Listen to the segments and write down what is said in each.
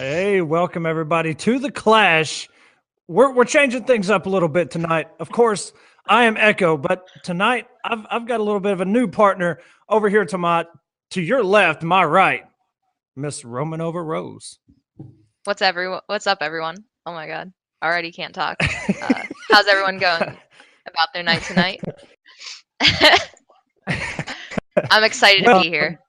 Hey, welcome everybody to the Clash. We're changing things up a little bit tonight. Of course, I am Echo, but tonight I've got a little bit of a new partner over here to your left, my right, Miss Romanova Rose. What's up, everyone? Oh my God, already can't talk. How's everyone going about their night tonight? I'm excited to Well, be here.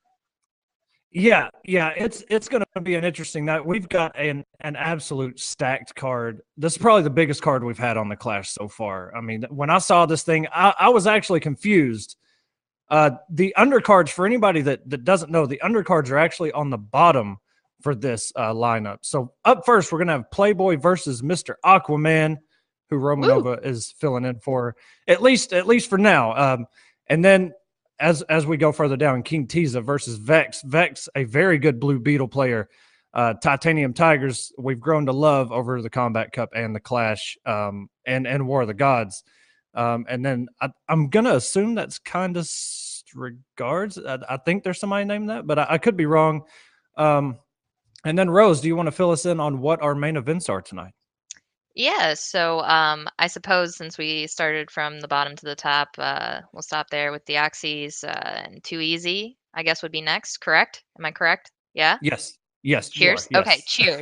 yeah, it's going to be an interesting night. We've got an absolute stacked card. This is probably the biggest card we've had on the Clash so far. I mean, when I saw this thing, I was actually confused. The undercards, for anybody that doesn't know, the undercards are actually on the bottom for this lineup. So up first, we're gonna have Playboy versus Mr. Aquaman, who Woo! Romanova is filling in for at least for now. And then as we go further down, King Tiza versus Vex. Vex, a very good Blue Beetle player. Titanium Tigers, we've grown to love over the Combat Cup and the Clash, and War of the Gods. And then I'm gonna assume that's kind of regards. I think there's somebody named that, but I could be wrong. Um, and then Rose, do you want to fill us in on what our main events are tonight? Yeah, so I suppose since we started from the bottom to the top, we'll stop there with the Axes and Too Easy, I guess would be next, correct? Am I correct? Yeah? Yes, yes, you are. Cheers. Okay, Yes, cheers.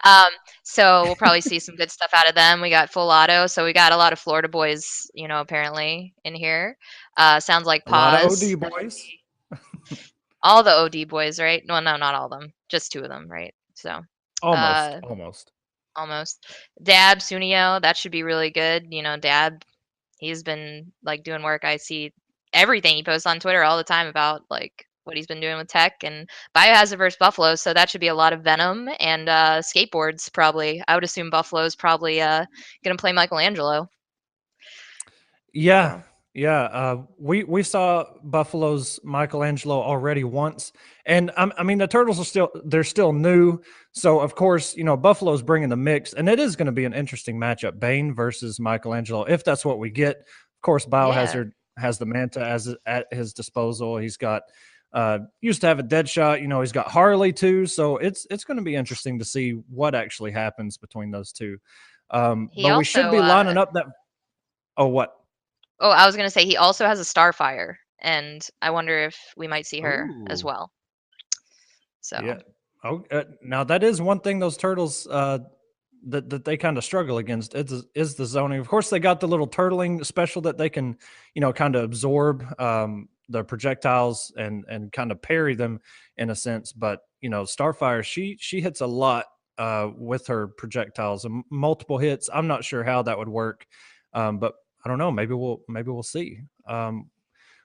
Um, so we'll probably see some good stuff out of them. We got Full Auto, so we got a lot of Florida boys, apparently in here. Sounds like a lot of OD Pause. That'll boys. be all the OD boys, right? Well, no, not all of them. Just two of them, right? So, Almost, uh, almost. almost. Dab, Sunio, that should be really good. Dab, he's been like doing work. I see everything he posts on Twitter all the time about like what he's been doing with tech and Biohazard versus Buffalo. So that should be a lot of Venom and skateboards probably. I would assume Buffalo's probably gonna play Michelangelo. Yeah, So yeah. We saw Buffalo's Michelangelo already once, and I mean the Turtles are still new, so of course Buffalo's bringing the mix, and it is going to be an interesting matchup: Bane versus Michelangelo, if that's what we get. Of course, yeah, Biohazard has the Manta as at his disposal. He's got used to have a Deadshot. He's got Harley too, so it's going to be interesting to see what actually happens between those two. he But we should also be lining up that. Oh, what? oh, I was gonna say he also has a Starfire, and I wonder if we might see her as Ooh. well. Yeah. So Oh, now that is one thing those turtles that they kind of struggle against is the zoning. Of course, they got the little turtling special that they can, kind of absorb the projectiles and kind of parry them in a sense. But Starfire, she hits a lot with her projectiles and multiple hits. I'm not sure how that would work, but I don't know. Maybe we'll see.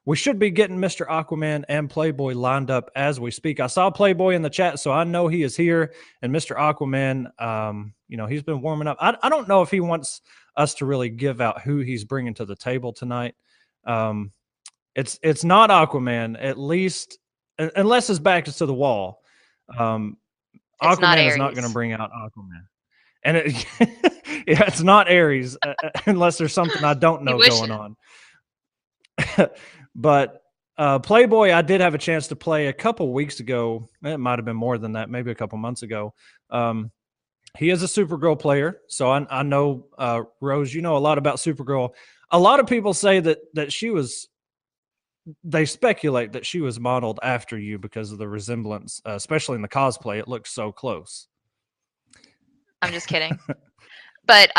We should be getting Mr. Aquaman and Playboy lined up as we speak. I saw Playboy in the chat, so I know he is here. And Mr. Aquaman, he's been warming up. I don't know if he wants us to really give out who he's bringing to the table tonight. Um, it's not Aquaman, at least unless his back is to the wall. Um, it's not Aquaman is not going to Aries. bring out Aquaman, and yeah, it's not Ares unless there's something I don't He know going wishes. on. But Playboy, I did have a chance to play a couple weeks ago. It might have been more than that, maybe a couple months ago. Um, he is a Supergirl player, so I know Rose. You know a lot about Supergirl. A lot of people say that she was. They speculate that she was modeled after you because of the resemblance, especially in the cosplay. It looks so close. I'm just kidding. But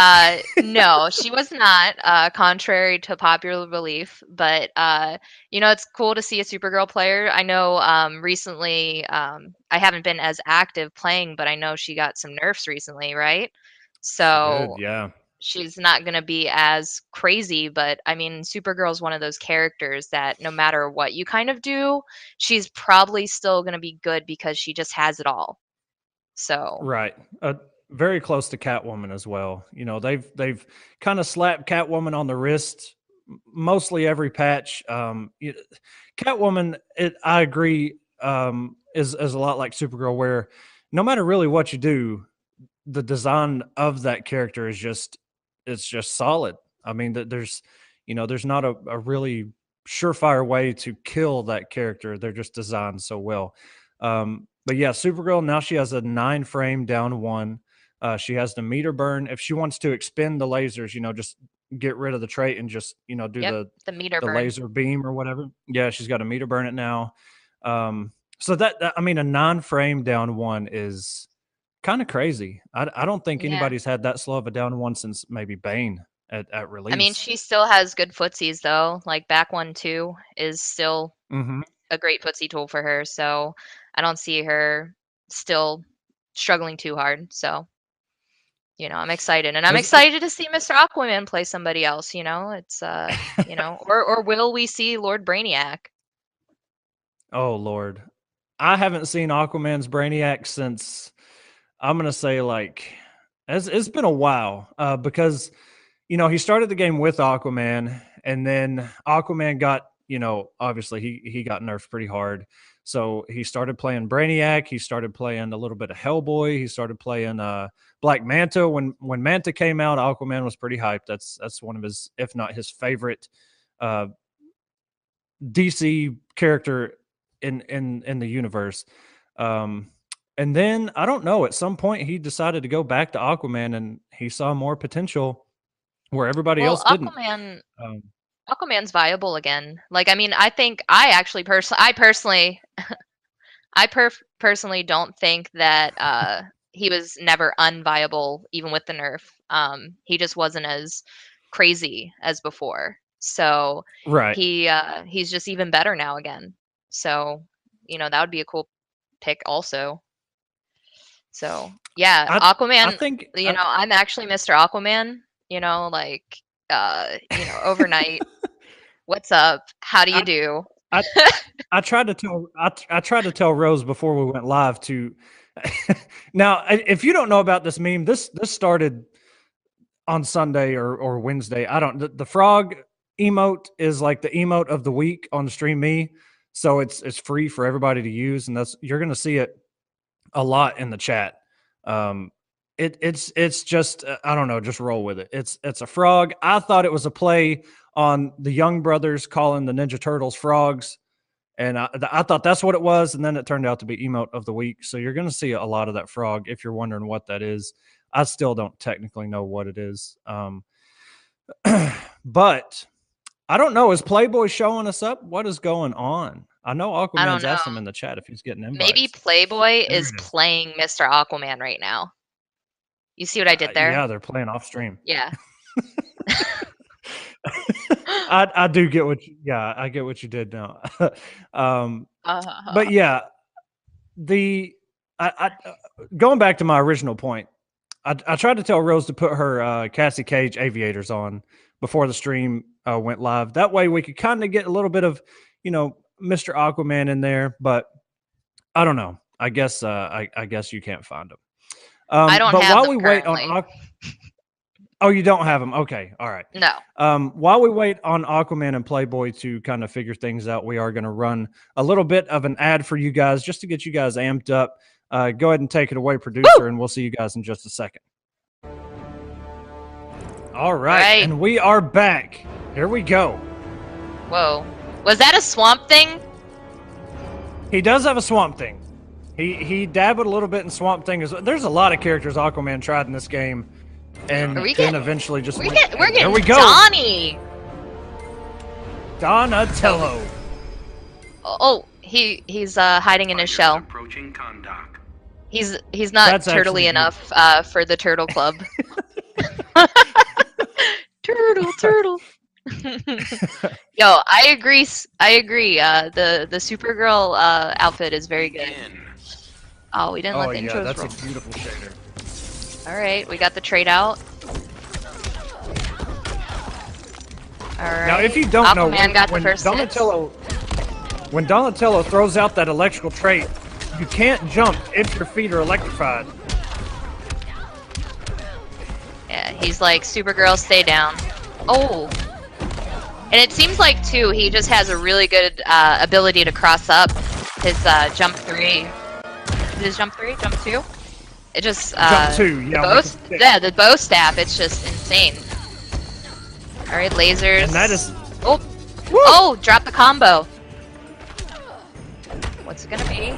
no, she was not, contrary to popular belief. But it's cool to see a Supergirl player. I know recently, I haven't been as active playing, but I know she got some nerfs recently, right? She did, So yeah. she's not going to be as crazy. But I mean, Supergirl's one of those characters that no matter what you kind of do, she's probably still going to be good because she just has it all. So Right. Very close to Catwoman as well. They've kind of slapped Catwoman on the wrist mostly every patch. Catwoman, I agree, is a lot like Supergirl, where no matter really what you do, the design of that character is just solid. I mean, that there's not a really surefire way to kill that character. They're just designed so well. But yeah, Supergirl now she has a 9 frame down 1. She has the meter burn. If she wants to expend the lasers, just get rid of the trait and just do Yep, the meter the burn. laser beam or whatever. Yeah, she's got a meter burn it now. So that I mean, a 9 frame down 1 is kind of crazy. I don't think Yeah. anybody's had that slow of a down 1 since maybe Bane at release. I mean, she still has good footsies though. Like back 1-2 is still a great footsie tool for her. So I don't see her still struggling too hard. So, I'm excited, and I'm excited to see Mr. Aquaman play somebody else. It's or will we see Lord Brainiac? Oh Lord, I haven't seen Aquaman's Brainiac since I'm gonna say like it's been a while because he started the game with Aquaman, and then Aquaman got obviously he got nerfed pretty hard. So he started playing Brainiac. He started playing a little bit of Hellboy. He started playing Black Manta. When Manta came out, Aquaman was pretty hyped. That's one of his, if not his favorite, DC character in the universe. And then I don't know. At some point, he decided to go back to Aquaman, and he saw more potential where everybody else didn't. Aquaman's viable again. Like, I mean, I think I personally don't think that he was never unviable even with the nerf. He just wasn't as crazy as before. So right, he's just even better now again. So that would be a cool pick also. So yeah, Aquaman. I think I'm actually Mr. Aquaman. Overnight. What's up? How do you do? I tried to tell Rose before we went live to now, if you don't know about this meme, this started on Sunday or Wednesday. The frog emote is like the emote of the week on Stream Me. So it's free for everybody to use, and you're gonna see it a lot in the chat. It's just I don't know, just roll with it. It's a frog. I thought it was a play on the Young Brothers calling the Ninja Turtles frogs, and I thought that's what it was, and then it turned out to be emote of the week. So you're going to see a lot of that frog if you're wondering what that is. I still don't technically know what it is, but I don't know. Is Playboy showing us up? What is going on? I know Aquaman's asked him in the chat if he's getting invites. Maybe Playboy is playing Mr. Aquaman right now. You see what I did there? Yeah, they're playing off stream. Yeah. I do get I get what you did now. But yeah, going back to my original point, I tried to tell Rose to put her Cassie Cage aviators on before the stream went live. That way we could kind of get a little bit of, Mr. Aquaman in there, but I don't know. I guess I guess you can't find them. I don't but have while them we currently. wait on Oh, you don't have them? Okay, all right. No. While we wait on Aquaman and Playboy to kind of figure things out, we are going to run a little bit of an ad for you guys just to get you guys amped up. Go ahead and take it away, producer, Woo! and we'll see you guys in just a second. All right, and we are back. Here we go. Whoa. Was that a Swamp Thing? He does have a Swamp Thing. He dabbled a little bit in Swamp Thing. There's a lot of characters Aquaman tried in this game, and then eventually just we're getting there we go. Donnie. Donatello. Oh, he's hiding in his shell. Approaching Kahndaq. He's not turtly enough for the Turtle Club. Turtle. Yo, I agree. The Supergirl outfit is very good. Oh, we didn't let the intros roll. That's a beautiful shader. All right, we got the trade out. All right. Now, if you don't know, when Donatello throws out that electrical trait, you can't jump if your feet are electrified. Yeah, he's like, Supergirl, stay down. Oh. And it seems like, too, he just has a really good ability to cross up his jump 3. His jump 3? Jump 2? It just... jump 2, yeah. The bow staff, it's just insane. Alright, lasers. And that is... Oh! Woo! Oh! Drop the combo. What's it gonna be?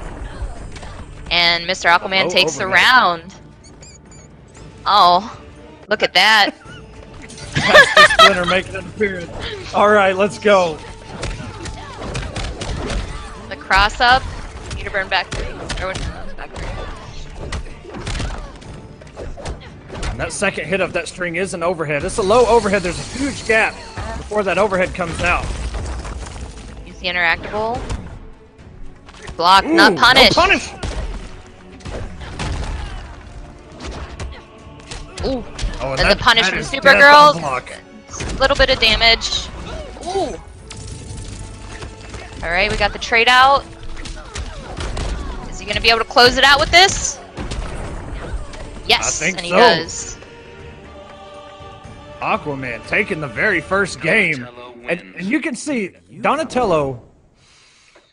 and Mr. Aquaman takes the overhead. round. Oh, look at that. Master Splinter making an appearance. All right, let's go. The cross up. Need to burn back 3. Or back 3. And that second hit of that string is an overhead. It's a low overhead. There's a huge gap before that overhead comes out. Use the interactable. Block, Ooh, not punish. No punish. Ooh. Oh, And the punish that from is Supergirl. death on block. A little bit of damage. Ooh. Alright, we got the trade out. Is he gonna be able to close it out with this? Yes, I think and he so. does. Aquaman taking the very first game. And you can see Donatello.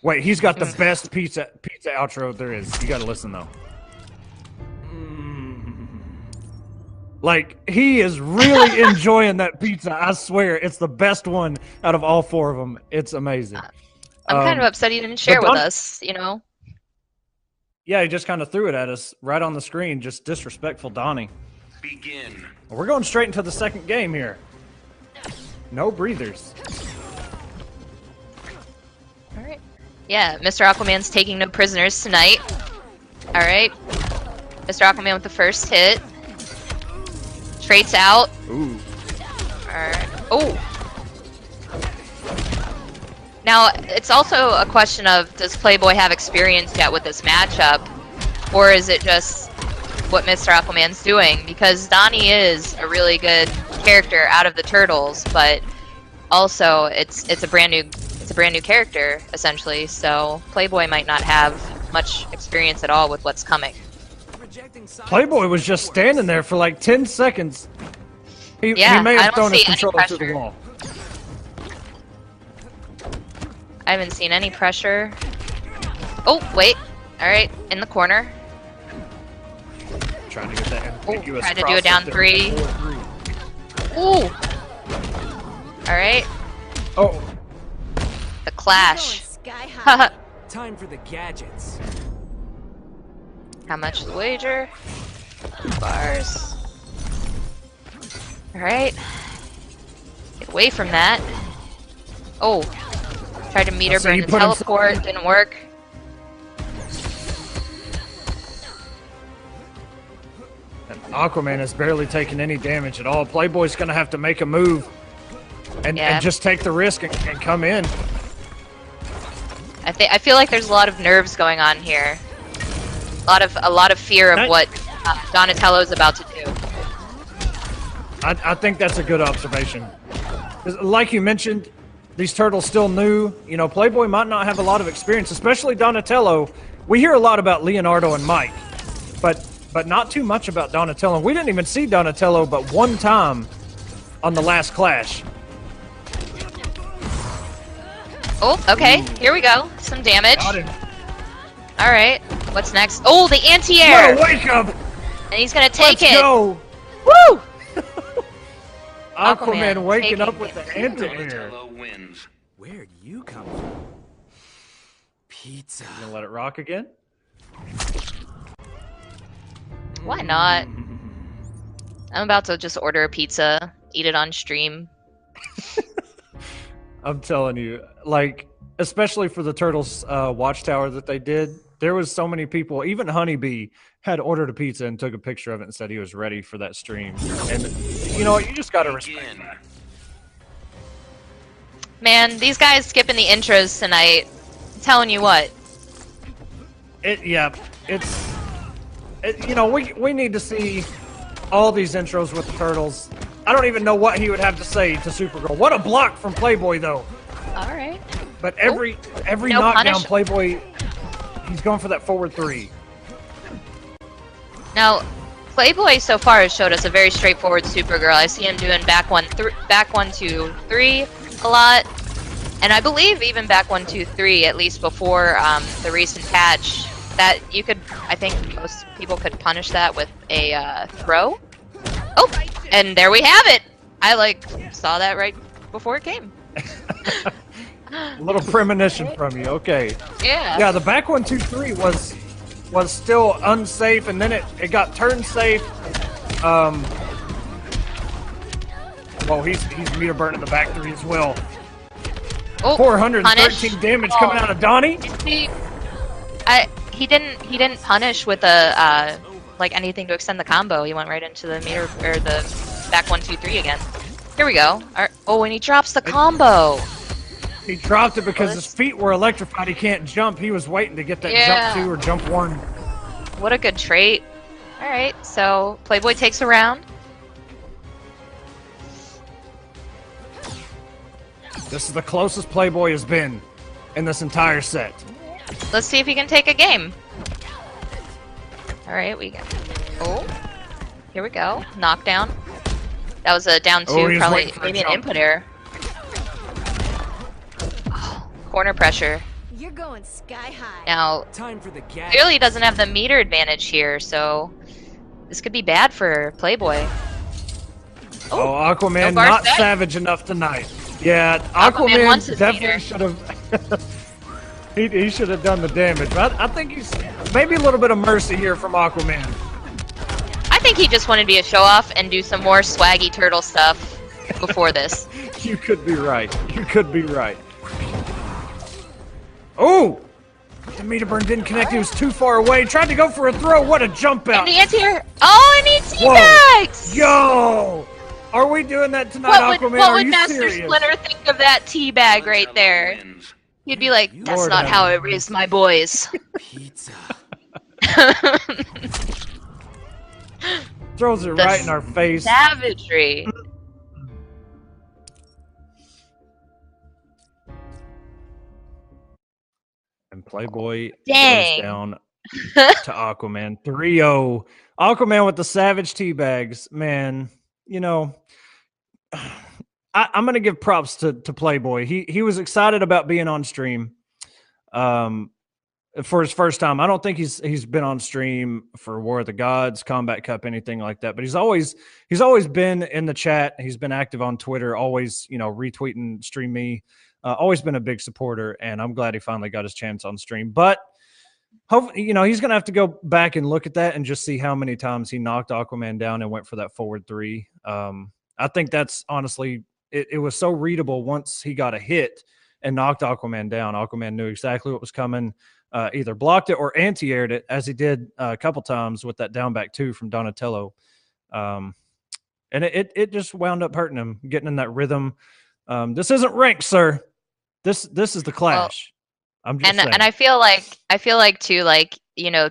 Wait, he's got the best pizza outro there is. You gotta listen though. Like, he is really enjoying that pizza. I swear, it's the best one out of all 4 of them. It's amazing. I'm kind of upset he didn't share but with us, you know? Yeah, he just kind of threw it at us right on the screen. Just disrespectful Donnie. Begin. Well, we're going straight into the second game here. No breathers. Alright. Yeah, Mr. Aquaman's taking no prisoners tonight. Alright. Mr. Aquaman with the first hit. Traits out. Ooh. Alright. Oh! Now, it's also a question of, does Playboy have experience yet with this matchup? Or is it just what Mr. Aquaman's doing? Because Donnie is a really good character out of the Turtles, but also it's a brand new character, essentially, so Playboy might not have much experience at all with what's coming. Playboy was just standing there for like 10 seconds. He Yeah, may I have don't thrown his see any controller to the pressure. wall. I haven't seen any pressure. Oh, wait. Alright, in the corner. Trying to get that ambiguous tried to do cross a down up there. 3. Ooh! Alright, Oh, the clash. Sky high. Haha. Time for the gadgets. How much is the wager? 2 bars. Alright. Get away from that. Oh. Tried to meter So burn you the put himself teleport, in. didn't work. and Aquaman is barely taking any damage at all. Playboy's gonna have to make a move and Yeah. just take the risk and come in. I feel like there's a lot of nerves going on here. A lot of fear of Nice. what Donatello's about to do. I think that's a good observation. 'Cause like you mentioned, these turtles still new. You know, Playboy might not have a lot of experience, especially Donatello. We hear a lot about Leonardo and Mike, but not too much about Donatello. We didn't even see Donatello but one time on the last Clash. Oh, okay. Here we go. Some damage. Got him. Alright. What's next? Oh, the anti-air! What a wake up! And he's gonna take Let's it! go! Woo! Aquaman Aquaman waking taking up with the anti-air. Donatello wins. Where'd you come from? Pizza. Gonna let it rock again? Why not? I'm about to just order a pizza, eat it on stream. I'm telling you, like, especially for the Turtles Watchtower that they did, there was so many people, even Honeybee had ordered a pizza and took a picture of it and said he was ready for that stream. And, you know, you just gotta respect Begin. that. Man, these guys skipping the intros tonight. I'm telling you what. Yeah, you know, we need to see all these intros with the Turtles. I don't even know what he would have to say to Supergirl. What a block from Playboy, though. Alright. But every No knockdown, punish. Playboy, he's going for that forward 3. Now, Playboy so far has showed us a very straightforward Supergirl. I see him doing back 1, 2, 3 a lot. And I believe even back 1, 2, 3, at least before the recent patch, that you could, I think most people could punish that with a throw. Oh, and there we have it. I saw that right before it came. A little premonition from you. Okay. Yeah. Yeah, the back 1, 2, 3 was was still unsafe, and then it got turned safe. Well, he's meter burn in the back three as well. Oh, 413 punish. damage coming out of Donnie. He didn't punish with a like anything to extend the combo. He went right into the meter or the back 1, 2, 3 again. Here we go. Oh, and he drops the combo. He dropped it because his feet were electrified. He can't jump. He was waiting to get that jump 2 or jump 1. What a good trait. All right, so Playboy takes a round. This is the closest Playboy has been in this entire set. Let's see if he can take a game. All right, we got. Oh, here we go. Knockdown. That was a down 2, he was probably waiting for a maybe an jump. input error. Oh, corner pressure. You're going sky high. Now, Time for the gadgets. clearly he doesn't have the meter advantage here, so this could be bad for Playboy. Oh, Aquaman bar not set. savage enough tonight. Yeah, Aquaman wants his definitely meter. should have. he should have done the damage. But I think he's maybe a little bit of mercy here from Aquaman. I think he just wanted to be a show off and do some more swaggy turtle stuff before this. You could be right. You could be right. Oh! The meter burn didn't connect. He was too far away. Tried to go for a throw. What a jump out. And the anti-air. Oh, and he Whoa. teabags! Yo! Are we doing that tonight, Aquaman? What Are would you Master serious? Splinter think of that teabag right there? Wins. He'd be like, that's Lord not have how I raised my boys. Pizza. Throws it The right in our face. Savagery. And Playboy Dang. goes down to Aquaman. 3-0. Aquaman with the savage teabags. Man, you know, I'm going to give props to Playboy. He was excited about being on stream for his first time. I don't think he's been on stream for War of the Gods, Combat Cup, anything like that. But he's always been in the chat. He's been active on Twitter, always, retweeting Stream Me. Always been a big supporter, and I'm glad he finally got his chance on stream. But hopefully, he's going to have to go back and look at that and just see how many times he knocked Aquaman down and went for that forward 3. I think that's honestly, it was so readable once he got a hit and knocked Aquaman down. Aquaman knew exactly what was coming, either blocked it or anti-aired it, as he did a couple times with that down back 2 from Donatello. And it just wound up hurting him, getting in that rhythm. This isn't ranked, sir. This is the Clash. I'm just saying. And I feel like too, like,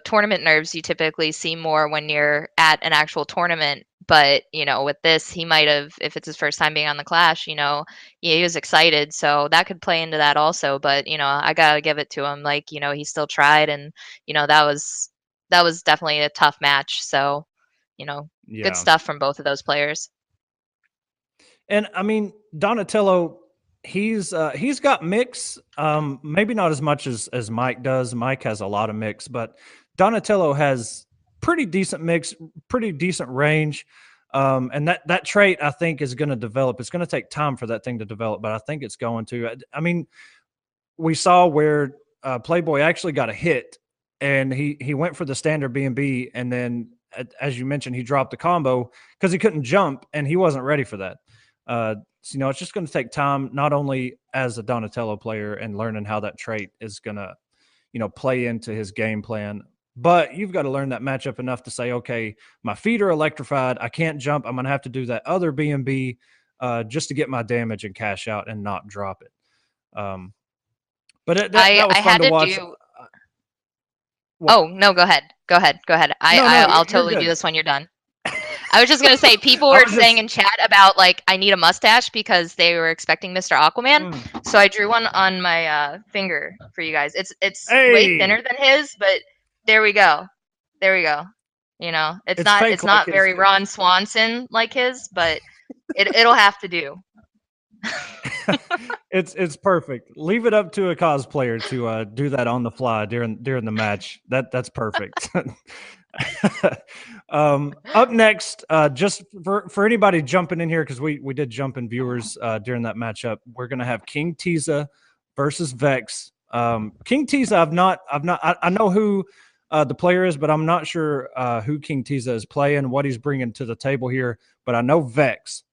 tournament nerves you typically see more when you're at an actual tournament. But, with this, he might have, if it's his first time being on the Clash, he was excited. So that could play into that also. But, I got to give it to him. Like, he still tried. And, that was definitely a tough match. So, good stuff from both of those players. And I mean, Donatello, he's got mix, maybe not as much as Mike does. Mike has a lot of mix, but Donatello has pretty decent mix, pretty decent range. And that trait, I think, is going to develop. It's going to take time for that thing to develop, but I think it's going to. I mean, we saw where Playboy actually got a hit, and he went for the standard B&B, and then, as you mentioned, he dropped the combo because he couldn't jump, and he wasn't ready for that. So, it's just going to take time, not only as a Donatello player and learning how that trait is going to, play into his game plan, but you've got to learn that matchup enough to say, okay, my feet are electrified. I can't jump. I'm going to have to do that other B&B just to get my damage and cash out and not drop it. But that was fun to watch. Oh, no, go ahead. I'll totally do this when you're done. I was just going to say, people were saying in chat about, like, I need a mustache because they were expecting Mr. Aquaman. So I drew one on my finger for you guys. It's way thinner than his, but there we go. It's not very Ron Swanson like his, but it'll have to do. It's perfect. Leave it up to a cosplayer to do that on the fly during the match. That's perfect. Up next, just for anybody jumping in here, because we did jump in viewers during that matchup, we're gonna have King Tiza versus Vex. King Tiza, I know who the player is, but I'm not sure who King Tiza is playing, what he's bringing to the table here. But I know Vex,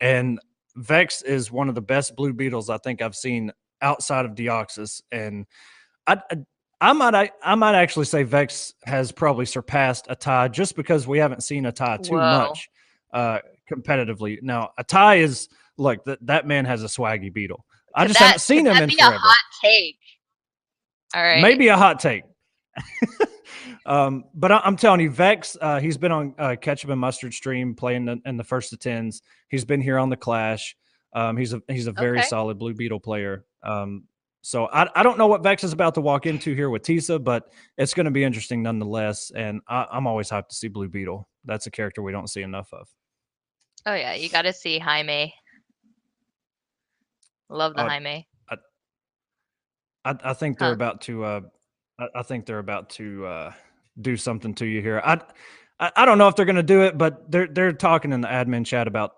and Vex is one of the best Blue Beetles I think I've seen outside of Deoxys, and I might actually say Vex has probably surpassed Atai just because we haven't seen Atai too much competitively. Now Atai is look that man has a swaggy beetle. I just haven't seen him in forever. A hot take. All right, maybe a hot take. But I'm telling you, Vex, he's been on Ketchup and Mustard stream playing in the first of 10s. He's been here on the Clash. He's a very solid Blue Beetle player. So I don't know what Vex is about to walk into here with Tiza, but it's going to be interesting nonetheless. And I'm always hyped to see Blue Beetle. That's a character we don't see enough of. Oh yeah, you got to see Jaime. Love the Jaime. I think they're about to. I think they're about to do something to you here. I don't know if they're going to do it, but they're talking in the admin chat about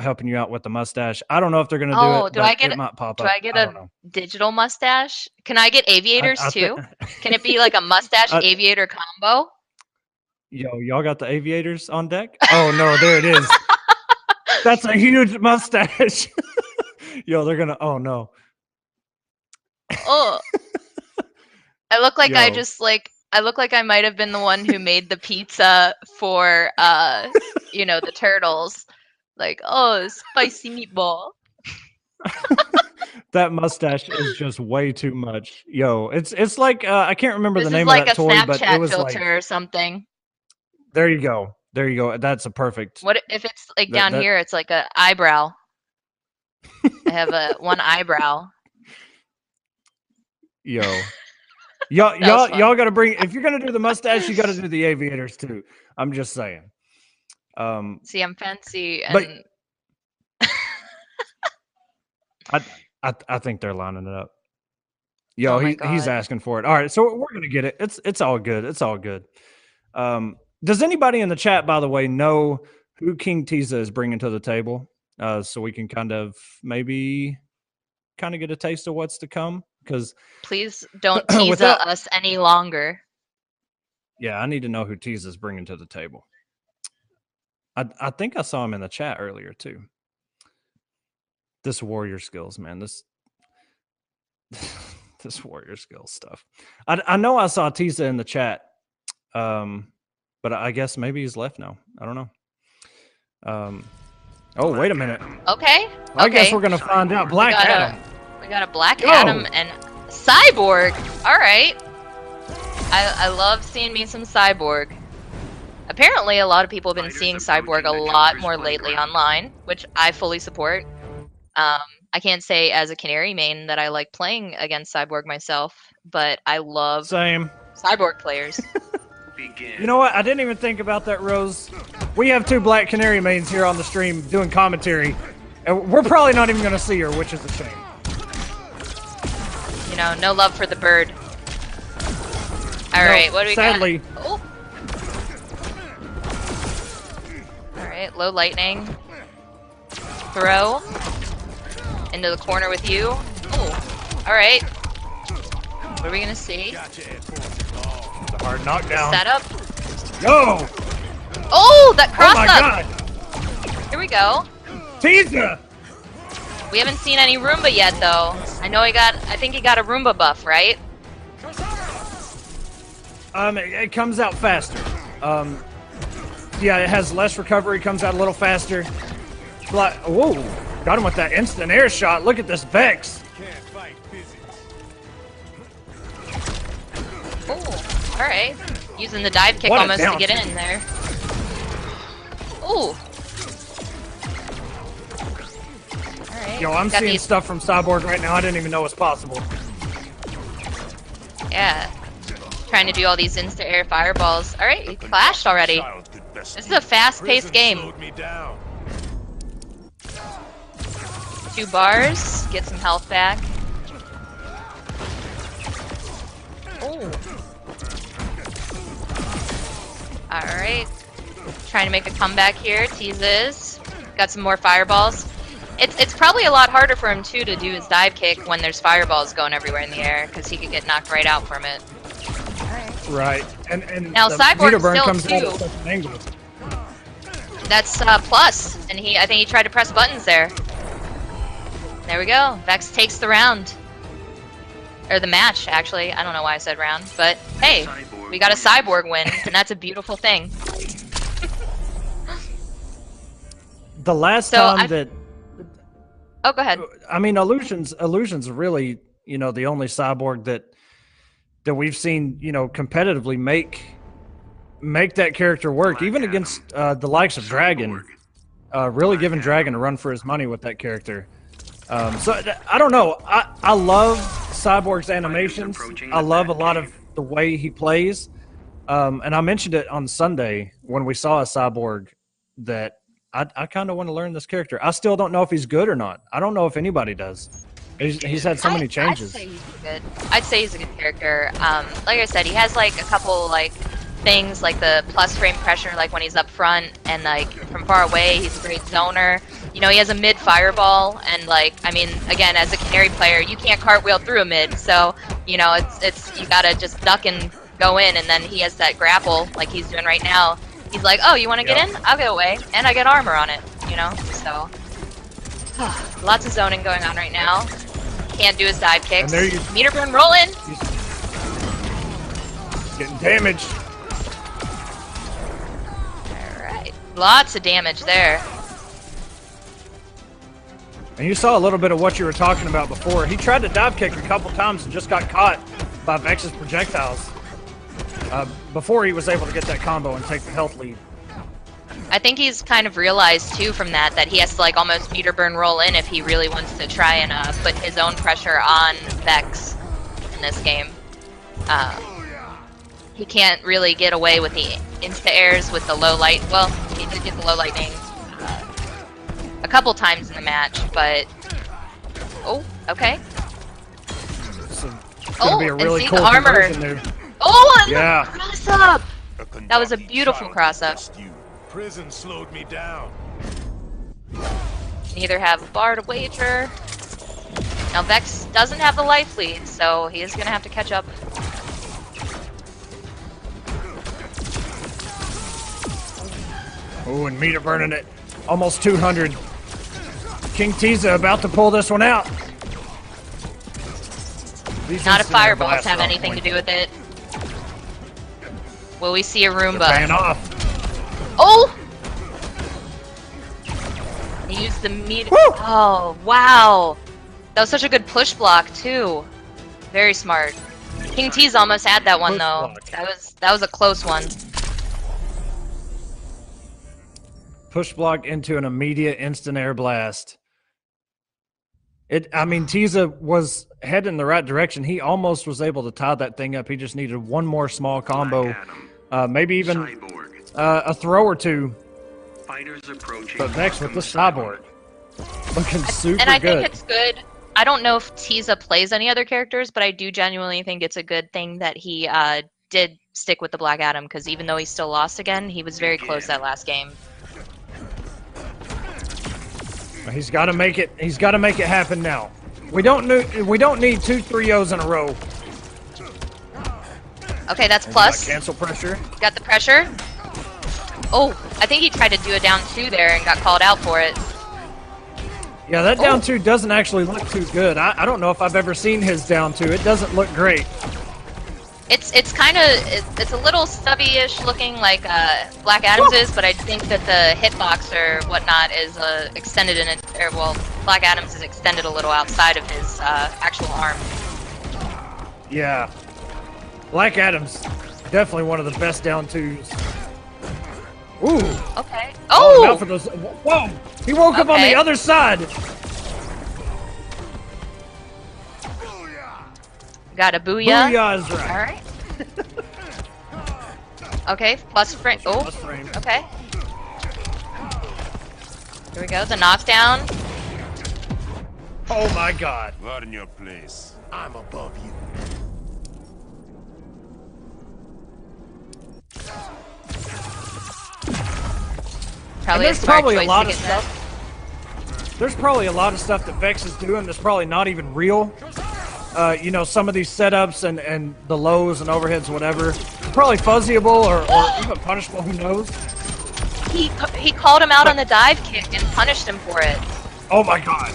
helping you out with the mustache. I don't know if they're going to do it. It might pop up. Do I get a digital mustache? Can I get aviators too? Can it be like a mustache aviator combo? Yo, y'all got the aviators on deck? Oh no, there it is. That's a huge mustache. Yo, they're gonna. Oh no. Oh. I look like I look like I might have been the one who made the pizza for the turtles. Like, oh, spicy meatball. That mustache is just way too much. Yo, it's like I can't remember the name of that toy, but it was filter like or something. There you go. There you go. That's a perfect. What if it's like down here? It's like a eyebrow. I have one eyebrow. Yo. Y'all got to bring, if you're going to do the mustache, you got to do the aviators too. I'm just saying. See, I'm fancy. And... But I think they're lining it up. Yo, he's asking for it. All right. So we're going to get it. It's all good. It's all good. Does anybody in the chat, by the way, know who King Tiza is bringing to the table? So we can maybe get a taste of what's to come. Because please don't tease us any longer. Yeah, I need to know who Tiza is bringing to the table. I think I saw him in the chat earlier too. This warrior skills, man. This warrior skills stuff. I know I saw Tiza in the chat, but I guess maybe he's left now. I don't know. Oh, wait a minute. Okay. I guess we're gonna find out. Black Adam. We got a Black Adam and Cyborg. All right. I love seeing me some Cyborg. Apparently, a lot of people have been seeing Cyborg a lot more lately online, which I fully support. I can't say as a Canary main that I like playing against Cyborg myself, but I love Cyborg players. You know what? I didn't even think about that, Rose. We have 2 Black Canary mains here on the stream doing commentary, and we're probably not even going to see her, which is a shame. You know, no love for the bird. All right, what do we sadly. got? Oh. All right, low lightning. Throw. Into the corner with you. Oh, all right. What are we going to see? The hard knockdown. Setup. Yo! Oh, that cross up! Oh my god! Here we go. Tiza! We haven't seen any Roomba yet, though. I think he got a Roomba buff, right? It comes out faster. Yeah, it has less recovery, comes out a little faster. Whoa! Got him with that instant air shot. Look at this Vex. Oh, all right. Using the dive kick almost to get in there. Ooh. Alright. Yo, I'm seeing stuff from Cyborg right now I didn't even know was possible. Yeah. Trying to do all these insta-air fireballs. Alright, he clashed already. This is a fast-paced game. 2 bars. Get some health back. Oh. Alright. Trying to make a comeback here. Teases. Got some more fireballs. It's probably a lot harder for him too to do his dive kick when there's fireballs going everywhere in the air, because he could get knocked right out from it. Alright. Right. And Now, the Cyborg meter burn still comes out too. at such an angle. That's plus, and I think he tried to press buttons there. There we go. Vex takes the round. Or the match, actually. I don't know why I said round, but hey, we got a Cyborg win, and that's a beautiful thing. The last So time I've- that Oh, go ahead. I mean, Illusion's really, you know, the only cyborg that we've seen, you know, competitively make that character work, Black even Adam. against the likes of Dragon. Really Black giving Adam. Dragon a run for his money with that character. I don't know. I love Cyborg's animations. approaching I the love a lot Batcave. of the way he plays. And I mentioned it on Sunday when we saw a Cyborg that I kind of want to learn this character. I still don't know if he's good or not. I don't know if anybody does. He's had so many changes. I'd say he's a good character. Like I said, he has like a couple like things like the plus frame pressure, like when he's up front and like from far away, he's a great zoner. You know, he has a mid fireball, and like I mean, again, as a canary player, you can't cartwheel through a mid, so you know it's you gotta just duck and go in, and then he has that grapple like he's doing right now. He's like, oh, you want to get in? I'll get away, and I get armor on it. You know, so lots of zoning going on right now. Can't do his dive kicks. And there you- Meter burn rolling. He's getting damaged. Alright. Lots of damage there. And you saw a little bit of what you were talking about before. He tried to dive kick a couple times and just got caught by Vex's projectiles before he was able to get that combo and take the health lead. I think he's kind of realized too from that he has to like almost meter burn roll in if he really wants to try and put his own pressure on Vex in this game. He can't really get away with the insta-airs with the low light. Well, he did get the low lightning a couple times in the match, but... Oh, okay. So it's going to be a and really see cool the armor. conversion there. Oh, and Yeah. the cross-up! That was a beautiful cross-up. Prison slowed me down. Neither have a bar to wager. Now Vex doesn't have the life lead, so he is going to have to catch up. Oh, and meter burning it. Almost 200. King Tiza about to pull this one out. These Not if instant fireballs blasts have are on anything to point. do with it. Will we see a They're paying Roomba? off. Oh! He used the meter. Woo! Oh, wow. That was such a good push block, too. Very smart. King T's almost had that one, Push though. block. That was a close one. Push block into an immediate instant air blast. I mean, Tiza was heading in the right direction. He almost was able to tie that thing up. He just needed one more small combo, Black Adam. maybe even Cyborg. a throw or two. Fighters approaching. But Vex with the Arkham cyborg, looking super And I good. think it's good. I don't know if Tiza plays any other characters, but I do genuinely think it's a good thing that he did stick with the Black Adam, because even though he still lost again, he was very close that last game. He's got to make it. He's got to make it happen now. We don't need 2 3-0s in a row. Okay, that's Got plus. cancel pressure. Got the pressure. Oh, I think he tried to do a down 2 there and got called out for it. Yeah, that down 2 doesn't actually look too good. I don't know if I've ever seen his down 2. It doesn't look great. It's kind of it's a little stubby-ish looking like Black Adam's is, but I think that the hitbox or whatnot is extended in it. Or well, Black Adam's is extended a little outside of his actual arm. Yeah. Black Adam's definitely one of the best down 2s. Ooh. Okay. Oh! Now Oh! for those. Whoa! He woke up on Okay. the other side. Got a booyah. Booyah is right. All right. Okay, plus frame. Oh, Plus frame. okay. Here we go. The knockdown. Oh my God. Learn your place. I'm above you. Probably there's a smart probably a choice lot to of get that. stuff. There's probably a lot of stuff that Vex is doing that's probably not even real. you know, some of these setups and the lows and overheads, whatever, probably fuzzyable or even punishable. Who knows? He called him out on the dive kick and punished him for it. Oh my God!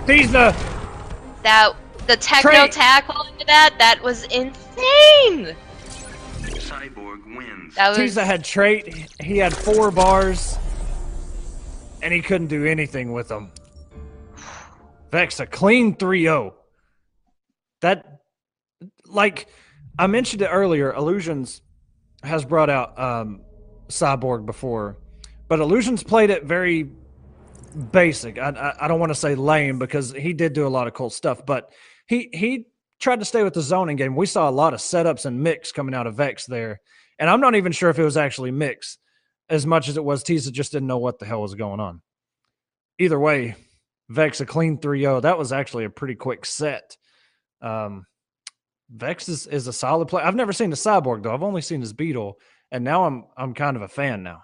Tiza! That the techno Trait. tackle into that was insane. Cyborg wins. That was Tiza had trait. He had 4 bars, and he couldn't do anything with them. Vex a clean 3-0. That, like I mentioned it earlier, Illusions has brought out Cyborg before, but Illusions played it very basic. I don't want to say lame because he did do a lot of cool stuff, but he tried to stay with the zoning game. We saw a lot of setups and mix coming out of Vex there, and I'm not even sure if it was actually mix as much as it was Tiza just didn't know what the hell was going on. Either way, Vex a clean 3-0. That was actually a pretty quick set. Vex is a solid play. I've never seen the Cyborg though. I've only seen his Beetle, and now I'm kind of a fan now.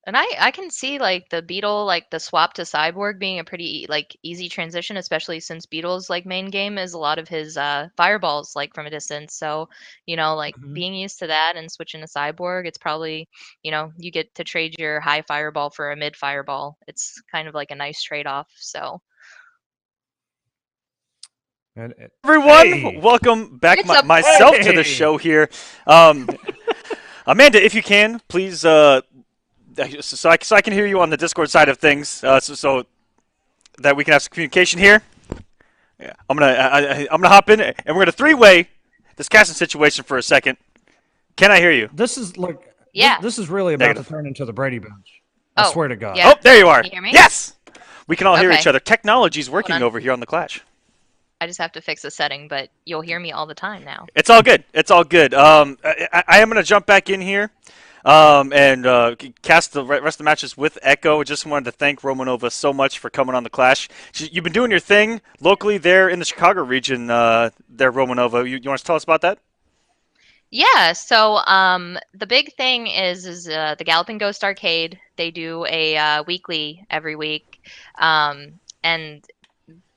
And I can see like the Beetle, like the swap to Cyborg being a pretty like easy transition, especially since Beetle's like main game is a lot of his fireballs like from a distance. So, you know, like being used to that and switching to Cyborg, it's probably, you know, you get to trade your high fireball for a mid fireball. It's kind of like a nice trade-off. So Everyone, welcome back myself to the show here. Amanda, if you can, please, so I can hear you on the Discord side of things, so that we can have some communication here. Yeah, I'm gonna hop in, and we're gonna 3-way this casting situation for a second. Can I hear you? This is like yeah. This is really about to turn into the Brady Bunch. I swear to God. Yeah. Oh, there you are. Can you hear me? Yes, we can all hear Okay. each other. Technology's working over here on the Clash. I just have to fix the setting, but you'll hear me all the time now. It's all good. It's all good. I am going to jump back in here and cast the rest of the matches with Echo. Just wanted to thank Romanova so much for coming on the Clash. You've been doing your thing locally there in the Chicago region there, Romanova. You want to tell us about that? Yeah, so the big thing is the Galloping Ghost Arcade. They do a weekly every week, and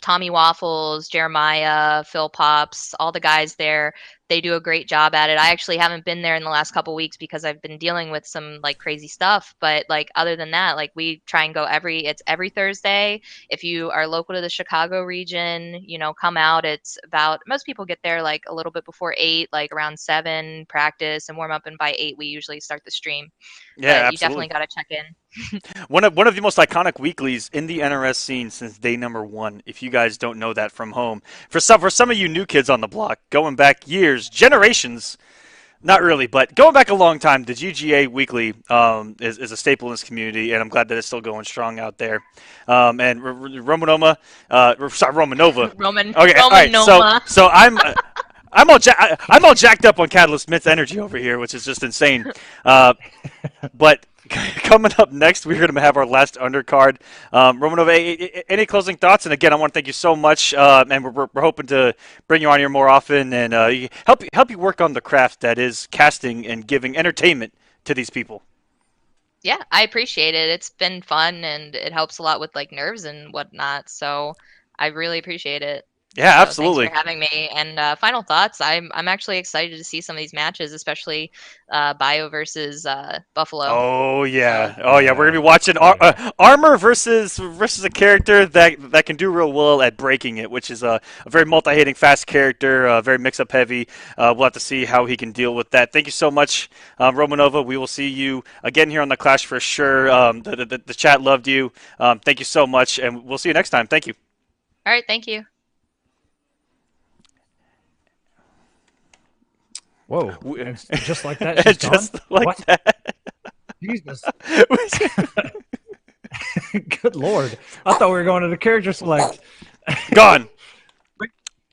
Tommy Waffles, Jeremiah, Phil Pops, all the guys there, they do a great job at it. I actually haven't been there in the last couple weeks because I've been dealing with some like crazy stuff. But like other than that, like we try and go it's every Thursday. If you are local to the Chicago region, you know, come out. It's about, most people get there like a little bit before 8, like around 7, practice and warm up, and by 8 we usually start the stream. Yeah, but you definitely got to check in. One of the most iconic weeklies in the NRS scene since day number 1. If you guys don't know that from home, for some of you new kids on the block, going back years, generations, not really, but going back a long time, the GGA weekly is a staple in this community, and I'm glad that it's still going strong out there. And Romanova. Okay, all right. So I'm all jacked up on Catalyst Myth energy over here, which is just insane. But coming up next, we're going to have our last undercard. Romanova, any closing thoughts? And again, I want to thank you so much, and we're hoping to bring you on here more often and help you work on the craft that is casting and giving entertainment to these people. Yeah, I appreciate it. It's been fun, and it helps a lot with like nerves and whatnot. So I really appreciate it. Yeah, So absolutely. thanks for having me. And final thoughts. I'm actually excited to see some of these matches, especially Bio versus Buffalo. Oh yeah, We're gonna be watching Armor versus a character that can do real well at breaking it, which is a very multi-hitting, fast character, very mix-up heavy. We'll have to see how he can deal with that. Thank you so much, Romanova. We will see you again here on the Clash for sure. The chat loved you. Thank you so much, and we'll see you next time. Thank you. All right, thank you. Whoa! Just like that, she's just gone? like What? that. Jesus! Good Lord! I thought we were going to the character select. Gone.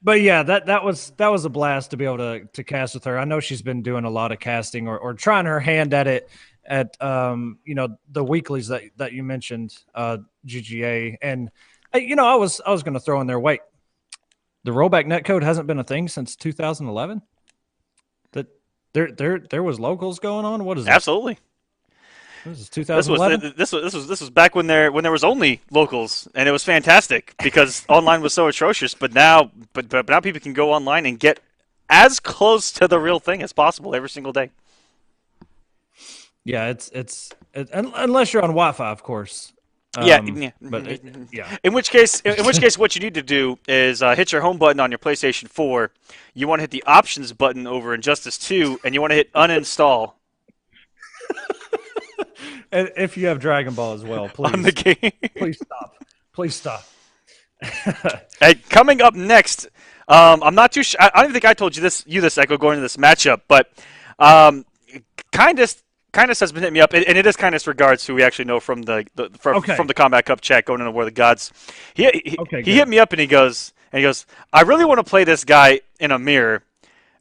But yeah, that was a blast to be able to cast with her. I know she's been doing a lot of casting or trying her hand at it at you know, the weeklies that you mentioned, GGA, and you know, I was going to throw in there. Wait, the rollback netcode hasn't been a thing since 2011. That there was locals going on. What is that? Absolutely. This is 2011. This was back when there was only locals, and it was fantastic because online was so atrocious. But now people can go online and get as close to the real thing as possible every single day. Yeah, it's unless you're on Wi-Fi, of course. Yeah. But yeah. In which case, what you need to do is hit your home button on your PlayStation 4. You want to hit the options button over Injustice 2, and you want to hit uninstall. And if you have Dragon Ball as well, please. On the game. Please stop. Please stop. Hey, coming up next, I'm not too sure. I don't even think I told you this, Echo, going into this matchup, but Kindest has been hitting me up, and it is Kindest Regards, who we actually know from the Combat Cup chat going into War of the Gods. He hit me up and he goes, I really want to play this guy in a mirror,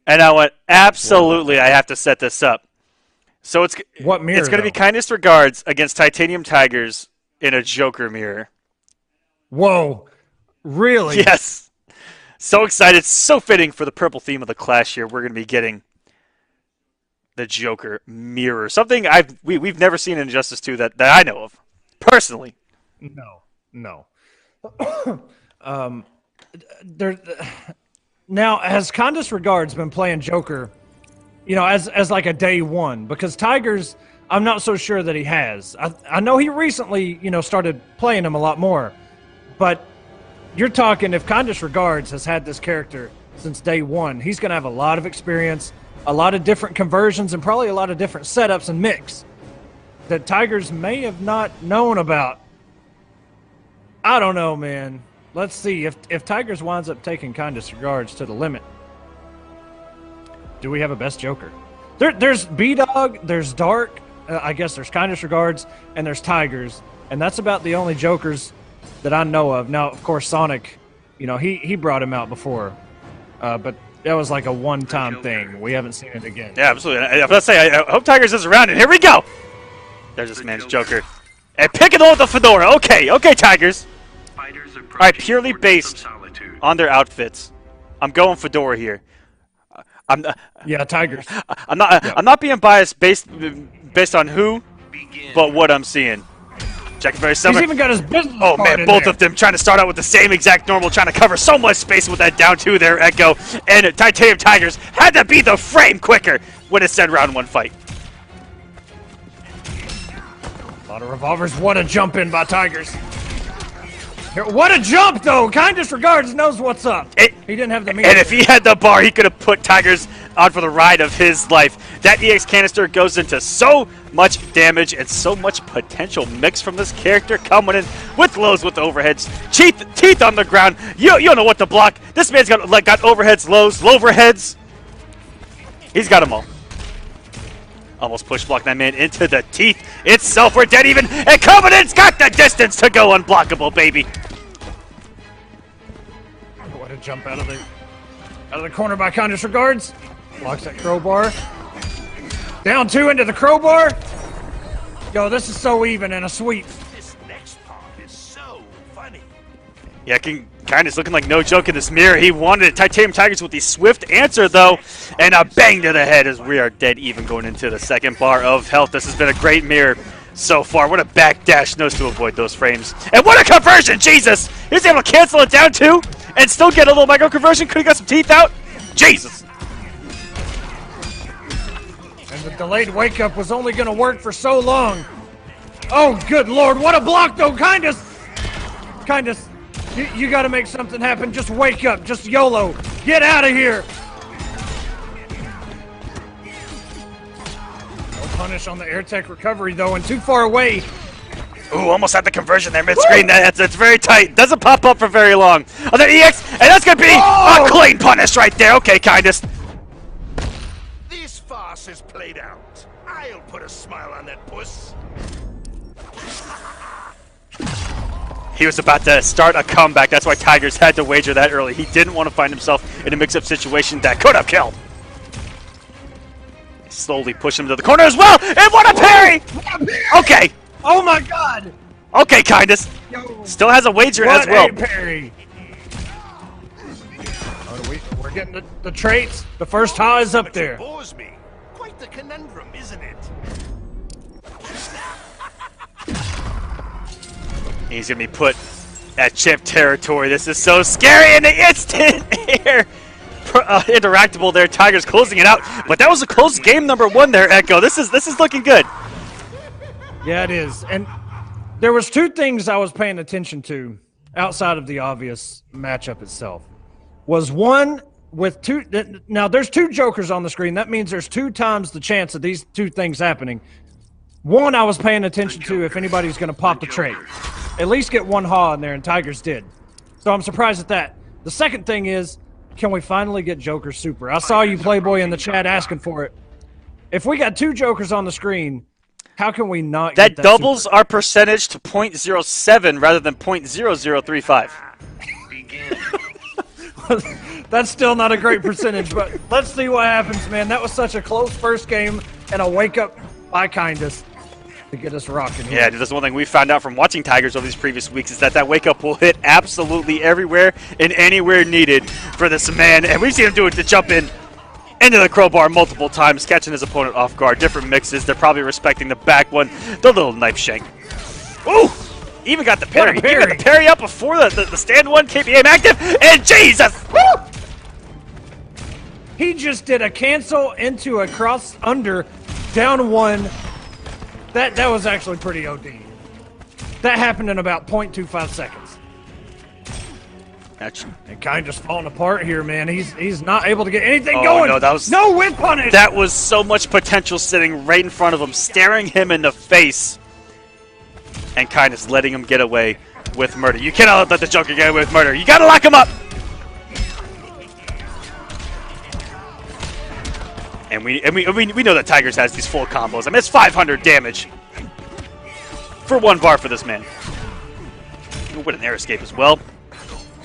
and I went, absolutely, I have to set this up. So what mirror? It's going to be Kindest Regards against Titanium Tigers in a Joker mirror. Whoa, really? Yes. So excited, so fitting for the purple theme of the Clash here. We're going to be getting the Joker mirror, something we've never seen in Injustice 2 that I know of, personally. No. Now, has Kindest Regards been playing Joker, as like a day one? Because Tigers, I'm not so sure that he has. I know he recently, started playing him a lot more, but you're talking if Kindest Regards has had this character since day one, he's going to have a lot of experience, a lot of different conversions, and probably a lot of different setups and mix that Tigers may have not known about. I don't know, man. Let's see. If Tigers winds up taking Kindest Regards to the limit, do we have a best Joker? There's B-Dog, there's Dark, I guess there's Kindest Regards, and there's Tigers, and that's about the only Jokers that I know of. Now, of course, Sonic, he brought him out before, but that was like a one-time thing. We haven't seen it again. Yeah, absolutely. I hope Tigers is around, and here we go. There's this man's Joker. And picking with the fedora. Okay, Tigers. All right, purely based on their outfits, I'm going fedora here. Tigers. I'm not being biased based on who, but what I'm seeing. Jack very similar. He's even got his business Oh card man, in both there. of them trying to start out with the same exact normal, trying to cover so much space with that down two there, Echo. And Titanium Tigers had to be the frame quicker when it said round one fight. A lot of revolvers. What a jump in by Tigers. What a jump, though. Kindest Regards knows what's up. He didn't have the meter. And if he had the bar, he could have put Tigers on for the ride of his life. That EX canister goes into so much damage and so much potential mix from this character, coming in with lows, with overheads, teeth on the ground. You don't know what to block. This man's got overheads, lows, lowerheads. He's got them all. Almost push block that man into the teeth itself. We're dead even. And Covenant's got the distance to go unblockable, baby. What a jump out of the corner by Kindest Regards. Blocks that crowbar. Down two into the crowbar. Yo, this is so even and a sweep. This next part is so funny. Yeah, Kindest looking like no joke in this mirror. He wanted it. Titanium Tigers with the swift answer, though. And a bang to the head as we are dead even going into the second bar of health. This has been a great mirror so far. What a backdash. Knows to avoid those frames. And what a conversion! Jesus! He was able to cancel it down, too, and still get a little micro conversion. Could have got some teeth out. Jesus! And the delayed wake up was only going to work for so long. Oh, good Lord. What a block, though. Kindest. You got to make something happen. Just wake up. Just YOLO. Get out of here. No punish on the air tech recovery, though, and too far away. Ooh, almost had the conversion there mid-screen. It's very tight. Doesn't pop up for very long. Oh, that EX, and that's going to be a clean punish right there. Okay, Kindest. This farce is played out. I'll put a smile on that puss. He was about to start a comeback. That's why Tigers had to wager that early. He didn't want to find himself in a mix-up situation that could have killed. Slowly push him to the corner as well. And what a parry! Okay. Oh, my God. Okay, Kindest. Still has a wager as well. What a parry. We're getting the traits. The first high is up there. Bores me. Quite the conundrum, isn't it? He's going to be put at chip territory. This is so scary, and the instant air interactable there. Tigers closing it out, but that was a close game number 1 there, Echo. This is looking good. Yeah, it is. And there was 2 things I was paying attention to outside of the obvious matchup itself. Was one with 2. Now there's 2 jokers on the screen. That means there's 2 times the chance of these 2 things happening. One, I was paying attention to if anybody's going to pop the trait. At least get 1 haw in there, and Tigers did. So I'm surprised at that. The second thing is, can we finally get Joker Super? I saw you, Playboy, in the chat asking for it. If we got 2 jokers on the screen, how can we not get that doubles super? our percentage to 0.07 rather than 0.0035. That's still not a great percentage, but let's see what happens, man. That was such a close first game and a wake-up by Kindest to get us rocking here. Yeah, that's one thing we found out from watching Tigers over these previous weeks is that wake-up will hit absolutely everywhere and anywhere needed for this man. And we've seen him do it to jump in into the crowbar multiple times, catching his opponent off guard. Different mixes. They're probably respecting the back one. The little knife shank. Ooh! Even got the parry. Even got the parry up before the stand one. KPM active. And Jesus! Woo! He just did a cancel into a cross under, down 1. That was actually pretty OD. That happened in about 0.25 seconds. Actually, and kind of falling apart here, man. He's not able to get anything going. No, that was no whip punish. That was so much potential sitting right in front of him, staring him in the face, and kind of letting him get away with murder. You cannot let the Joker get away with murder. You gotta lock him up. And we know that Tigers has these full combos. I mean, it's 500 damage for 1 bar for this man. He'll win an air escape as well.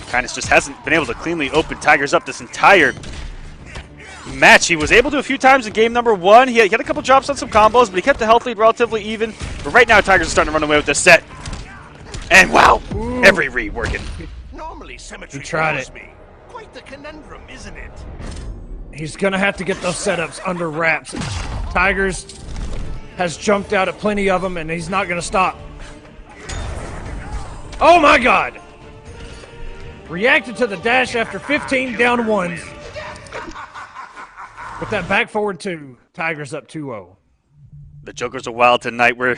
Kindness just hasn't been able to cleanly open Tigers up this entire match. He was able to a few times in game number 1. He had a couple drops on some combos, but he kept the health lead relatively even. But right now, Tigers are starting to run away with this set. And wow, every read working. Normally, symmetry tried draws me. Quite the conundrum, isn't it? He's going to have to get those setups under wraps. Tigers has jumped out at plenty of them, and he's not going to stop. Oh, my God. Reacted to the dash after 15 down 1s. With that back forward 2, Tigers up 2-0. The Jokers are wild tonight. We're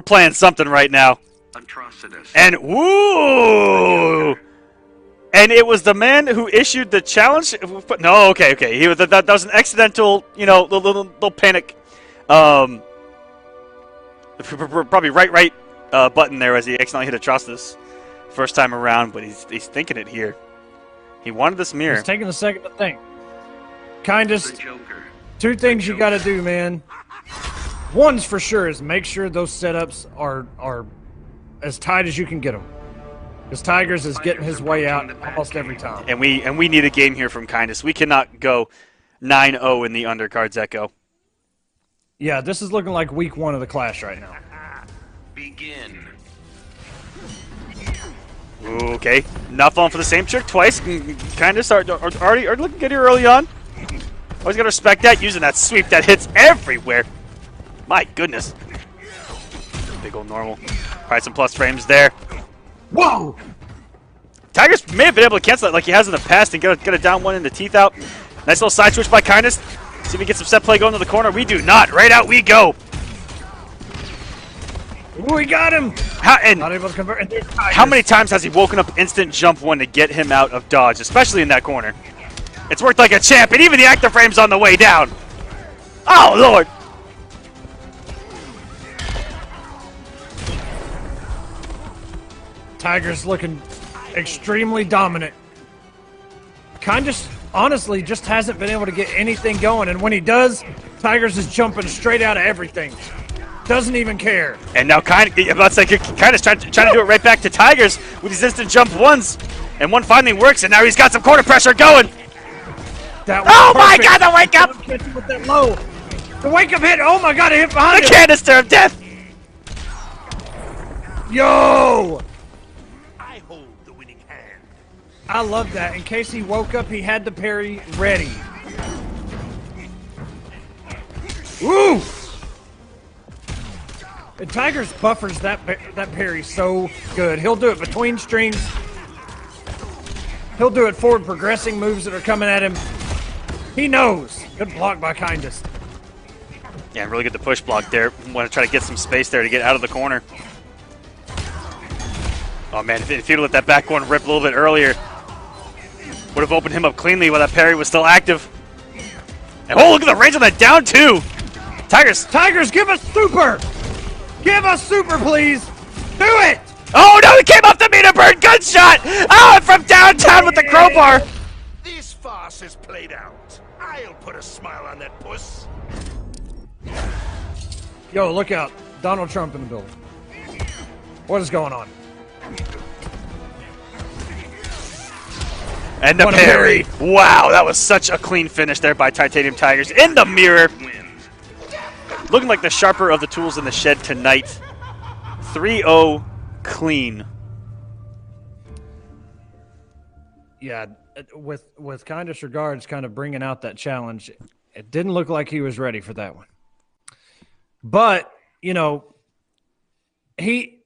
playing something right now. Atrocitus. And woo! And it was the man who issued the challenge. No, okay. He was that was an accidental, little panic. Probably right button there as he accidentally hit Atrocitus first time around, but he's thinking it here. He wanted this mirror. He's taking a second to think. Kindest. 2 things you got to do, man. One's for sure is make sure those setups are as tight as you can get them. Because Tigers is getting his way out almost every time. And we need a game here from Kindness. We cannot go 9-0 in the undercards, Echo. Yeah, this is looking like week 1 of the Clash right now. Begin. Okay, not falling for the same trick twice. Kindness are already looking good here early on. Always gotta respect that, using that sweep that hits everywhere. My goodness. Big old normal. Probably some plus frames there. Whoa! Tigers may have been able to cancel that like he has in the past and get a down 1 in the teeth out. Nice little side switch by Kindness. See if we get some set play going to the corner. We do not. Right out we go. Ooh, we got him! Not able to convert. How many times has he woken up instant jump 1 to get him out of dodge, especially in that corner? It's worked like a champ, and even the active frame's on the way down. Oh, Lord! Tigers looking extremely dominant. Honestly, just hasn't been able to get anything going, and when he does, Tigers is jumping straight out of everything. Doesn't even care. And now kind of trying to do it right back to Tigers with these instant jump 1s. And 1 finally works, and now he's got some corner pressure going. Oh my God, the wake up! With that low. The wake up hit. Oh my God, it hit behind the him. Canister of death. Yo! I hold the winning hand. I love that. In case he woke up, he had the parry ready. Woo! And Tigers buffers that parry so good. He'll do it between strings. He'll do it forward progressing moves that are coming at him. He knows. Good block by Kindest. Yeah, really good the push block there. Want to try to get some space there to get out of the corner. Oh man, if he'd let that back one rip a little bit earlier, would have opened him up cleanly while that parry was still active. And oh, look at the range on that down two. Tigers, give us super! Give us super, please! Do it! Oh no, he came off the meter burn, good shot! Oh, and from downtown with the crowbar! This farce is played out. I'll put a smile on that puss. Yo, look out. Donald Trump in the building. What is going on? And the parry. Wow, that was such a clean finish there by Titanium Tigers in the mirror. Looking like the sharper of the tools in the shed tonight. 3-0 clean. Yeah, with kindest regards kind of bringing out that challenge, it didn't look like he was ready for that one. But, you know, he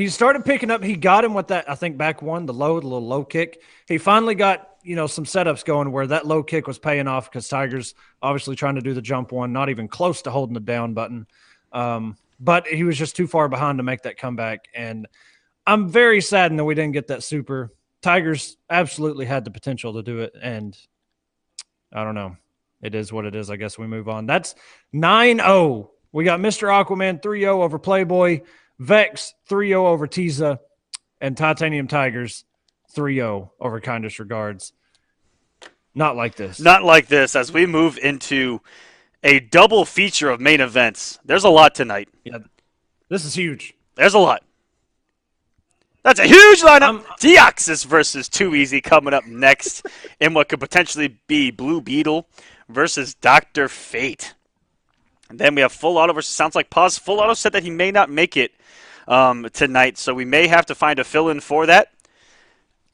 started picking up. He got him with that, I think, back one, the little low kick. He finally got, you know, some setups going where that low kick was paying off because Tigers obviously trying to do the jump one, not even close to holding the down button. But he was just too far behind to make that comeback. And I'm very saddened that we didn't get that super. Tigers absolutely had the potential to do it. And I don't know. It is what it is. I guess we move on. That's 9-0. We got Mr. Aquaman 3-0 over Playboy, Vex 3-0 over Tiza, and Titanium Tigers 3-0 over Kindest Regards. Not like this. Not like this as we move into a double feature of main events. There's a lot tonight. Yeah, this is huge. There's a lot. That's a huge lineup. Deoxys versus Too Easy coming up next in what could potentially be Blue Beetle versus Dr. Fate. And then we have Full Auto versus Sounds Like Pause. Full Auto said that he may not make it tonight, so we may have to find a fill-in for that.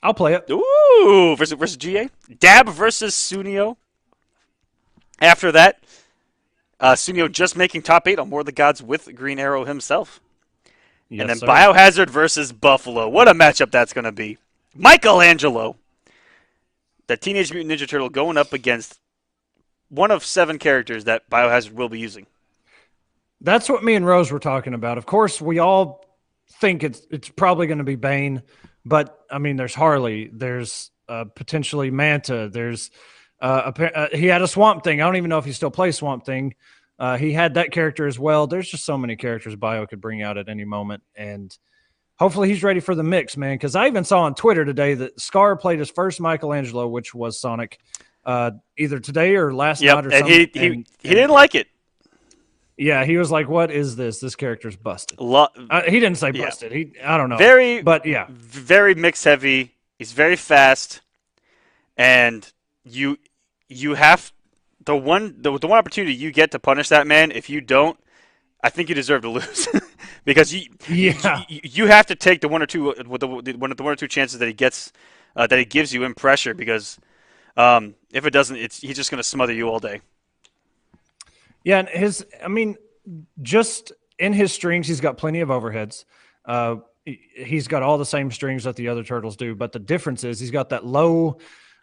I'll play it. Ooh, versus GA. Dab versus Sunio. After that, Sunio just making top 8 on More of the Gods with Green Arrow himself. Yes, and then sir. Biohazard versus Buffalo. What a matchup that's going to be. Michelangelo, the Teenage Mutant Ninja Turtle, going up against one of 7 characters that Biohazard will be using. That's what me and Rose were talking about. Of course, we all think it's probably going to be Bane, but I mean, there's Harley, there's potentially Manta, there's he had a Swamp Thing. I don't even know if he still plays Swamp Thing. He had that character as well. There's just so many characters Bio could bring out at any moment, and hopefully he's ready for the mix, man. Because I even saw on Twitter today that Scar played his first Michelangelo, which was Sonic, either today or last night or something. He didn't like it. Yeah, he was like, "What is this? This character's busted." He didn't say busted. Yeah. I don't know. Very mix heavy. He's very fast, and you have the one opportunity you get to punish that man. If you don't, I think you deserve to lose because you have to take the one or two chances that he gets that he gives you in pressure because if it doesn't, he's just going to smother you all day. Yeah, and just in his strings, he's got plenty of overheads. He's got all the same strings that the other turtles do, but the difference is he's got that low,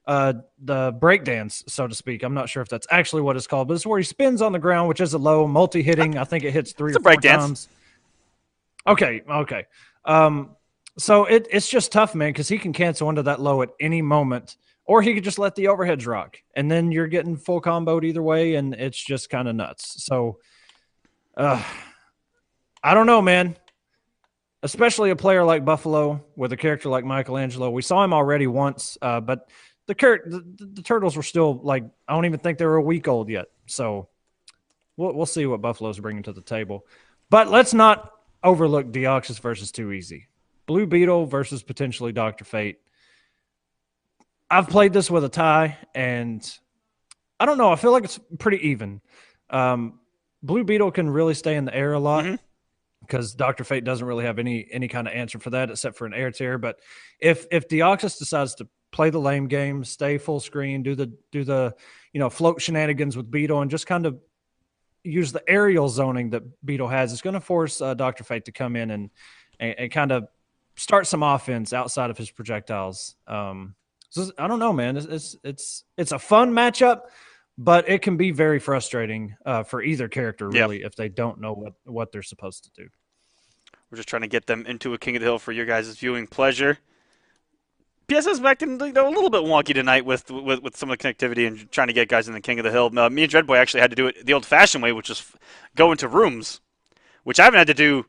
the breakdance, so to speak. I'm not sure if that's actually what it's called, but it's where he spins on the ground, which is a low multi-hitting. I think it hits 3 or 4 times. Okay. So it's just tough, man, because he can cancel into that low at any moment. Or he could just let the overheads rock, and then you're getting full comboed either way, and it's just kind of nuts. So, I don't know, man. Especially a player like Buffalo with a character like Michelangelo. We saw him already once, but the Turtles were still, like, I don't even think they were a week old yet. So we'll see what Buffalo's bringing to the table. But let's not overlook Deoxys versus Too Easy. Blue Beetle versus potentially Dr. Fate. I've played this with a tie, and I don't know. I feel like it's pretty even. Blue Beetle can really stay in the air a lot because Dr. Fate doesn't really have any kind of answer for that except for an air tear. But if Deoxys decides to play the lame game, stay full screen, do the float shenanigans with Beetle, and just kind of use the aerial zoning that Beetle has. It's going to force Dr. Fate to come in and kind of start some offense outside of his projectiles. So I don't know, man. It's a fun matchup, but it can be very frustrating for either character, really, if they don't know what they're supposed to do. We're just trying to get them into a King of the Hill for your guys' viewing pleasure. PSS is acting a little bit wonky tonight with some of the connectivity and trying to get guys in the King of the Hill. Me and Dreadboy actually had to do it the old-fashioned way, which is go into rooms, which I haven't had to do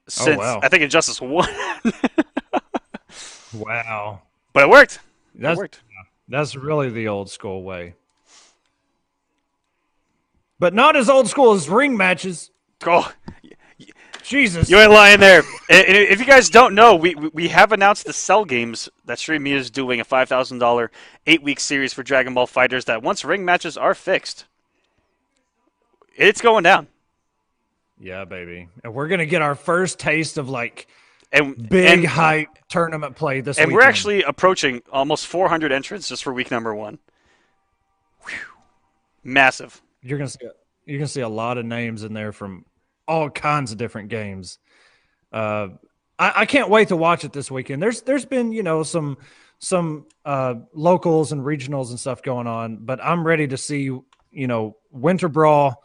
since, I think, Injustice 1. Wow. But it worked. It worked. That's really the old school way. But not as old school as ring matches. Oh, Jesus. you ain't lying there. And if you guys don't know, we have announced the Cell Games that Stream Media is doing a $5,000 8-week series for Dragon Ball FighterZ that once ring matches are fixed, it's going down. Yeah, baby. And we're going to get our first taste of big hype tournament play this weekend. And we're actually approaching almost 400 entrants just for week number 1. Whew. Massive. You're gonna see a lot of names in there from all kinds of different games. I can't wait to watch it this weekend. There's been some locals and regionals and stuff going on, but I'm ready to see Winter Brawl,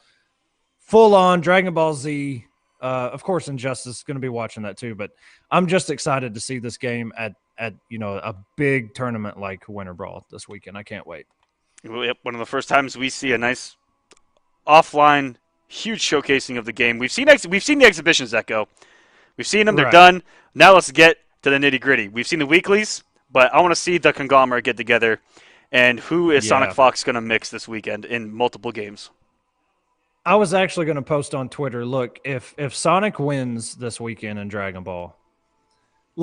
full on Dragon Ball Z. Of course, Injustice is going to be watching that too, but I'm just excited to see this game at a big tournament like Winter Brawl this weekend. I can't wait. Yep, one of the first times we see a nice offline, huge showcasing of the game. We've seen the exhibitions, Echo. We've seen them. They're done. Now let's get to the nitty gritty. We've seen the weeklies, but I want to see the conglomerate get together. And who is Sonic Fox going to mix this weekend in multiple games? I was actually going to post on Twitter, look, if Sonic wins this weekend in Dragon Ball,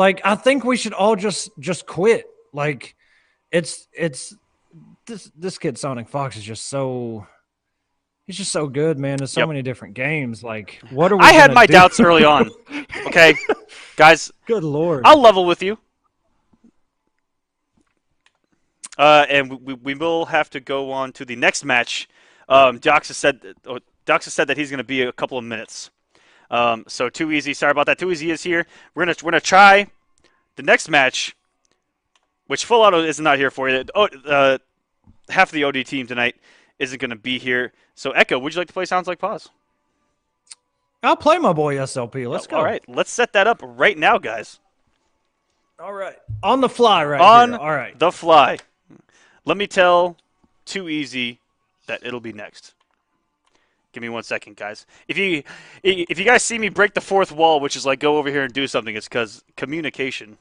I think we should all just quit. It's this kid Sonic Fox is just so good, man. There's so many different games. What are we? I had my doubts early on. Okay, guys. Good Lord. I'll level with you. And we will have to go on to the next match. Doxa said that he's going to be a couple of minutes. So Too Easy, sorry about that. Too Easy is here. We're gonna try the next match, which Full Auto is not here for you. Half of the OD team tonight isn't going to be here. So Echo, would you like to play Sounds Like Pause? I'll play my boy SLP. Let's go. All right, let's set that up right now, guys. All right, on the fly, right? On here. All right, the fly. Let me tell Too Easy that it'll be next. Give me 1 second, guys. If you guys see me break the fourth wall, which is go over here and do something, it's because communication.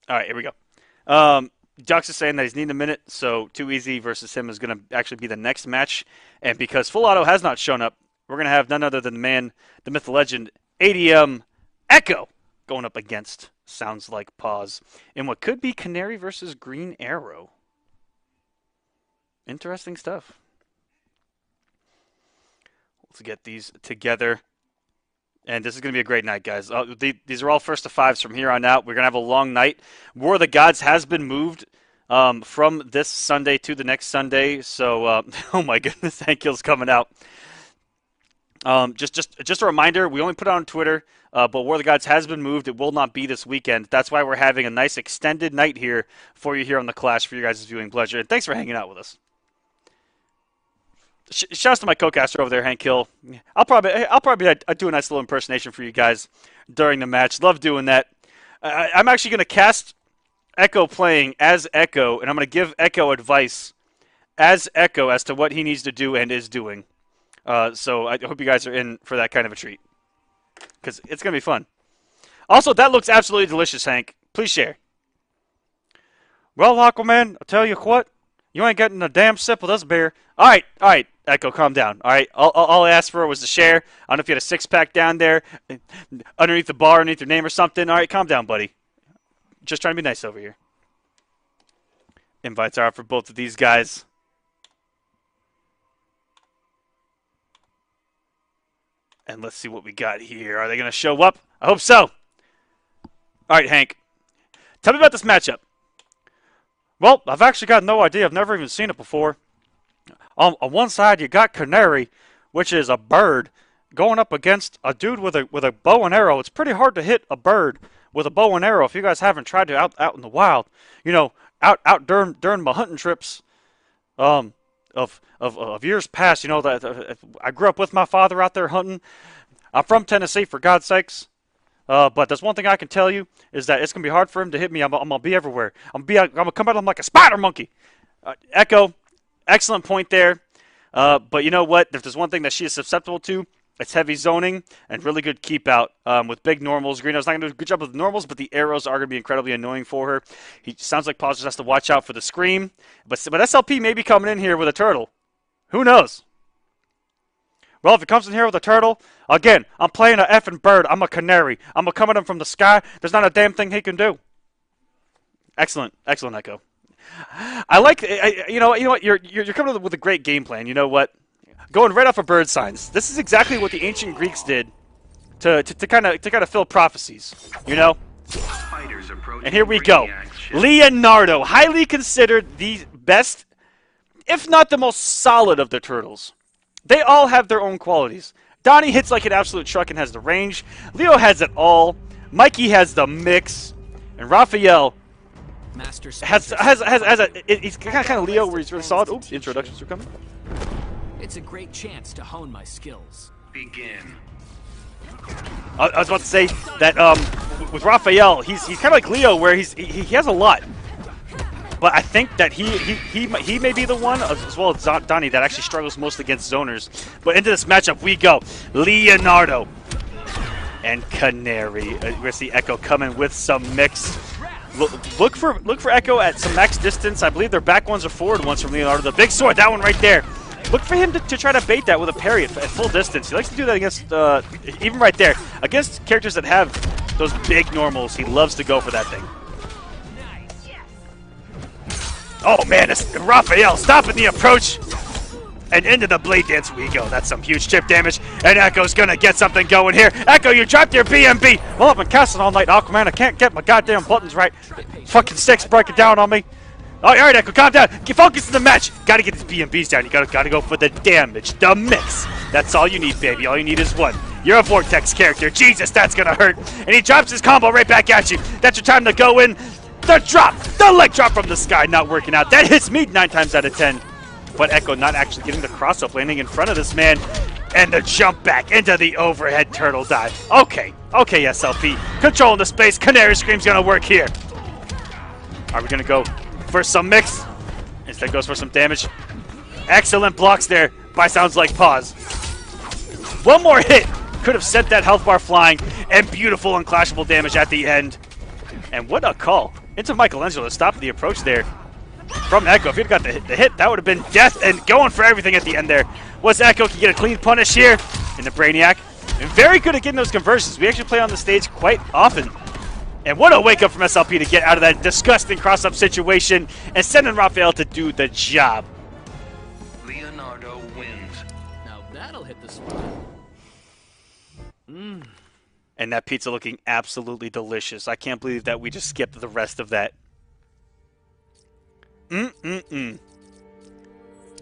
All right, here we go. Jux is saying that he's needing a minute, so Too Easy versus him is going to actually be the next match. And because Full Auto has not shown up, we're going to have none other than the man, the myth, the legend, ADM Echo, going up against Sounds Like Pause in what could be Canary versus Green Arrow. Interesting stuff. Let's get these together. And this is going to be a great night, guys. These are all first to fives from here on out. We're going to have a long night. War of the Gods has been moved from this Sunday to the next Sunday. So, oh my goodness, Hank Hill's coming out. Just a reminder, we only put it on Twitter, but War of the Gods has been moved. It will not be this weekend. That's why we're having a nice extended night here for you here on The Clash for your guys' viewing pleasure. And thanks for hanging out with us. Shouts to my co-caster over there, Hank Hill. I'll probably do a nice little impersonation for you guys during the match. Love doing that. I'm actually going to cast Echo playing as Echo, and I'm going to give Echo advice as Echo as to what he needs to do and is doing. So I hope you guys are in for that kind of a treat, because it's going to be fun. Also, that looks absolutely delicious, Hank. Please share. Well, Aquaman, I'll tell you what. You ain't getting a damn sip of this beer. All right, Echo, calm down. All right, all I asked for was to share. I don't know if you had a six-pack down there, underneath the bar, underneath your name or something. All right, calm down, buddy. Just trying to be nice over here. Invites are out for both of these guys. And let's see what we got here. Are they going to show up? I hope so. All right, Hank. Tell me about this matchup. Well, I've actually got no idea. I've never even seen it before. On one side, you got Canary, which is a bird, going up against a dude with a bow and arrow. It's pretty hard to hit a bird with a bow and arrow if you guys haven't tried to out in the wild. You know, out during my hunting trips, of years past. You know that I grew up with my father out there hunting. I'm from Tennessee, for God's sakes. But there's one thing I can tell you is that it's gonna be hard for him to hit me. I'm gonna be everywhere. I'm gonna come at him like a spider monkey. Echo, excellent point there. But you know what? If there's one thing that she is susceptible to, it's heavy zoning and really good keep out with big normals. Greeno's not gonna do a good job with the normals, but the arrows are gonna be incredibly annoying for her. He sounds like Paws just has to watch out for the scream. But SLP may be coming in here with a turtle. Who knows? Well, if it comes in here with a turtle, again, I'm playing an effing bird. I'm a canary. I'm going to come at him from the sky. There's not a damn thing he can do. Excellent. Excellent, Echo. I like, you know what? You're coming up with a great game plan. You know what? Going right off of bird signs. This is exactly what the ancient Greeks did to kind of fill prophecies. You know? And here we go. Leonardo, highly considered the best, if not the most solid of the turtles. They all have their own qualities. Donnie hits like an absolute truck and has the range. Leo has it all. Mikey has the mix. And Raphael has he's kind of Leo where he's really solid. Oops, introductions are coming. It's a great chance to hone my skills. Begin. I was about to say that with Raphael, he's kind of like Leo where he has a lot. But I think that he may be the one, as well as Donnie, that actually struggles most against zoners. But into this matchup we go. Leonardo and Canary. We're going to see Echo coming with some mix. Look for Echo at some max distance. I believe their back ones are forward ones from Leonardo. The big sword, that one right there. Look for him to try to bait that with a parry at full distance. He likes to do that against, even right there, against characters that have those big normals. He loves to go for that thing. Oh man, it's Raphael stopping the approach. And into the blade dance we go. That's some huge chip damage. And Echo's gonna get something going here. Echo, you dropped your BMB. Well, I've been casting all night, Aquaman. I can't get my goddamn buttons right. Fucking sticks breaking down on me. All right, Echo, calm down. Focus in the match. Gotta get these BMBs down. You gotta go for the damage, the mix. That's all you need, baby. All you need is one. You're a Vortex character. Jesus, that's gonna hurt. And he drops his combo right back at you. That's your time to go in. The drop, the leg drop from the sky, not working out. That hits me 9 times out of 10. But Echo not actually getting the cross-up, landing in front of this man. And the jump back into the overhead turtle dive. Okay, SLP. Controlling the space. Canary Scream's gonna work here. Are we gonna go for some mix? Instead goes for some damage. Excellent blocks there by Sounds Like Paws. One more hit could have sent that health bar flying. And beautiful unclashable damage at the end. And what a call into Michelangelo to stop the approach there from Echo. If he'd got the hit, that would have been death. And going for everything at the end there was Echo. Can get a clean punish here in the Brainiac. And very good at getting those conversions. We actually play on the stage quite often. And what a wake up from SLP to get out of that disgusting cross-up situation and sending Raphael to do the job. Leonardo wins. Now that'll hit the spot. And that pizza looking absolutely delicious. I can't believe that we just skipped the rest of that.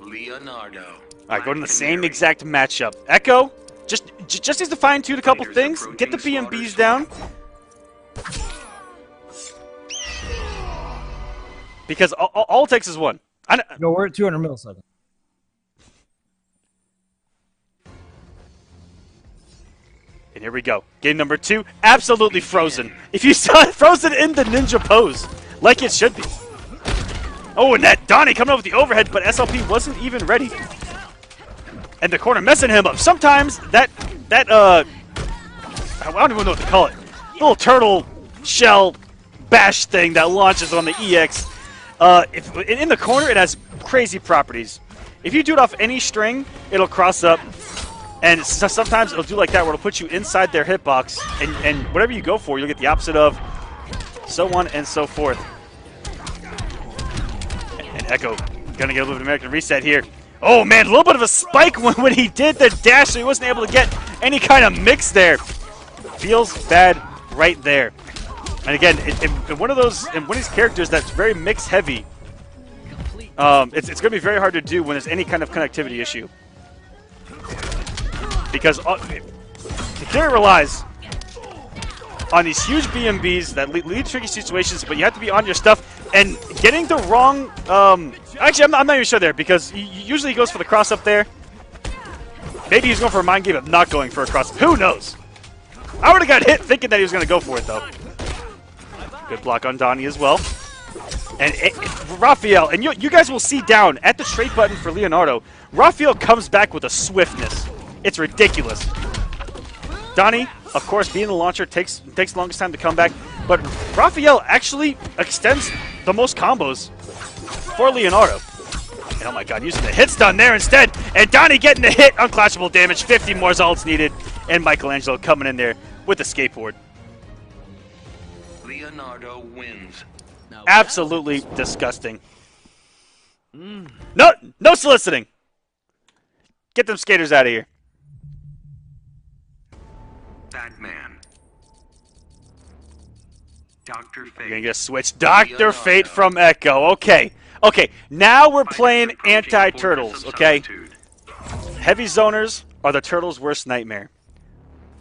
Leonardo. All right, going to the same exact matchup. Echo just needs to fine-tune a couple things. Get the BMBs down. Because all it takes is one. No, we're at 200 milliseconds. And here we go. Game number 2, absolutely frozen. If you saw it, frozen in the ninja pose, like it should be. Oh, and that Donnie coming up with the overhead, but SLP wasn't even ready. And the corner messing him up. Sometimes that I don't even know what to call it. Little turtle shell bash thing that launches on the EX. If in the corner, it has crazy properties. If you do it off any string, it'll cross up. And sometimes it'll do like that, where it'll put you inside their hitbox, and whatever you go for, you'll get the opposite of, so on and so forth. And Echo gonna get a little bit of American reset here. Oh man, a little bit of a spike when he did the dash, so he wasn't able to get any kind of mix there. Feels bad right there. And again, in one of these characters that's very mix heavy, it's going to be very hard to do when there's any kind of connectivity issue. Because the carry relies on these huge BMBs that lead to tricky situations, but you have to be on your stuff. And getting the wrong... actually, I'm not even sure there, because usually he goes for the cross up there. Maybe he's going for a mind game of not going for a cross. Who knows? I would have got hit thinking that he was going to go for it, though. Good block on Donnie as well. And Raphael, and you guys will see down at the trade button for Leonardo, Raphael comes back with a swiftness. It's ridiculous. Donnie, of course, being the launcher takes the longest time to come back, but Raphael actually extends the most combos for Leonardo. And oh my god, using the hit stun there instead, and Donnie getting the hit, unclashable damage, 50 more ults needed, and Michelangelo coming in there with the skateboard. Leonardo wins. Absolutely disgusting. No soliciting. Get them skaters out of here. Batman. Dr. Fate. We're gonna get a switch. Dr. Fate from Echo. Okay. Now we're playing anti-turtles. Okay. Heavy zoners are the turtles' worst nightmare.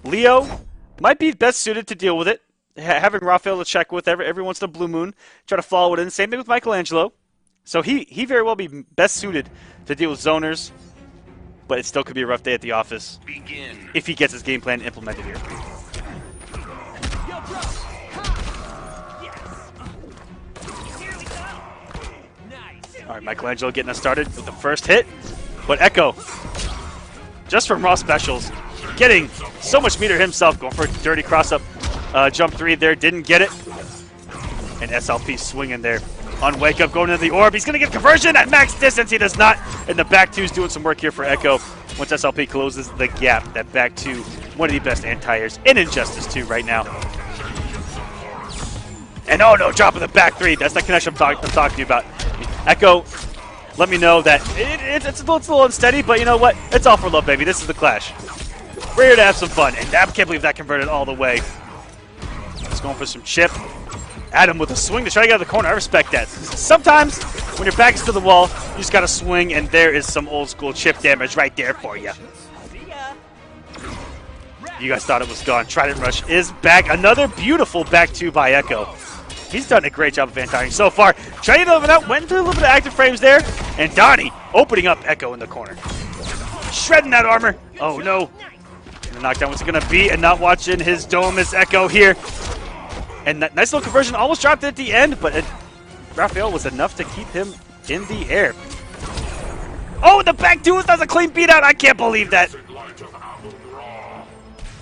Leo might be best suited to deal with it. Having Raphael to check with every once in a blue moon, try to follow it in. Same thing with Michelangelo. So he very well be best suited to deal with zoners, but it still could be a rough day at the office if he gets his game plan implemented here. All right, Michelangelo getting us started with the first hit, but Echo, just from raw specials, getting so much meter himself, going for a dirty cross-up. Jump 3 there, didn't get it. And SLP swinging there on Wake Up, going into the orb. He's going to get conversion at max distance. He does not. And the back 2 is doing some work here for Echo once SLP closes the gap. That back 2, one of the best anti-airs in Injustice 2 right now. And oh no, dropping the back 3. That's the connection I'm talking to you about. Echo, let me know that it's a little unsteady, but you know what? It's all for love, baby. This is the Clash. We're here to have some fun. And I can't believe that converted all the way. He's going for some chip. Adam with a swing to try to get out of the corner. I respect that. Sometimes, when your back's to the wall, you just got to swing, and there is some old school chip damage right there for you. You guys thought it was gone. Trident Rush is back. Another beautiful back 2 by Echo. He's done a great job of anti-airing so far. Trying to open up, went into a little bit of active frames there, and Donnie opening up Echo in the corner. Shredding that armor. Oh no. And the knockdown, what's it going to be? And not watching his dome is Echo here. And that nice little conversion almost dropped it at the end, but Raphael was enough to keep him in the air. Oh, the back 2 does a clean beat out. I can't believe that.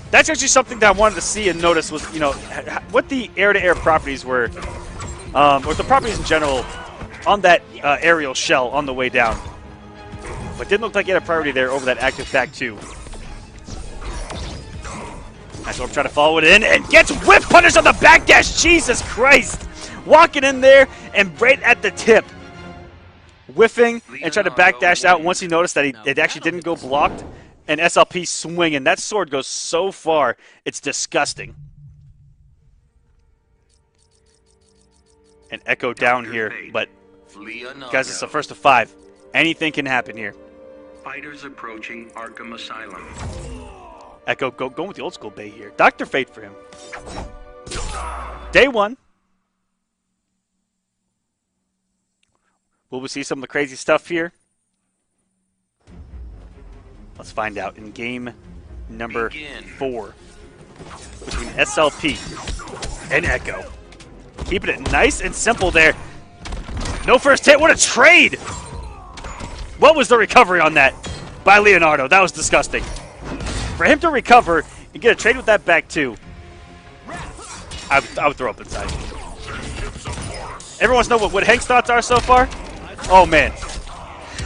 That's actually something that I wanted to see and notice was, you know, what the air-to-air properties were, or the properties in general on that aerial shell on the way down. But didn't look like he had a priority there over that active back 2. Nice Orb trying to follow it in and gets whip punish on the backdash. Jesus Christ. Walking in there and right at the tip. Whiffing and trying to backdash out once he noticed that it actually didn't go blocked. And SLP swinging. That sword goes so far, it's disgusting. And Echo down here, but guys, it's the first of 5. Anything can happen here. Fighters approaching Arkham Asylum. Echo going with the old school bait here. Dr. Fate for him. Day 1. Will we see some of the crazy stuff here? Let's find out in game number 4 between SLP and Echo. Keeping it nice and simple there. No first hit. What a trade! What was the recovery on that by Leonardo? That was disgusting. For him to recover and get a trade with that back 2, I would throw up inside. Everyone wants to know what Hank's thoughts are so far? Oh man.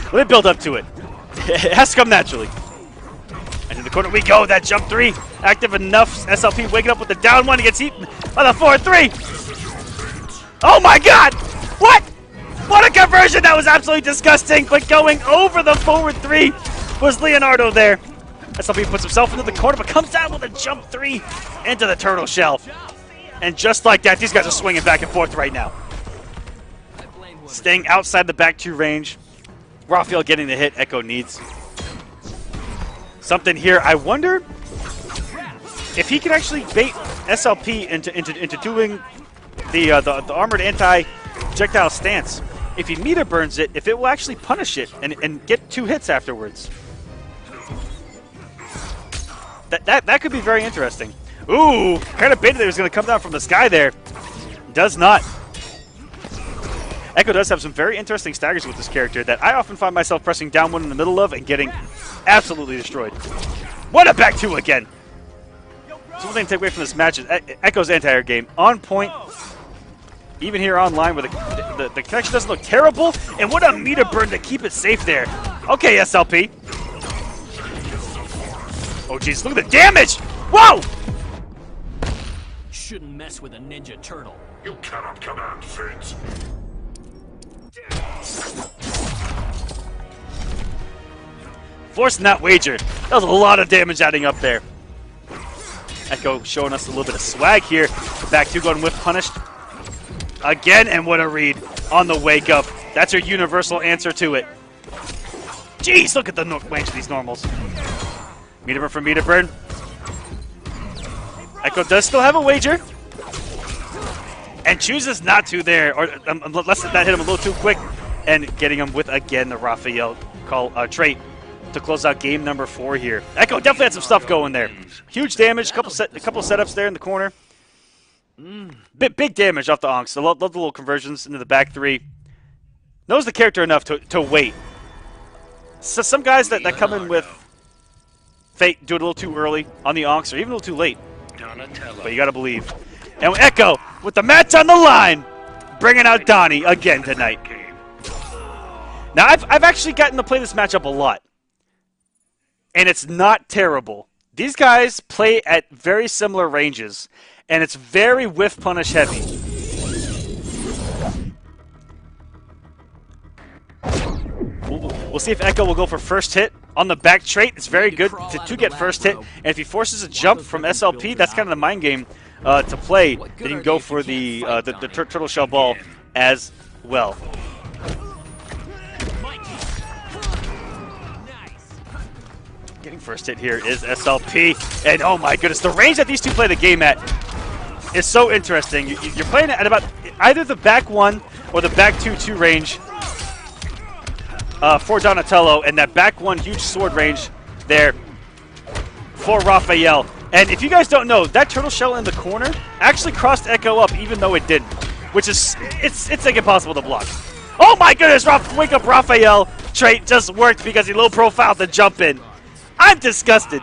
Let me build up to it. It has to come naturally. And in the corner we go. That jump 3 active enough. SLP waking up with the down 1. He gets eaten by the 4-3. Oh my god! What? What a conversion! That was absolutely disgusting. But going over the forward 3 was Leonardo there. SLP puts himself into the corner, but comes down with a jump 3 into the turtle shell. And just like that, these guys are swinging back and forth right now. staying outside the back 2 range. Raphael getting the hit Echo needs. Something here. I wonder if he can actually bait SLP into doing the armored anti-projectile stance. If he meter burns it, if it will actually punish it and get 2 hits afterwards. That could be very interesting. Ooh, kind of baited that it was going to come down from the sky there. Does not. Echo does have some very interesting staggers with this character that I often find myself pressing down one in the middle of and getting absolutely destroyed. What a back 2 again. So one thing to take away from this match is Echo's anti-air game on point. Even here online where the connection doesn't look terrible. And what a meter burn to keep it safe there. Okay, SLP. Oh, jeez, look at the damage! Whoa! Shouldn't mess with a ninja turtle. You cannot command fate. Forcing that wager. That was a lot of damage adding up there. Echo showing us a little bit of swag here. Back 2 going whiff punished. Again, and what a read on the wake up. That's your universal answer to it. Jeez, look at the range of these normals. Meter burn for meter burn. Echo does still have a wager. And chooses not to there, or unless that hit him a little too quick. And getting him with, again, the Raphael trait to close out game number 4 here. Echo definitely had some stuff going there. Huge damage, a couple setups there in the corner. Big damage off the Onks. I love the little conversions into the back 3. Knows the character enough to wait. So some guys that come in with Fate do it a little too early on the Onks, or even a little too late. Donatello. But you gotta believe. And Echo, with the match on the line, bringing out Donnie again tonight. Now, I've actually gotten to play this matchup a lot. And it's not terrible. These guys play at very similar ranges. And it's very whiff punish heavy. We'll see if Echo will go for first hit on the back trait. It's very good to get first hit. And if he forces a jump from SLP, that's kind of the mind game to play. Then you can go for the turtle shell ball as well. Getting first hit here is SLP. And oh my goodness, the range that these two play the game at is so interesting. You're playing it at about either the back 1 or the back 2 range for Donatello, and that back 1 huge sword range there for Raphael. And if you guys don't know, that turtle shell in the corner actually crossed Echo up even though it didn't, which is, it's like impossible to block. Oh my goodness, wake up Raphael trait just worked because he low profiled the jump in. I'm disgusted.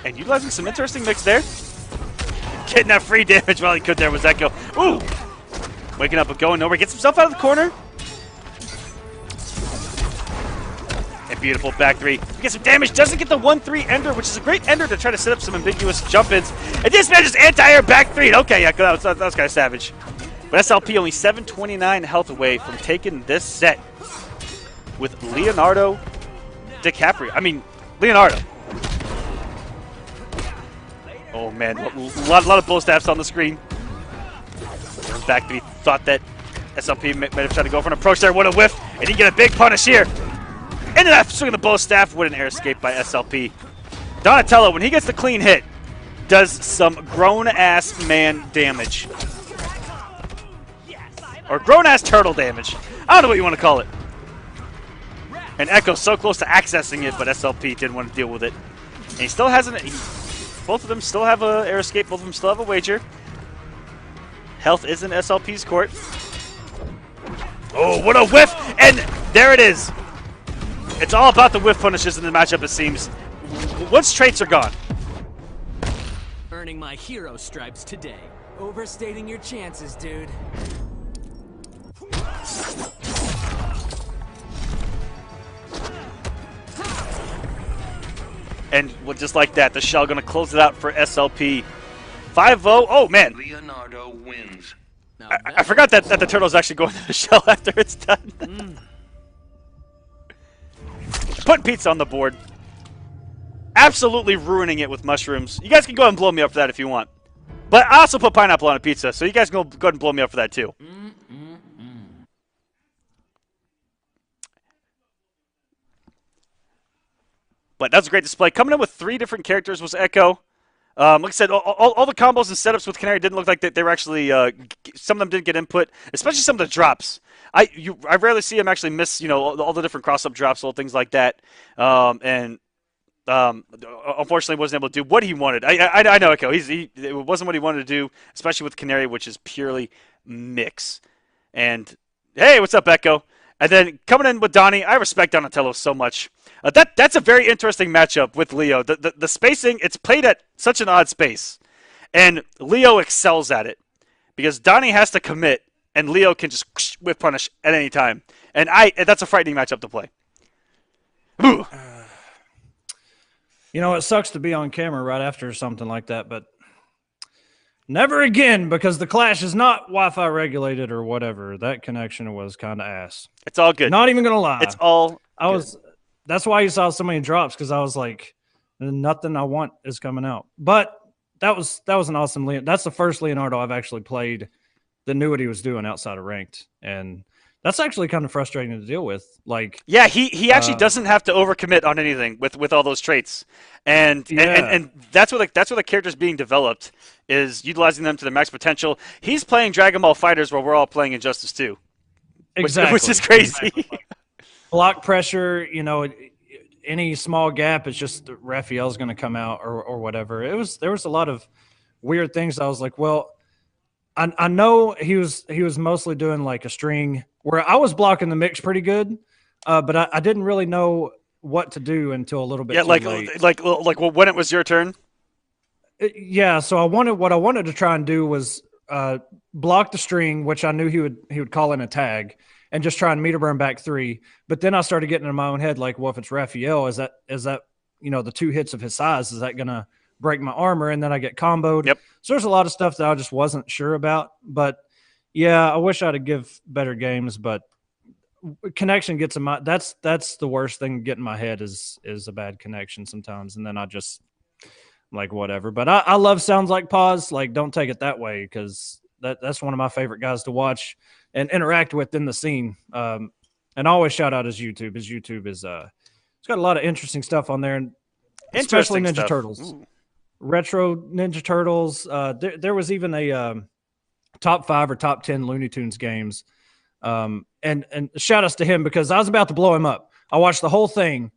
And utilizing some interesting mix there. Getting that free damage while he could there was Echo. Ooh! Waking up and going nowhere. Gets himself out of the corner. And beautiful back 3. Gets some damage. Doesn't get the 1-3 ender, which is a great ender to try to set up some ambiguous jump-ins. And this man just anti-air back 3. Okay, yeah, that was kind of savage. But SLP only 729 health away from taking this set with Leonardo DiCaprio. I mean, Leonardo. Oh man, a lot of bow staffs on the screen. Back 3 thought that SLP might have tried to go for an approach there. What a whiff, and he get a big punish here. Ended up swinging the bow staff. What an air escape by SLP. Donatello, when he gets the clean hit, does some grown-ass man damage. Or grown-ass turtle damage. I don't know what you want to call it. And Echo so close to accessing it, but SLP didn't want to deal with it. And he still hasn't... Both of them still have an air escape. Both of them still have a wager. Health is in SLP's court. Oh, what a whiff! And there it is. It's all about the whiff punishes in the matchup, it seems. Once traits are gone. Earning my hero stripes today. Overstating your chances, dude. And just like that, the shell going to close it out for SLP. 5-0. Oh, man. Leonardo wins. I forgot that the turtle's actually going to the shell after it's done. Putting pizza on the board. Absolutely ruining it with mushrooms. You guys can go ahead and blow me up for that if you want. But I also put pineapple on a pizza, so you guys can go ahead and blow me up for that too. But that's a great display. Coming in with 3 different characters was Echo. Like I said, all the combos and setups with Canary didn't look like they were actually. Some of them didn't get input, especially some of the drops. I rarely see him actually miss, all the different cross-up drops, little things like that. Unfortunately, wasn't able to do what he wanted. I know Echo. It wasn't what he wanted to do, especially with Canary, which is purely mix. And hey, what's up, Echo? And then coming in with Donnie, I respect Donatello so much. That's a very interesting matchup with Leo. The spacing, it's played at such an odd space. And Leo excels at it. Because Donnie has to commit, and Leo can just whip punish at any time. And that's a frightening matchup to play. Ooh. It sucks to be on camera right after something like that, but never again, because the Clash is not Wi-Fi regulated or whatever. That connection was kind of ass. It's all good. Not even going to lie. It's all good. That's why you saw so many drops, because I was like, nothing I want is coming out. But that was an awesome Leonardo. That's the first Leonardo I've actually played that knew what he was doing outside of ranked. And that's actually kind of frustrating to deal with. Like, yeah, he actually doesn't have to overcommit on anything with all those traits. And that's where the character's being developed, is utilizing them to their max potential. He's playing Dragon Ball FighterZ while we're all playing Injustice 2. Exactly. Which is crazy. Exactly. Block pressure, any small gap, it's just Raphael's going to come out or whatever. There was a lot of weird things. I was like, well, I know he was mostly doing like a string where I was blocking the mix pretty good, but I didn't really know what to do until a little bit too late. like when it was your turn. Yeah, so what I wanted to try and do was block the string, which I knew he would call in a tag, and just try and meter burn back 3. But then I started getting in my own head, like, well, if it's Raphael, is that the 2 hits of his size, is that gonna break my armor? And then I get comboed. Yep. So there's a lot of stuff that I just wasn't sure about. But yeah, I wish I'd have give better games, but connection gets in my that's the worst thing to get in my head is a bad connection sometimes. And then I just like whatever. But I love Sounds Like Pause. Like, don't take it that way, because that's one of my favorite guys to watch and interact with in the scene. And I always shout out his YouTube. His YouTube is it's got a lot of interesting stuff on there, and especially Ninja Turtles. Ooh. Retro Ninja Turtles. There was even a top 5 or top 10 Looney Tunes games. And shout outs to him, because I was about to blow him up. I watched the whole thing,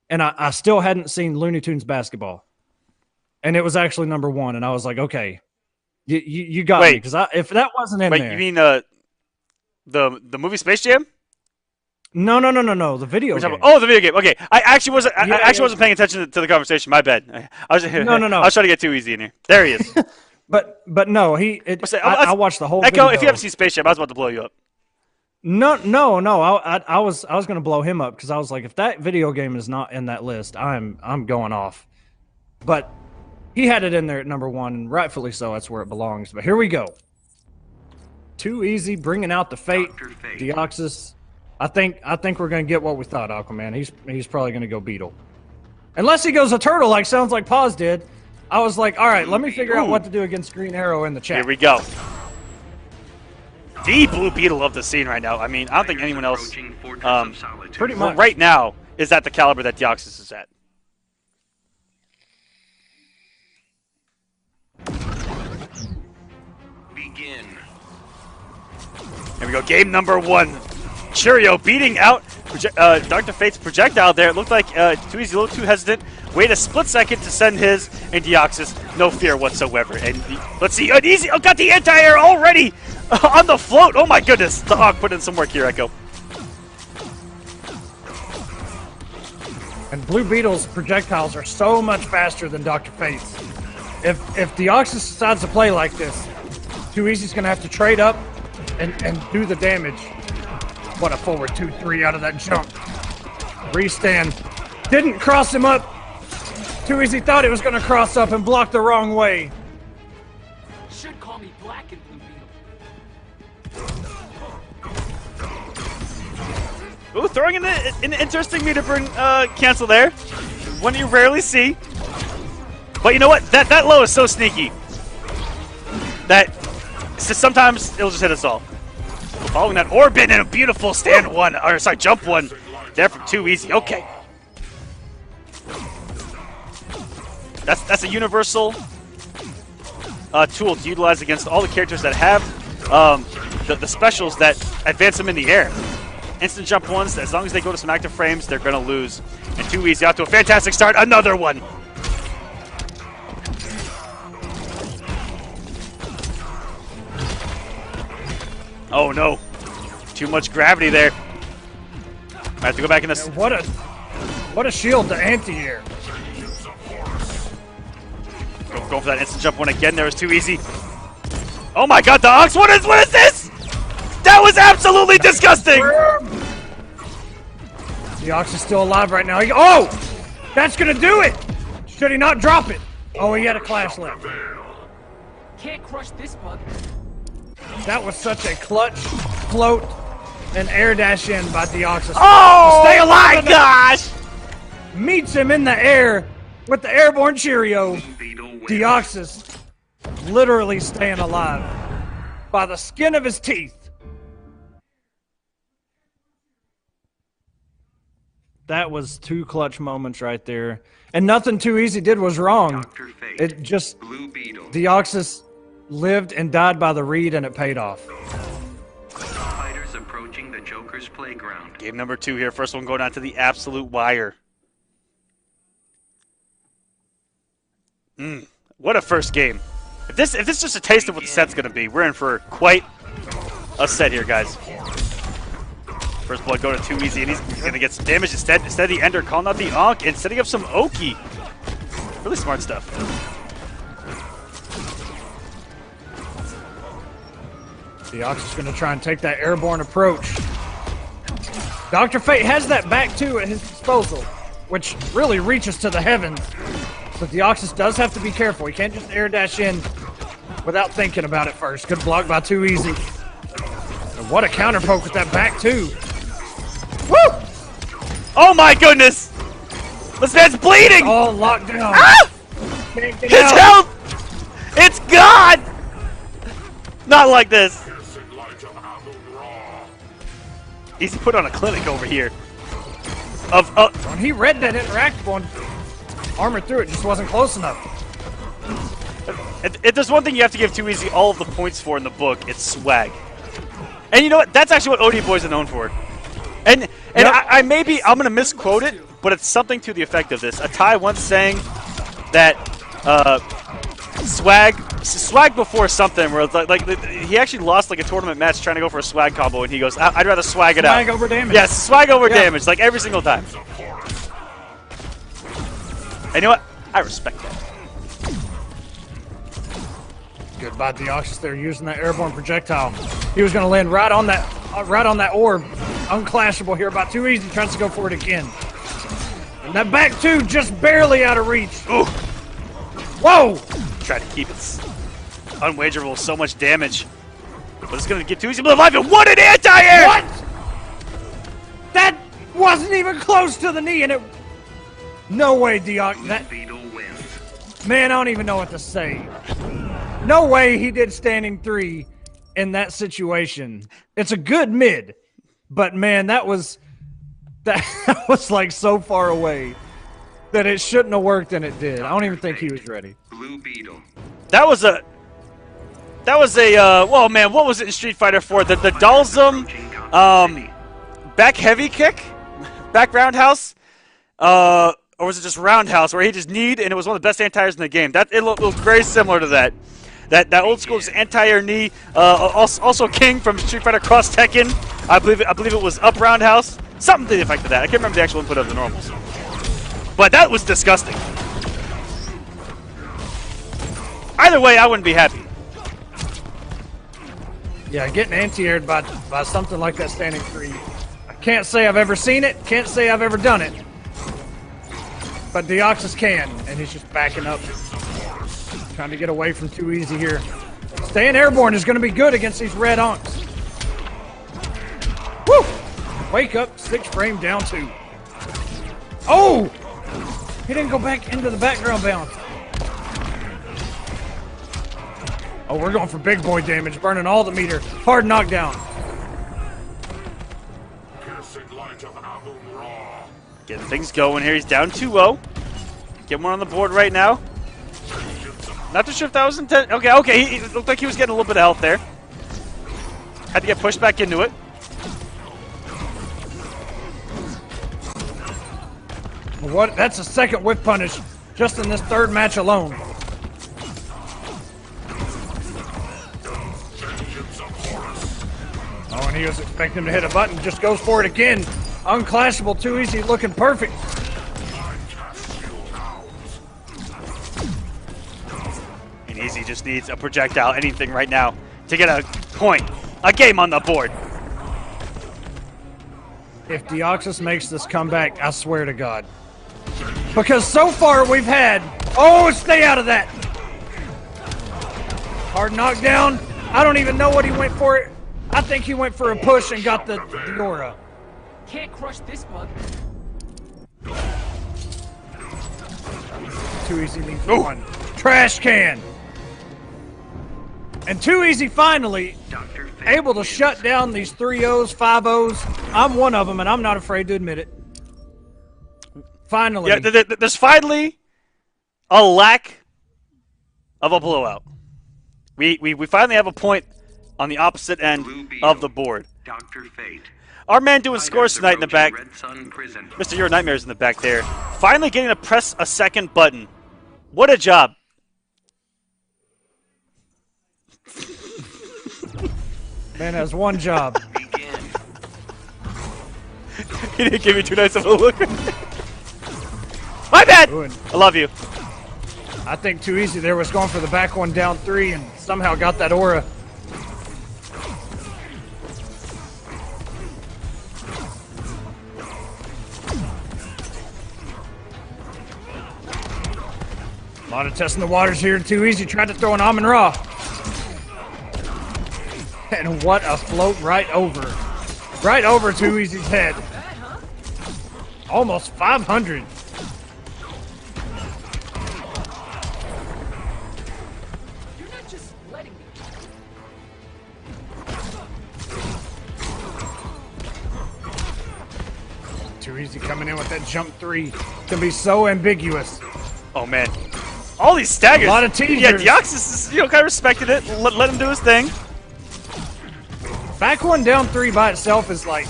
and I still hadn't seen Looney Tunes basketball. And it was actually number 1, and I was like, okay, you got me, because if that wasn't in there. You mean the movie Space Jam? No. The video game. Oh, the video game. Okay, I actually wasn't paying attention to the conversation. My bad. I was no. I was trying to get too easy in here. There he is. but no, I watched the whole Echo, video. if you haven't seen Space Jam, I was about to blow you up. No. I was going to blow him up, because I was like, if that video game is not in that list, I'm going off. But he had it in there at number 1, and rightfully so. That's where it belongs. But here we go. Too easy, bringing out the Fate, Deoxys. I think we're going to get what we thought, Aquaman. He's probably going to go Beetle. Unless he goes a turtle, like Sounds Like Pause did. I was like, all right, let me figure out what to do against Green Arrow in the chat. Here we go. The Blue Beetle of the scene right now. I mean, I don't think anyone else, pretty much right now, is at the caliber that Deoxys is at. Begin. Here we go. Game number 1. Cheerio beating out Dr. Fate's projectile there. It looked like Too Easy, a little too hesitant. Wait a split second to send his, and Deoxys, no fear whatsoever. And let's see, an easy, got the anti-air already on the float. Oh my goodness, the Hawk put in some work here, Echo. And Blue Beetle's projectiles are so much faster than Dr. Fate's. If Deoxys decides to play like this, Too Easy's going to have to trade up and do the damage. What a forward 2-3 out of that jump. Restand. Didn't cross him up. Too Easy thought it was going to cross up and block the wrong way. Should call me Black and Blue Beetle. Ooh, throwing in an interesting meter burn cancel there. One you rarely see. But you know what? That low is so sneaky. that sometimes it'll just hit us all. Following that orbit and a beautiful stand one, or sorry, jump one there from Too Easy. Okay. That's a universal tool to utilize against all the characters that have the specials that advance them in the air. Instant jump ones, as long as they go to some active frames, they're going to lose. And Too Easy out to a fantastic start. Another one. Oh no. Too much gravity there. I have to go back in this. What a shield to anti-air. Go for that instant jump one again. There was Too Easy. Oh my god, the Ox! What is this? That was absolutely disgusting! The Ox is still alive right now. Oh! That's gonna do it! Should he not drop it? Oh, he had a clash left. Can't crush this bug. That was such a clutch, float, and air dash in by Deoxys. Oh Stay alive! my gosh! Meets him in the air with the airborne Cheerio. Beetle wins. Deoxys literally staying alive by the skin of his teeth. That was two clutch moments right there. And nothing Too Easy did was wrong. Dr. Fate. It just, Blue Beetle. Deoxys lived and died by the read, and it paid off. Fighters approaching the Joker's playground. Game number 2 here. First one going down to the absolute wire. What a first game. If this is just a taste of what the set's going to be, we're in for quite a set here, guys. First blood go to Too Easy, and he's going to get some damage instead. Instead, the Ender calling out the Ankh and setting up some Oki. Really smart stuff. Deoxys is going to try and take that airborne approach. Dr. Fate has that back two at his disposal, which really reaches to the heavens. But Deoxys does have to be careful. He can't just air dash in without thinking about it first. Good block by Too Easy. And what a counter poke with that back two. Woo! Oh my goodness! This man's bleeding! All locked down. Ah! Can't get His out. health! It's gone! Not like this. Easy put on a clinic over here. When he read that interactable and armored through it, just wasn't close enough. If there's one thing you have to give Too Easy all of the points for in the book, it's swag. And you know what? That's actually what OD Boys are known for. And Yep. I'm going to misquote it, but it's something to the effect of this. A Thai once saying that swag before something, where it's like he actually lost like a tournament match trying to go for a swag combo, and he goes, I'd rather swag it out. Swag over damage. Yes, swag over Yeah. damage, like every single time. And you know what? I respect that. Goodbye, Deoxys. They're using that airborne projectile. He was going to land right on that orb. Unclashable here. About Too Easy. Tries to go for it again. And that back two just barely out of reach. Ooh. Whoa! Try to keep it unwagerable, so much damage. But it's going to get Too Easy alive, and what an anti-air! What? That wasn't even close to the knee, and it... No way, Deoxys. That... Beetle wins. Man, I don't even know what to say. No way he did standing 3 in that situation. It's a good mid, but man, that was like so far away that it shouldn't have worked, and it did. I don't even think he was ready. Blue Beetle. That was a well, man, what was it in Street Fighter 4? The Dalsum back heavy kick? Back roundhouse? Or was it just roundhouse where he just kneed, and it was one of the best anti-airs in the game? It looked very similar to that. That old school anti-air knee. Also King from Street Fighter Cross Tekken. I believe it was up roundhouse. Something to the effect of that. I can't remember the actual input of the normals. But that was disgusting. Either way, I wouldn't be happy. Yeah, getting anti-aired by something like that standing 3. I can't say I've ever seen it. Can't say I've ever done it. But Deoxys can, and he's just backing up. Trying to get away from Too Easy here. Staying airborne is going to be good against these red Ankhs. Woo! Wake up, 6 frame down 2. Oh! He didn't go back into the background bounce. Oh, we're going for big boy damage, burning all the meter. Hard knockdown. Getting things going here. He's down 2-0. Get one on the board right now. Not too sure if that was intent. Okay. He looked like he was getting a little bit of health there. Had to get pushed back into it. What? That's a second whip punish just in this third match alone. Oh, and he was expecting him to hit a button. Just goes for it again. Unclashable, Too Easy, looking perfect. And Easy just needs a projectile, anything right now, to get a point, a game on the board. If Deoxys makes this comeback, I swear to God. Because so far we've had... Oh, stay out of that! Hard knockdown. I don't even know what he went for. I think he went for a push and got the aura. Can't crush this bug. Too Easy leaves one. Trash can. And Too Easy finally able to shut down these 3-0s, 5-0s. I'm one of them, and I'm not afraid to admit it. Finally. Yeah, there's finally a lack of a blowout. We finally have a point on the opposite end of the board. Dr. Fate. Our man doing scores tonight in the back. Red Sun Prison. Mr. Your Nightmares in the back there. Finally getting to press a second button. What a job. Man has one job. Begin. He didn't give me too nice of a look. My bad! I love you. I think Too Easy there was going for the back one down 3 and somehow got that aura. A lot of testing the waters here. Too Easy tried to throw an Amun Ra. And what a float right over. Right over Too Easy's head. Almost 500. You're not just letting me. Too Easy coming in with that jump 3. Can be so ambiguous. Oh, man. All these staggers. A lot of teasers. Yeah, Deoxys is, kind of respected it. Let him do his thing. Back one down 3 by itself is like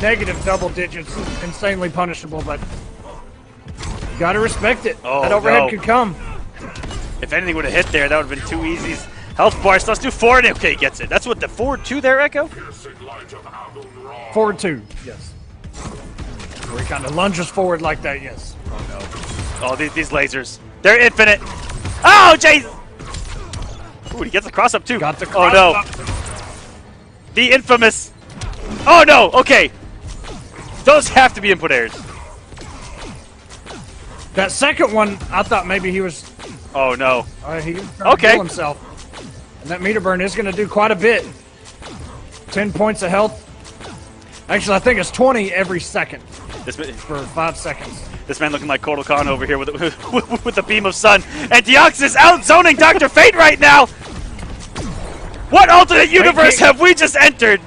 negative double digits, insanely punishable, but gotta respect it. Oh, that overhead no. could come. If anything would have hit there, that would have been Too Easy's health bar. So let's do forward. Okay, he gets it. That's what the forward 2 there, Echo? Forward 2, yes. Where he kind of lunges forward like that, yes. Oh, no. Oh, these lasers. They're infinite. Oh, jeez! Ooh, he gets the cross up, too. Got the cross Oh, no. up. The infamous. Oh, no. Okay. Those have to be input errors. That second one, I thought maybe he was... Oh, no. He was trying to kill himself. And that meter burn is going to do quite a bit. 10 points of health. Actually, I think it's 20 every second for 5 seconds. This man looking like Kotal Khan over here with the beam of sun. And Deoxys out-zoning Dr. Fate right now! What alternate universe have we just entered?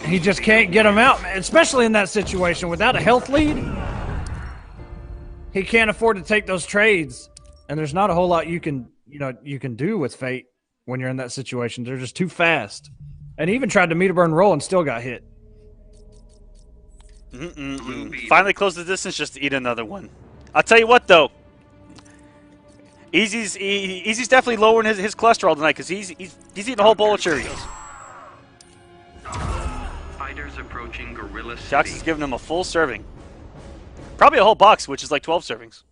He just can't get him out, man. Especially in that situation. Without a health lead, he can't afford to take those trades. And there's not a whole lot you can do with Fate when you're in that situation. They're just too fast. And he even tried to meter burn roll and still got hit. Finally closed the distance just to eat another one. I'll tell you what, though. Easy's definitely lowering his cholesterol tonight because he's eating a whole bowl of Cheerios. Fighters approaching Gorilla Deoxys City. is giving him a full serving. Probably a whole box, which is like 12 servings.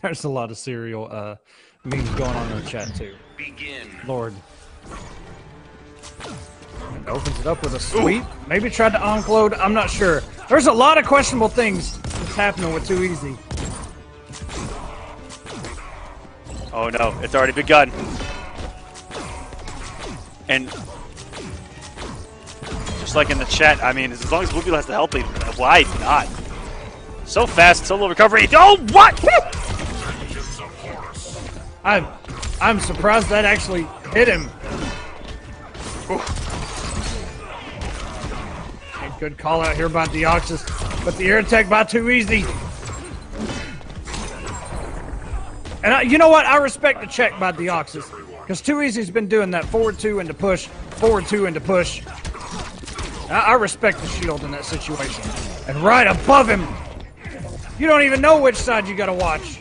There's a lot of cereal memes going on in the chat, too. Begin. Lord. And opens it up with a sweep. Maybe tried to oncload. I'm not sure. There's a lot of questionable things that's happening with Too Easy. Oh no, it's already begun. And just like in the chat, I mean, as long as Blue Beetle has the help lead, why not? So fast, solo recovery. Oh, what? I'm surprised that actually hit him. Okay, good call out here by Deoxys, but the air attack by Too Easy. And you know what? I respect the check by Deoxys, because Too Easy's been doing that forward 2 into push, forward 2 into push. I respect the shield in that situation. And right above him, you don't even know which side you gotta watch.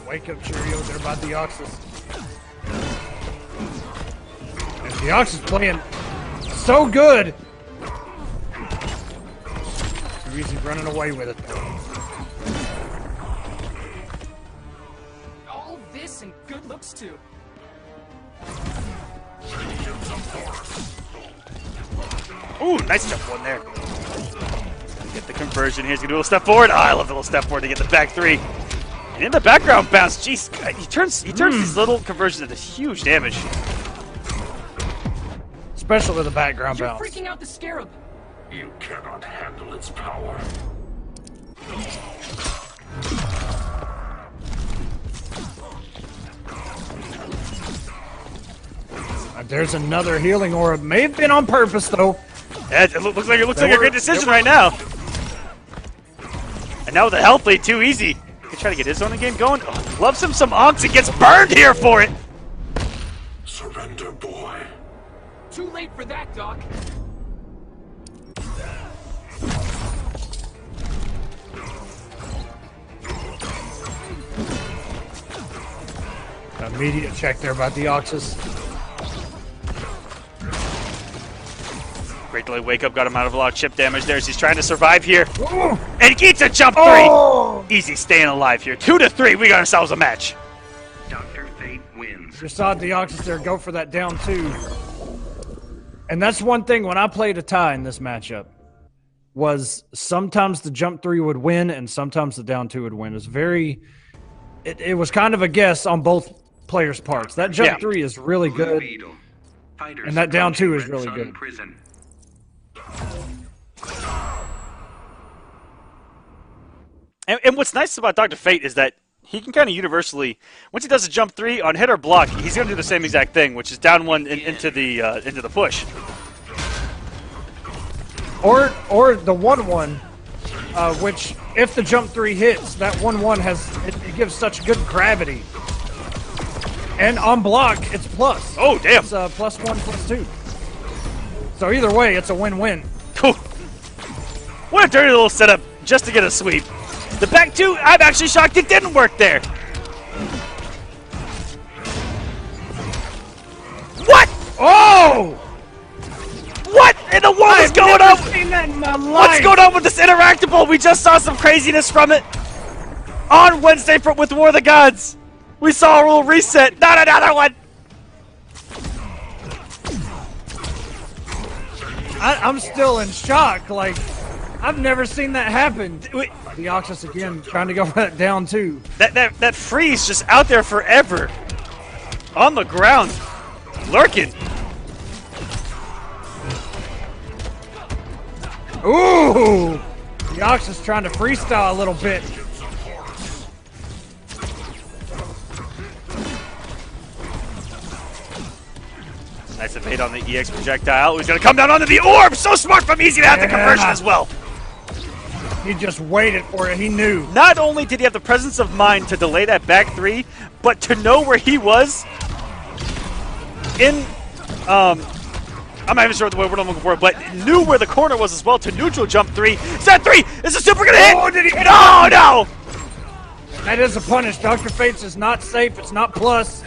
Wake up Cheerio there by Deoxys. And Deoxys playing so good. Too Easy running away with it. All this and good looks too. Ooh, nice jump one there. Get the conversion here. He's gonna do a little step forward. Oh, I love the little step forward to get the back 3. And in the background bounce, jeez, he turns these little conversions into huge damage. Especially the background You're bounce. freaking out the scarab. You cannot handle its power. There's another healing aura. May have been on purpose though. Yeah, it looks like a great decision right now. And now with the health lead, Too Easy. He try to get his own game going. Oh, loves him some Onks and gets burned here for it. Surrender, boy. Too late for that, Doc. Immediate check there by Deoxys. Great delay wake up, got him out of a lot of chip damage there as he's trying to survive here. Ooh. And he gets a jump 3. Oh! Easy staying alive here. 2-3, we got ourselves a match. Dr. Fate wins. Just saw Deoxys there go for that down 2. And that's one thing when I played a tie in this matchup, was sometimes the jump 3 would win and sometimes the down 2 would win. It was kind of a guess on both players' parts. That jump 3 is really Blue good. Beetle. Fighters And that down 2 is approaching really Red Sun good. Prison. And what's nice about Dr. Fate is that he can kind of universally, once he does a jump 3 on hit or block, he's going to do the same exact thing, which is down 1 into the push. Or the 1-1, which if the jump 3 hits, that 1-1 it gives such good gravity. And on block, it's plus. Oh, damn. It's +1, +2. So either way, it's a win-win. Cool. What a dirty little setup just to get a sweep. The back 2, I'm actually shocked it didn't work there. What? Oh! What in the world is going on? Seen that in my life. What's going on with this interactable? We just saw some craziness from it on Wednesday with War of the Gods. We saw a little reset. Not another one. I'm still in shock. Like, I've never seen that happen. Deoxys again trying to go for that down 2. That freeze just out there forever. On the ground. Lurking. Ooh! Deoxys trying to freestyle a little bit. Nice evade on the EX projectile. He's going to come down onto the orb. So smart from Easy to have the conversion as well. He just waited for it. He knew. Not only did he have the presence of mind to delay that back 3, but to know where he was in, I'm not even sure the word I'm looking for, but knew where the corner was as well to neutral jump 3. Set 3! Is the super gonna hit? Oh, did he hit? No, no! That is a punish. Dr. Fates is not safe. It's not plus.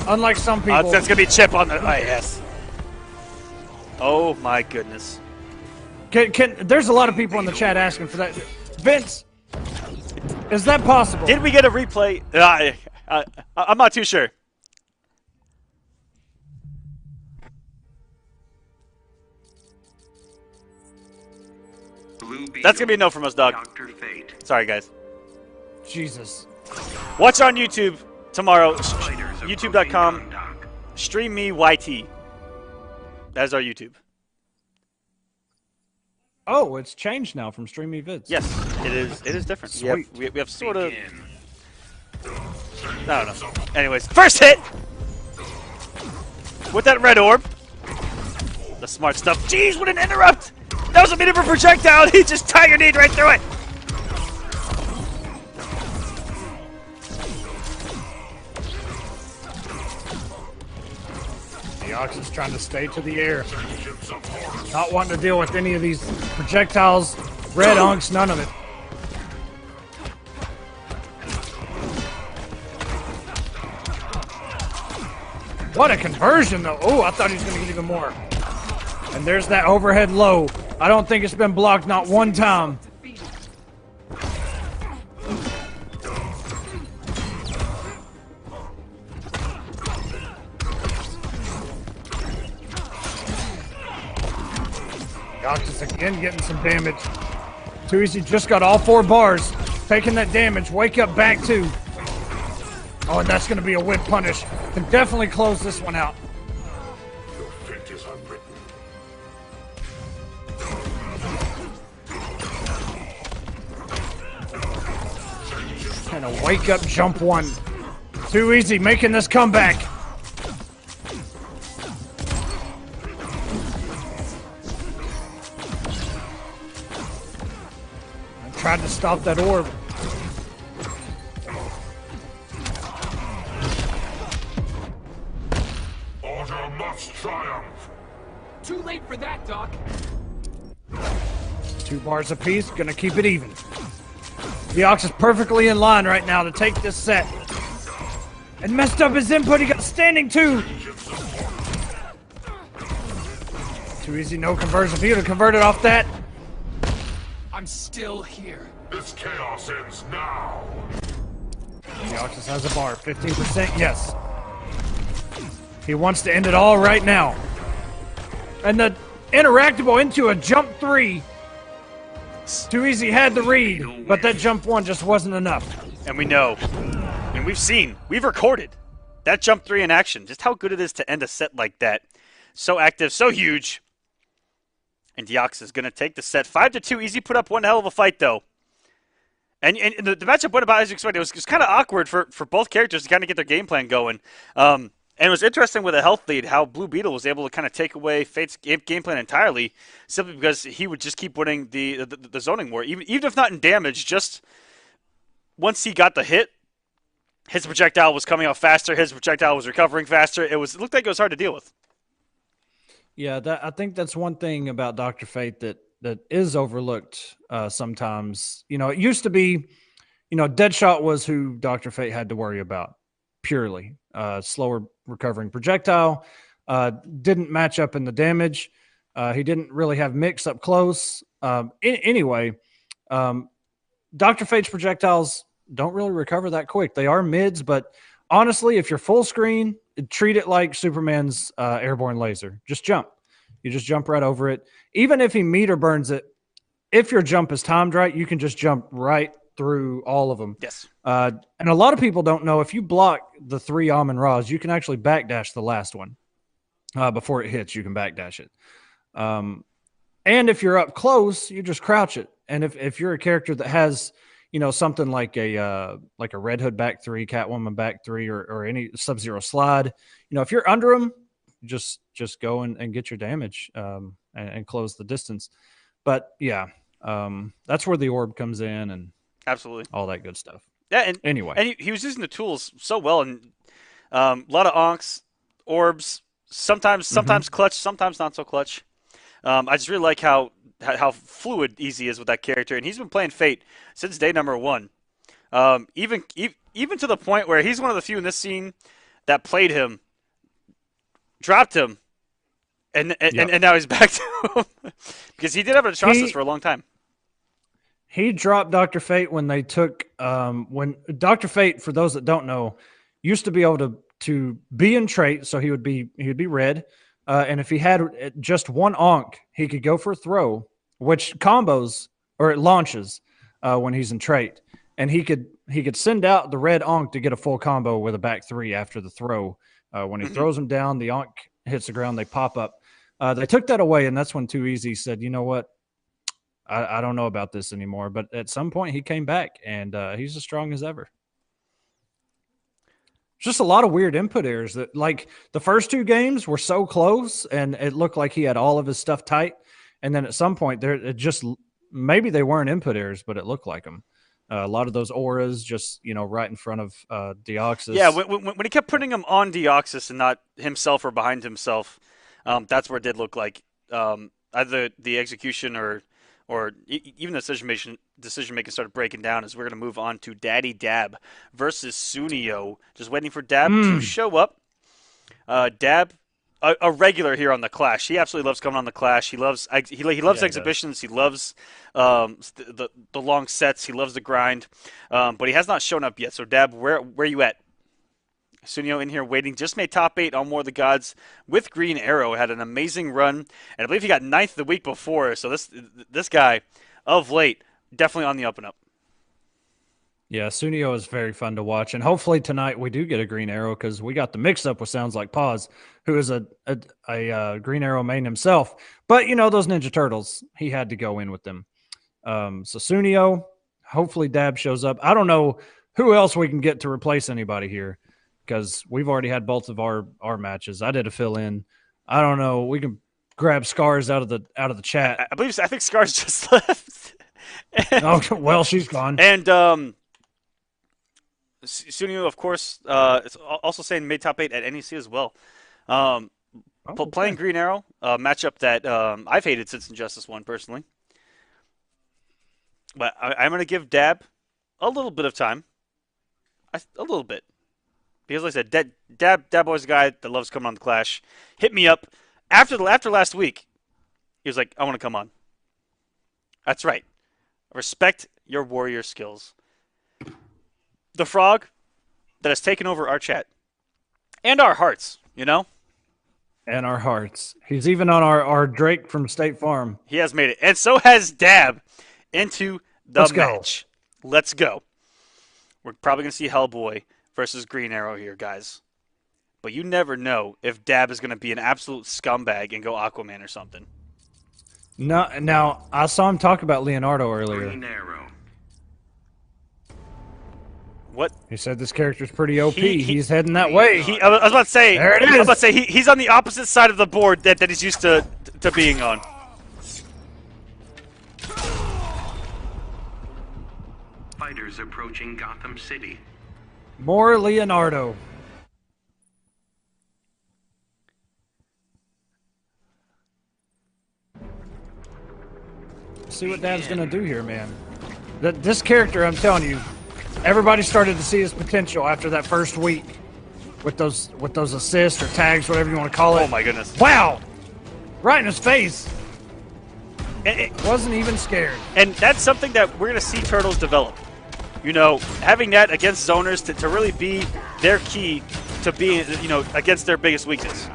Unlike some people. That's gonna be chip on the, oh yes. Oh my goodness. There's a lot of people in the chat asking for that. Vince, is that possible? Did we get a replay? I'm not too sure. Blue Beetle. That's gonna be a no from us, dog. Dr. Fate. Sorry, guys. Jesus. Watch on YouTube tomorrow. Fighters YouTube.com. approaching dock. Stream me YT. That is our YouTube. Oh, it's changed now from Stream Me Vids. Yes, it is. It is different. Sweet. We have sort of. Begin. I don't know. Anyways, first hit with that red orb. The smart stuff. Jeez, what an interrupt! That was a minute for projectile. He just tiger kneed right through it. The Ox is trying to stay to the air. Not wanting to deal with any of these projectiles. Red Unks, none of it. What a conversion, though. Oh, I thought he was going to get even more. And there's that overhead low. I don't think it's been blocked not one time. Octus again getting some damage. Too Easy just got all 4 bars. Taking that damage. Wake up back 2. Oh, and that's going to be a whip punish. Can definitely close this one out. Your fate is unwritten. And a wake up jump 1. Too Easy making this comeback. Tried to stop that orb. Order must triumph. Too late for that, Doc. 2 bars apiece, gonna keep it even. The Ox is perfectly in line right now to take this set. And messed up his input, he got standing 2. Too Easy, no conversion. If he would have converted off that. I'm still here. This chaos ends now. The Ox just has a bar, 15%, yes. He wants to end it all right now. And the interactable into a jump 3. Too Easy had the read, but that jump 1 just wasn't enough. And we know, and we've recorded that jump 3 in action. Just how good it is to end a set like that. So active, so huge. And Deox is going to take the set 5-2. Easy put up one hell of a fight, though. And the matchup went about as you expected. It was kind of awkward for both characters to kind of get their game plan going. And it was interesting with a health lead how Blue Beetle was able to kind of take away Fate's game plan entirely simply because he would just keep winning the zoning war. Even if not in damage, just once he got the hit, his projectile was coming out faster. His projectile was recovering faster. It looked like it was hard to deal with. Yeah, I think that's one thing about Dr. Fate that is overlooked sometimes. You know, it used to be, you know, Deadshot was who Dr. Fate had to worry about purely. Slower recovering projectile, didn't match up in the damage. He didn't really have mix up close. Anyway, Dr. Fate's projectiles don't really recover that quick. They are mids, but honestly, if you're full screen, treat it like Superman's airborne laser. Just jump. You just jump right over it. Even if he meter burns it, if your jump is timed right, you can just jump right through all of them. Yes. And a lot of people don't know, if you block the 3 Amun Ra's, you can actually backdash the last one. Before it hits, you can backdash it. And if you're up close, you just crouch it. And if you're a character that has, you know, something like a Red Hood back 3, Catwoman back 3, or any Sub-Zero slide, you know, if you're under them, just go and get your damage and close the distance. But yeah, that's where the orb comes in and absolutely all that good stuff. Yeah, and anyway, and he was using the tools so well, and a lot of onks, orbs, sometimes clutch, sometimes not so clutch. I just really like how fluid Easy is with that character, and he's been playing Fate since day number 1. Even to the point where he's one of the few in this scene that played him, dropped him, and now he's back to him because he did have a Atrocitus for a long time. He dropped Dr. Fate when they took when Dr. Fate, for those that don't know, used to be able to be in trait, so he would be red, and if he had just one onk, he could go for a throw, which combos or it launches when he's in trait. and he could send out the red Ankh to get a full combo with a back three after the throw. When he throws them down, the Ankh hits the ground, they pop up. They took that away, and that's when Too Easy said, you know what? I don't know about this anymore. But at some point, he came back, and he's as strong as ever. Just a lot of weird input errors. That, like, the first two games were so close, and it looked like he had all of his stuff tight. And then at some point, maybe they weren't input errors, but it looked like them. A lot of those auras just, right in front of Deoxys. Yeah, when he kept putting him on Deoxys and not himself or behind himself, that's where it did look like either the execution or even the decision making started breaking down. As we're going to move on to Daddy Dab versus Sunio. Just waiting for Dab to show up. Dab, a regular here on the Clash. He absolutely loves coming on the Clash. He loves exhibitions. He loves the long sets. He loves the grind. But he has not shown up yet. So Dab, where are you at? Sunio in here waiting. Just made top 8 on More of the Gods with Green Arrow. Had an amazing run, and I believe he got 9th the week before. So this guy, of late, definitely on the up and up. Yeah, Sunio is very fun to watch, and hopefully tonight we do get a Green Arrow, because we got the mix-up with Sounds Like Pause, who is a Green Arrow main himself. But, those Ninja Turtles, he had to go in with them. So Sunio, hopefully Dab shows up. I don't know who else we can get to replace anybody here, because we've already had both of our matches. I did a fill-in. I don't know. We can grab Scars out of the chat. I think Scars just left. Well, she's gone. And Sunio, of course, it's also saying made top 8 at NEC as well. Playing Green Arrow, a matchup that I've hated since Injustice 1 personally. But I'm going to give Dab a little bit of time. A little bit. Because like I said, Dab Boy's a guy that loves coming on the Clash. Hit me up. After last week, he was like, I want to come on. That's right. Respect your warrior skills. The frog that has taken over our chat and our hearts, And our hearts. He's even on our Drake from State Farm. He has made it. And so has Dab into the match. Let's go. We're probably going to see Hellboy versus Green Arrow here, guys. But you never know if Dab is going to be an absolute scumbag and go Aquaman or something. No, now, I saw him talk about Leonardo earlier. Green Arrow. What? He said this character's pretty OP. He's heading that way. I was about to say. There it is. I was about to say he's on the opposite side of the board that he's used to being on. Fighters approaching Gotham City. More Leonardo. See what Dab's gonna do here, man. This character, I'm telling you, everybody started to see his potential after that first week with those assists or tags, whatever you want to call it. Oh my goodness! Wow, right in his face. It wasn't even scared. And that's something that we're gonna see Turtles develop. Having that against zoners to really be their key to being, against their biggest weakness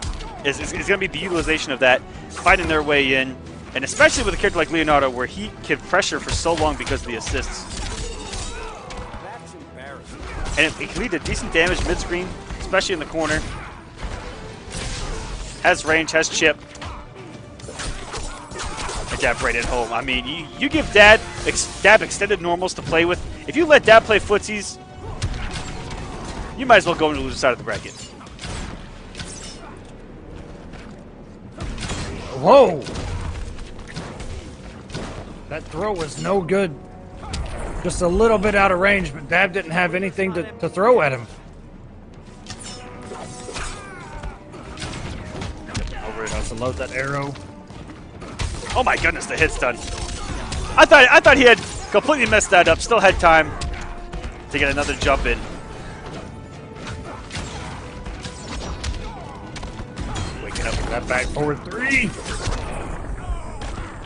is going to be the utilization of that, fighting their way in, and especially with a character like Leonardo where he can pressure for so long because of the assists. That's embarrassing. And it can lead to decent damage mid-screen, especially in the corner. Has range, has chip. And Dab right at home. I mean, you give Dab extended normals to play with. If you let Dab play footsies, you might as well go into the loser side of the bracket. Whoa! That throw was no good. Just a little bit out of range, but Dab didn't have anything to throw at him. Over it, has to load that arrow. Oh my goodness, the hit's done. I thought he had completely messed that up. Still had time to get another jump in. Waking up for that back forward 3.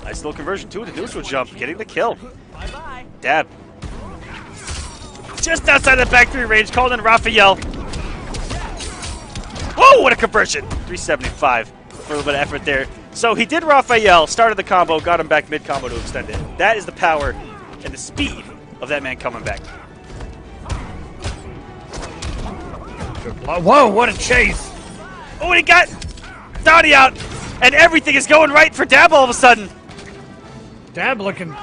Nice little conversion to the neutral jump, getting the kill. Dab. Just outside the back 3 range, called in Raphael. Whoa, what a conversion. 375 for a little bit of effort there. So he did Raphael, started the combo, got him back mid-combo to extend it. That is the power and the speed of that man coming back. Whoa, what a chase! Oh, and he got Donnie out, and everything is going right for Dab all of a sudden. Dab looking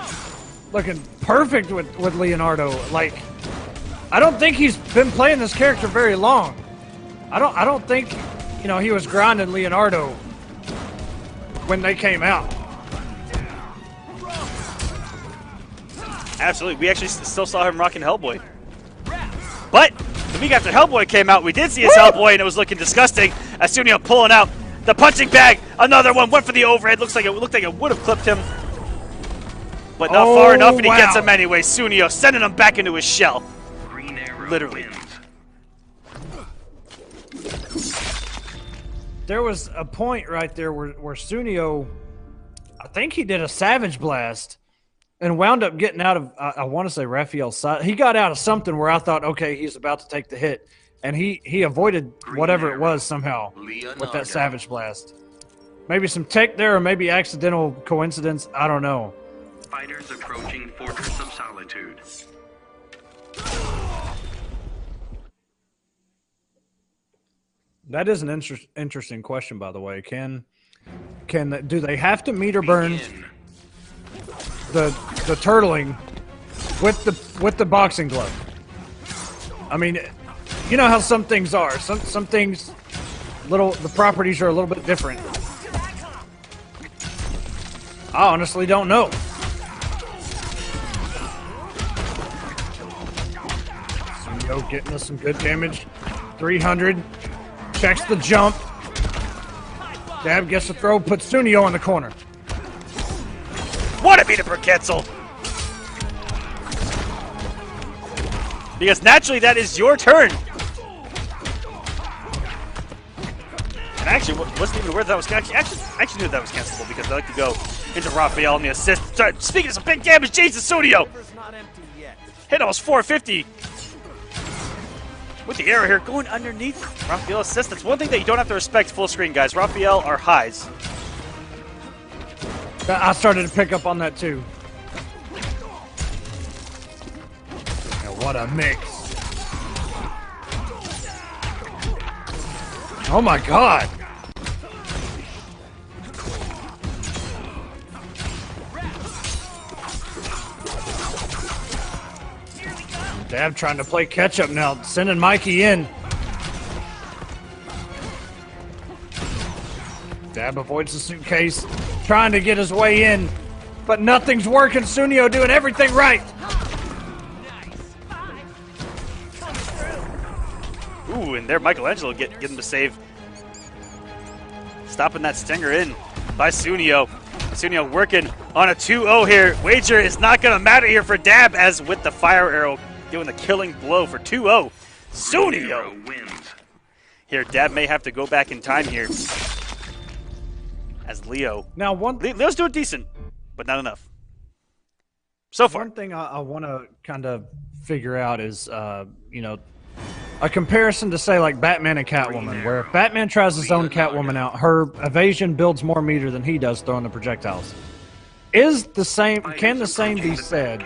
perfect with Leonardo. Like, I don't think he's been playing this character very long. I don't think, you know, he was grinding Leonardo when they came out. Absolutely, we actually still saw him rocking Hellboy. But the week after Hellboy came out, we did see his Hellboy, and it was looking disgusting. As Sunio pulling out the punching bag, another one went for the overhead. Looked like it would have clipped him, but not far enough, and he gets him anyway. Sunio sending him back into his shell. Green Arrow Literally. wins. There was a point right there where Sunio, I think he did a Savage Blast and wound up getting out of, I want to say Raphael's side. He got out of something where I thought, okay, he's about to take the hit. And he avoided whatever it was somehow with that Savage Blast. Maybe some tech there or maybe accidental coincidence. I don't know. Fighters approaching Fortress of Solitude. That is an interesting question, by the way. Do they have to meter burn the turtling with the boxing glove? I mean, you know how some things are. Some things, the properties are a little bit different. I honestly don't know. Sunio getting us some good damage. 300. Checks the jump. Dab gets the throw, puts Sunio in the corner. What a beat up for Quetzal! Because naturally that is your turn. And actually, wasn't even aware that was actually knew that was cancelable because I like to go into Raphael and the assist. Speaking of some big damage, Jason Sunio hit almost 450. With the arrow here, going underneath Raphael assist. That's one thing that you don't have to respect full screen, guys. Raphael are highs. I started to pick up on that too. And what a mix. Oh my god. Dab trying to play catch up now, sending Mikey in. Dab avoids the suitcase, trying to get his way in, but nothing's working. Sunio doing everything right. Ooh, and there Michelangelo getting him to save. Stopping that stinger in by Sunio. Sunio working on a 2-0 here. Wager is not going to matter here for Dab, as with the fire arrow doing the killing blow for 2-0. Sunio wins. Here, Dab may have to go back in time here. As Leo. Now, Leo's doing decent, but not enough. So far. One thing I want to kind of figure out is, you know, a comparison to say like Batman and Catwoman, where if Batman tries his own Catwoman out, her evasion builds more meter than he does throwing the projectiles. Can the same be said?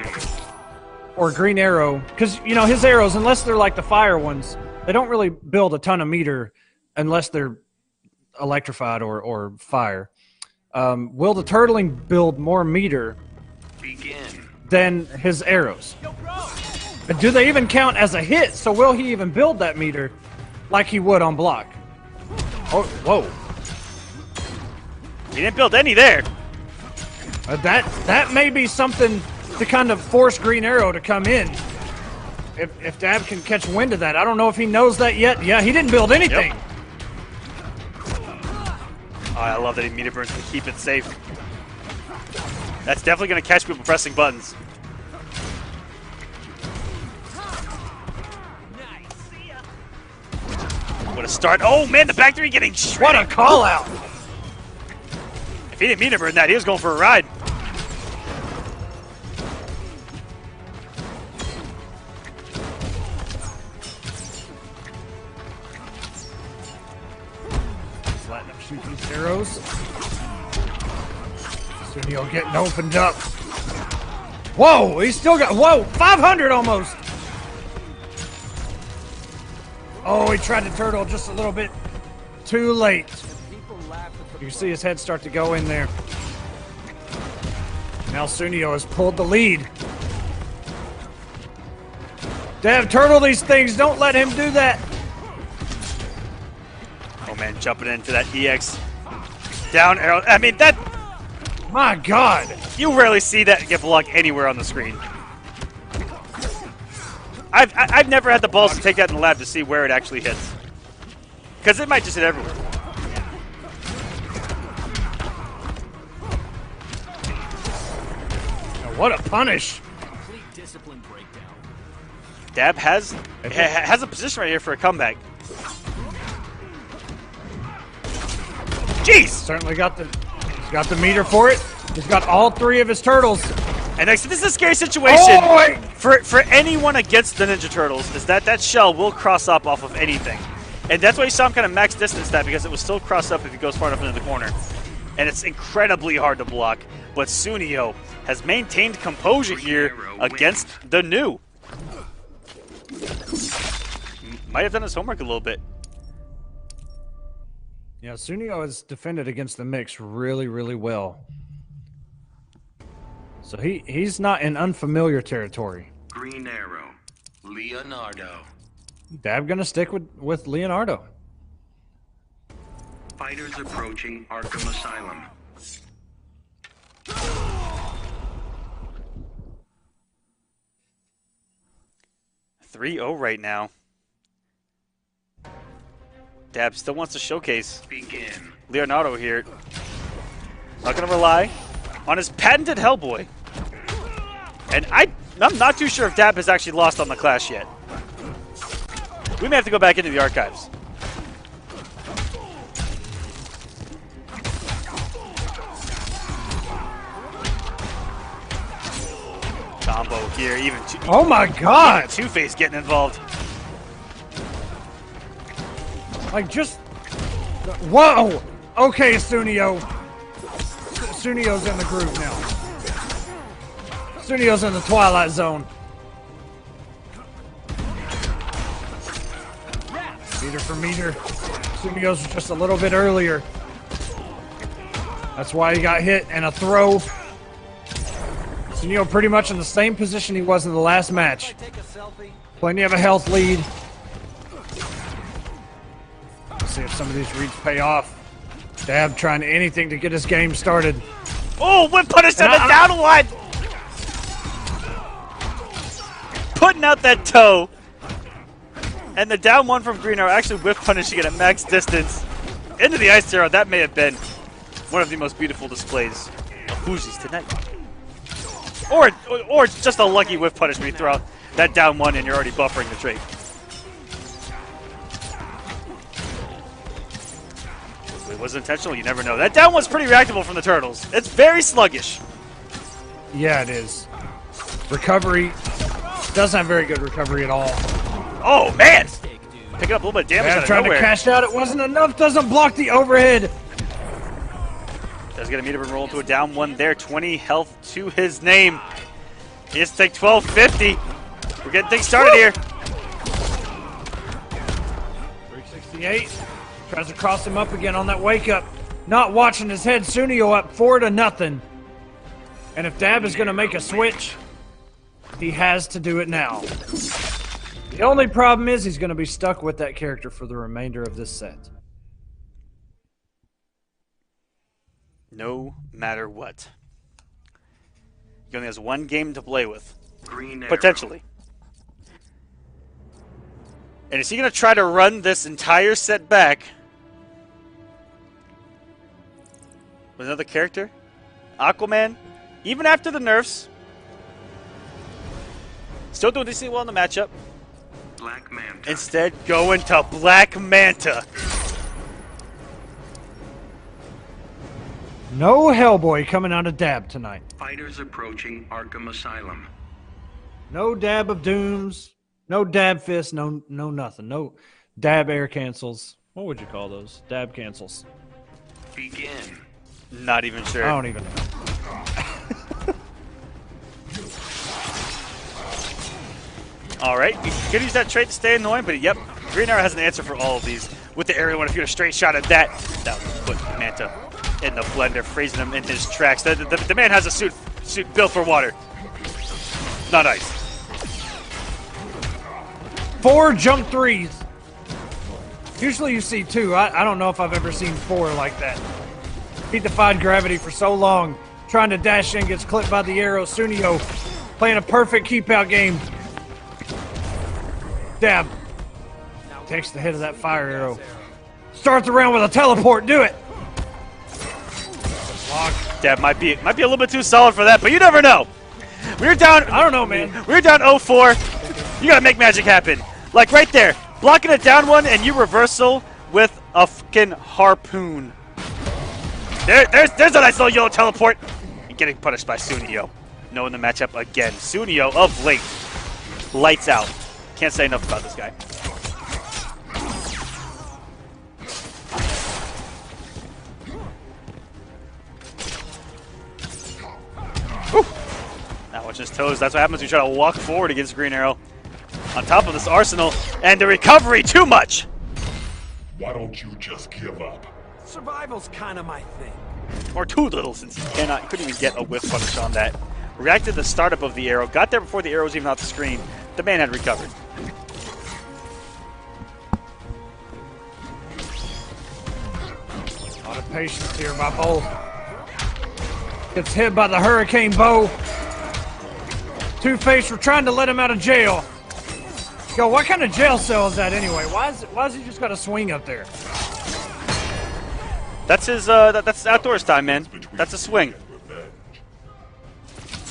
Or Green Arrow, because, you know, his arrows, unless they're like the fire ones, they don't really build a ton of meter unless they're electrified or fire. Will the turtling build more meter than his arrows? And do they even count as a hit? So will he even build that meter like he would on block? Oh, whoa. He didn't build any there. That may be something to kind of force Green Arrow to come in. If Dab can catch wind of that. I don't know if he knows that yet. Yeah, he didn't build anything. Yep. Oh, I love that he meter burns to keep it safe. That's definitely going to catch people pressing buttons. What a start. Oh, man, the back three getting shredded. What a call out. If he didn't meter burn that, he was going for a ride. Letting him shoot these arrows. Sunio getting opened up. Whoa, he's still got, 500 almost. Oh, he tried to turtle just a little bit too late. You can see his head start to go in there. Now Sunio has pulled the lead. Dab, turtle these things. Don't let him do that. Oh man, jumping in for that EX down arrow. I mean, that, My God. you rarely see that get blocked anywhere on the screen. I've never had the balls to take that in the lab to see where it actually hits. Because it might just hit everywhere. Now, what a punish. Complete discipline breakdown. Dab has a position right here for a comeback. Jeez! Certainly got the meter for it. He's got all 3 of his turtles. And next, this is a scary situation Oh, for anyone against the Ninja Turtles, is that shell will cross up off of anything. And that's why you saw him kind of max distance that, because it will still cross up if he goes far enough into the corner. And it's incredibly hard to block. But Sunio has maintained composure here against the new. Might have done his homework a little bit. Yeah, Sunio has defended against the mix really, really well. So he's not in unfamiliar territory. Green Arrow. Leonardo. Dab gonna stick with Leonardo. Fighters approaching Arkham Asylum. .3-0 right now. Dab still wants to showcase Begin. Leonardo here. Not going to rely on his patented Hellboy. And I'm not too sure if Dab has actually lost on the Clash yet. We may have to go back into the archives. Combo here, even Oh my God! Two-Face getting involved. Like just, whoa! Okay, Sunio. Sunio's in the groove now. Sunio's in the Twilight Zone. Meter for meter. Sunio's just a little bit earlier. That's why he got hit and a throw. Sunio pretty much in the same position he was in the last match. Plenty of a health lead. Let's see if some of these reads pay off. Dab trying anything to get his game started. Oh, whip punish on the down one! Putting out that toe. And the down one from Green Arrow actually whip punishing it at max distance. Into the ice arrow, that may have been one of the most beautiful displays of Fuji's tonight. Or just a lucky whiff punish when you throw out that down one and you're already buffering the trade. It was intentional, you never know. That down one's pretty reactable from the Turtles. It's very sluggish. Yeah, it is. Recovery doesn't have very good recovery at all. Oh, man! Picking up a little bit of damage out of trying nowhere. to cash out. It wasn't enough. Doesn't block the overhead. Does get a meter and roll into a down one there. 20 health to his name. He has to take 1250. We're getting things started here. 368. Tries to cross him up again on that wake up. Not watching his head. Sunio up 4-0. And if Dab is going to make a switch, he has to do it now. The only problem is he's going to be stuck with that character for the remainder of this set. No matter what. He only has one game to play with. Green Arrow. Potentially. And is he going to try to run this entire set back with another character? Aquaman, even after the nerfs, still doing decently well in the matchup. Black Manta. Instead, going to Black Manta. No Hellboy coming out of Dab tonight. Fighters approaching Arkham Asylum. No Dab of Dooms. No Dab Fist. No nothing. No Dab air cancels. What would you call those? Dab cancels. Begin. Not even sure. I don't even know. All right, you could use that trait to stay annoying, but yep, Green Arrow has an answer for all of these. With the aerial one, if you get a straight shot at that, that would put Manta in the blender, freezing him in his tracks. The man has a suit built for water, not ice. 4 jump threes. Usually you see 2. I don't know if I've ever seen 4 like that. He defied gravity for so long. Trying to dash in, gets clipped by the arrow. Sunio playing a perfect keep-out game. Dab. Takes the hit of that fire arrow. Starts the round with a teleport. Do it. Block. Dab might be a little bit too solid for that, but you never know. We're down. I don't know, man. We're down 0-4. You gotta make magic happen. Like right there, blocking a down one, and you reversal with a fucking harpoon. There's a nice little yellow teleport. And getting punished by Sunio. Knowing the matchup again. Sunio of late. Lights out. Can't say enough about this guy. Whew. Now watch his toes. That's what happens when you try to walk forward against Green Arrow. On top of this arsenal. And the recovery too much. Why don't you just give up? Survival's kind of my thing. Or too little, since he couldn't even get a whiff punish on that. Reacted to the startup of the arrow. Got there before the arrow was even off the screen. The man had recovered. A lot of patience here by Bull. Gets hit by the hurricane bow. Two-Face, we're trying to let him out of jail. Yo, what kind of jail cell is that anyway? Why is he just got a swing up there? That's his that's outdoors time, man. That's a swing.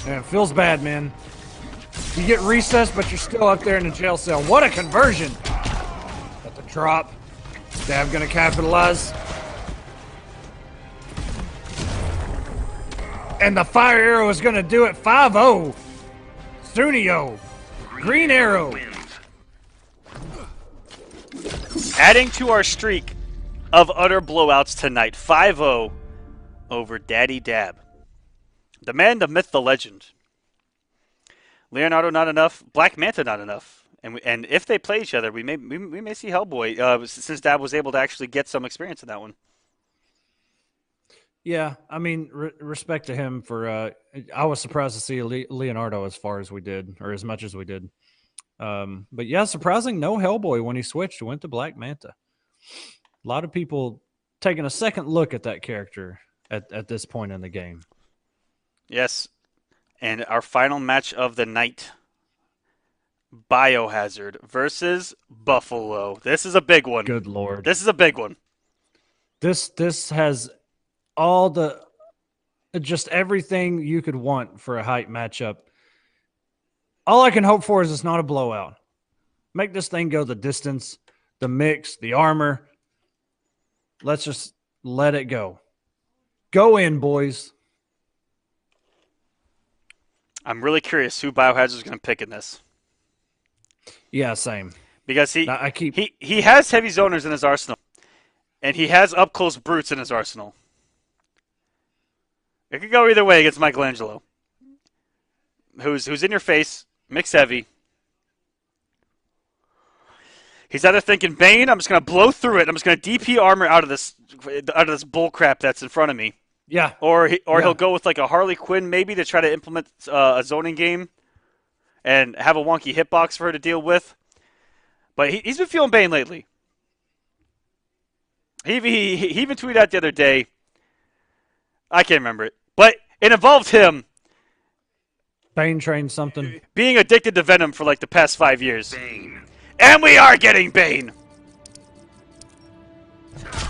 Yeah, it feels bad, man. You get recessed, but you're still up there in the jail cell. What a conversion! Got the drop. Dab gonna capitalize. And the fire arrow is gonna do it. 5-0. Sunio. Green Arrow. Adding to our streak of utter blowouts tonight. 5-0 over Daddy Dab. The man, the myth, the legend. Leonardo not enough. Black Manta not enough. And if they play each other, we may see Hellboy since Dab was able to actually get some experience in that one. Yeah, I mean, respect to him for. I was surprised to see Leonardo as far as we did, or as much as we did. But yeah, surprising no Hellboy when he switched, went to Black Manta. A lot of people taking a second look at that character at this point in the game. Yes, and our final match of the night: Biohazard versus Buffalo. This is a big one. Good Lord, this is a big one. This has just everything you could want for a hype matchup. All I can hope for is it's not a blowout. Make this thing go the distance, the mix, the armor. Let's just let it go. Go in, boys. I'm really curious who Biohazard is going to pick in this. Yeah, same. Because he has heavy zoners in his arsenal, and he has up close brutes in his arsenal. It could go either way against Michelangelo, who's in your face, mix heavy. He's either thinking, Bane, I'm just going to blow through it. I'm just going to DP armor out of this bull crap that's in front of me. Yeah. Or he'll go with like a Harley Quinn maybe to try to implement a zoning game and have a wonky hitbox for her to deal with. But he's been feeling Bane lately. He even tweeted out the other day. I can't remember it. But it involved him. Bane trained something. Being addicted to Venom for like the past 5 years. Bane. And we are getting Bane.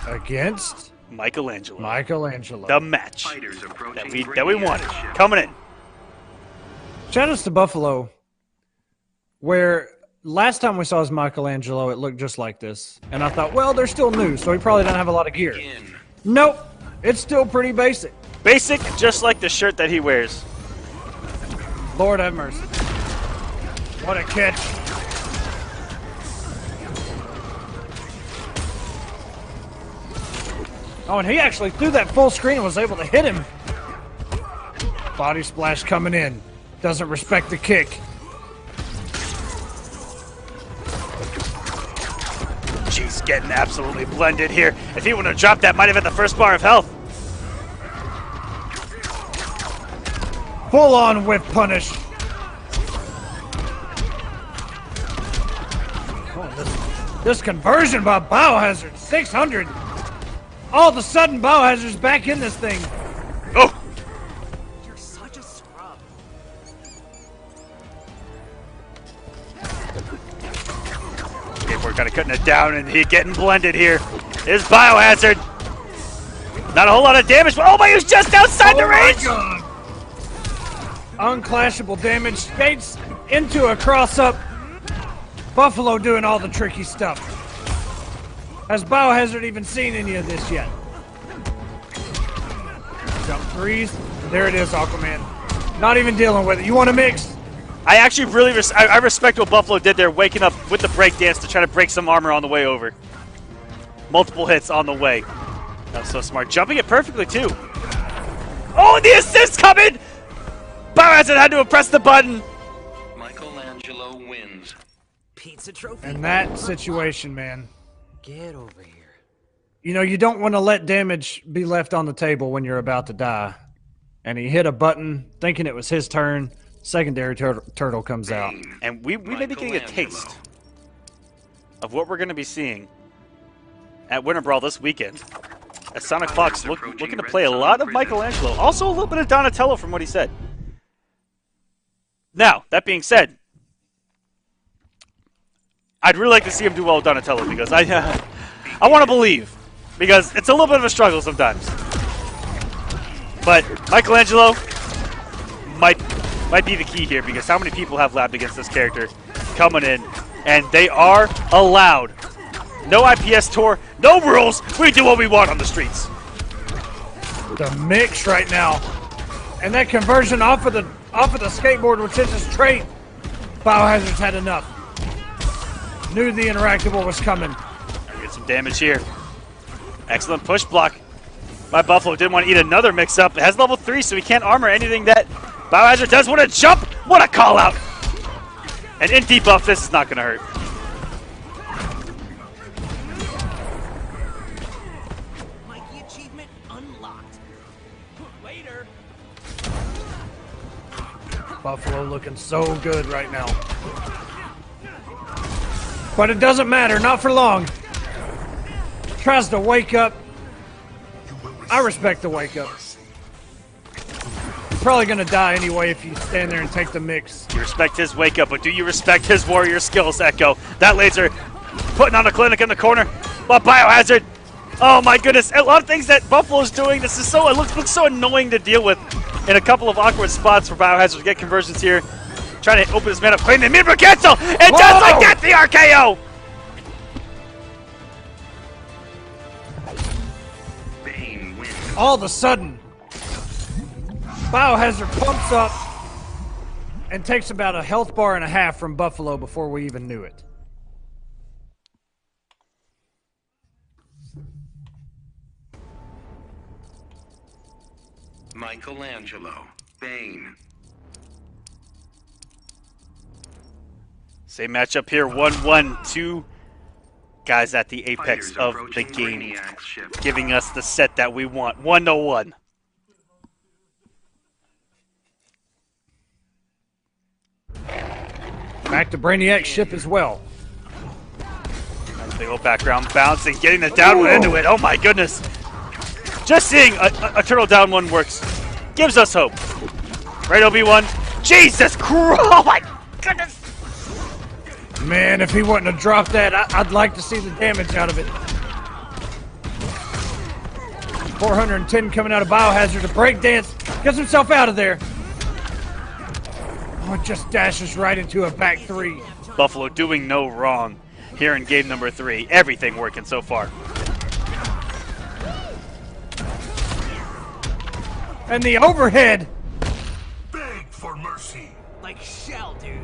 Against? Michelangelo. The match Fighters approaching that we wanted. Coming in. Shout outs to Buffalo, where last time we saw his Michelangelo, it looked just like this. And I thought, well, they're still new, so he probably doesn't have a lot of gear. Nope. It's still pretty basic. Basic, just like the shirt that he wears. Lord have mercy. What a catch. Oh, and he actually threw that full screen and was able to hit him. Body splash coming in. Doesn't respect the kick. just getting absolutely blended here. If he wouldn't have dropped that, might have had the first bar of health. Full on whip punish. Oh, this conversion by Biohazard, 600. All of a sudden, Biohazard's back in this thing. Oh! You're such a scrub. Okay, we're kind of cutting it down, and he getting blended here. Is Biohazard. Not a whole lot of damage, but oh my, he's just outside the range! God. Unclashable damage, skates into a cross-up. Buffalo doing all the tricky stuff. Has Biohazard even seen any of this yet? Jump threes. There it is, Aquaman. Not even dealing with it. You want to mix? I actually really I respect what Buffalo did there, waking up with the break dance to try to break some armor on the way over. Multiple hits on the way. That was so smart. Jumping it perfectly, too. Oh, and the assist coming! Biohazard had to press the button. Michelangelo wins. Pizza trophy. In that situation, man. Get over here. You know, you don't want to let damage be left on the table when you're about to die. And he hit a button, thinking it was his turn. Secondary turtle comes out. And we may be getting a taste of what we're going to be seeing at Winter Brawl this weekend. As Sonic Fox looking to play a lot of Michelangelo. Also a little bit of Donatello from what he said. Now, that being said, I'd really like to see him do well with Donatello because I want to believe, because it's a little bit of a struggle sometimes. But Michelangelo might be the key here, because how many people have labbed against this character coming in, and they are allowed. No IPS tour, no rules. We do what we want on the streets. The mix right now, and that conversion off of the skateboard, which is his trait. Biohazard's had enough. Knew the interactable was coming. Get some damage here. Excellent push block by Buffalo. Didn't want to eat another mix-up. It has level 3, so he can't armor anything that Biohazard does. Want to jump? What a call-out! And in debuff, this is not going to hurt. Mikey achievement unlocked. Later. Buffalo looking so good right now. But it doesn't matter, not for long. Tries to wake up. I respect the wake up. Probably gonna die anyway if you stand there and take the mix. You respect his wake up, but do you respect his warrior skills, Echo? That laser putting on a clinic in the corner. But Biohazard, oh my goodness, a lot of things that Buffalo's doing. This is so, it looks so annoying to deal with in a couple of awkward spots for Biohazard to get conversions here. Trying to open his man up, playing the mid cancel, and just like that, the RKO! Bane wins. All of a sudden, Biohazard pumps up and takes about a health bar and a half from Buffalo before we even knew it. Michelangelo. Bane. Same matchup here, 1-1, 2 guys at the apex Fighters of the approaching game, Brainiac's ship. giving us the set that we want, 1-1. Back to Brainiac's ship as well. Big old background bounce and getting the down one into it. Oh my goodness. Just seeing a turtle down one works gives us hope. Right, Obi-Wan? Jesus Christ! Oh my goodness! Man, if he wouldn't have dropped that, I'd like to see the damage out of it. 410 coming out of Biohazard. A breakdance. Gets himself out of there. Oh, it just dashes right into a back three. Buffalo doing no wrong here in game number 3. Everything working so far. And the overhead. Beg for mercy. Like Shell, dude.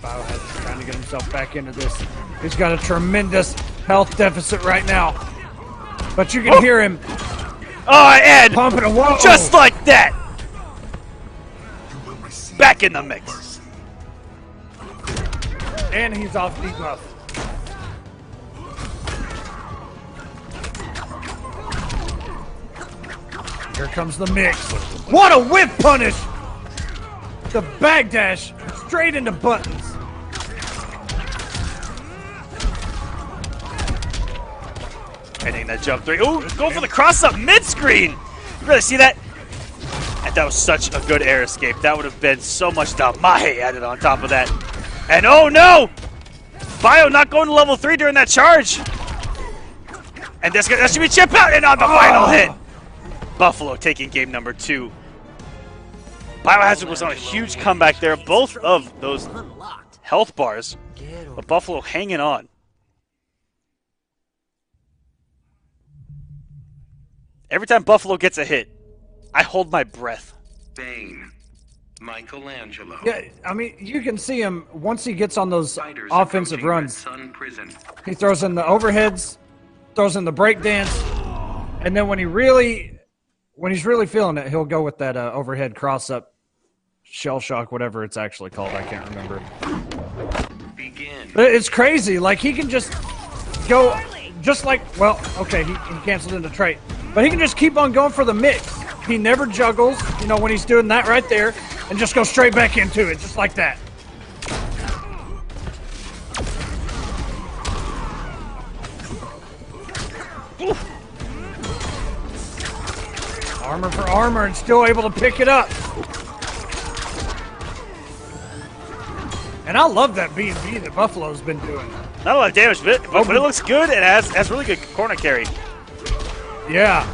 Biohazard's trying to get himself back into this. He's got a tremendous health deficit right now. But you can hear him Oh, and pumping a whoa. just like that! Back in the mix. And he's off debuff. Here comes the mix. What a whip punish! The backdash straight into buttons. Hitting that jump 3. Ooh, go for the cross up mid-screen. You really see that? And that was such a good air escape. That would have been so much damahe added on top of that. And oh no! Bio not going to level 3 during that charge. And that should be chip out and on the final hit. Buffalo taking game number 2. Biohazard was on a huge comeback there. Both of those health bars. But Buffalo hanging on. Every time Buffalo gets a hit, I hold my breath. Bane. Michelangelo. Yeah, I mean, you can see him once he gets on those Fighters offensive approaching runs. Red Sun Prison. He throws in the overheads, throws in the breakdance, and then when he's really feeling it, he'll go with that overhead cross up, shell shock, whatever it's actually called. I can't remember. Begin. But it's crazy. Like he can just go, just like okay, he canceled into trait, but he can just keep on going for the mix. He never juggles, you know, when he's doing that right there, and just go straight back into it, just like that. Oof. Armor for armor and still able to pick it up. And I love that B&B that Buffalo's been doing. Not a lot of damage, but it looks good and has really good corner carry. Yeah.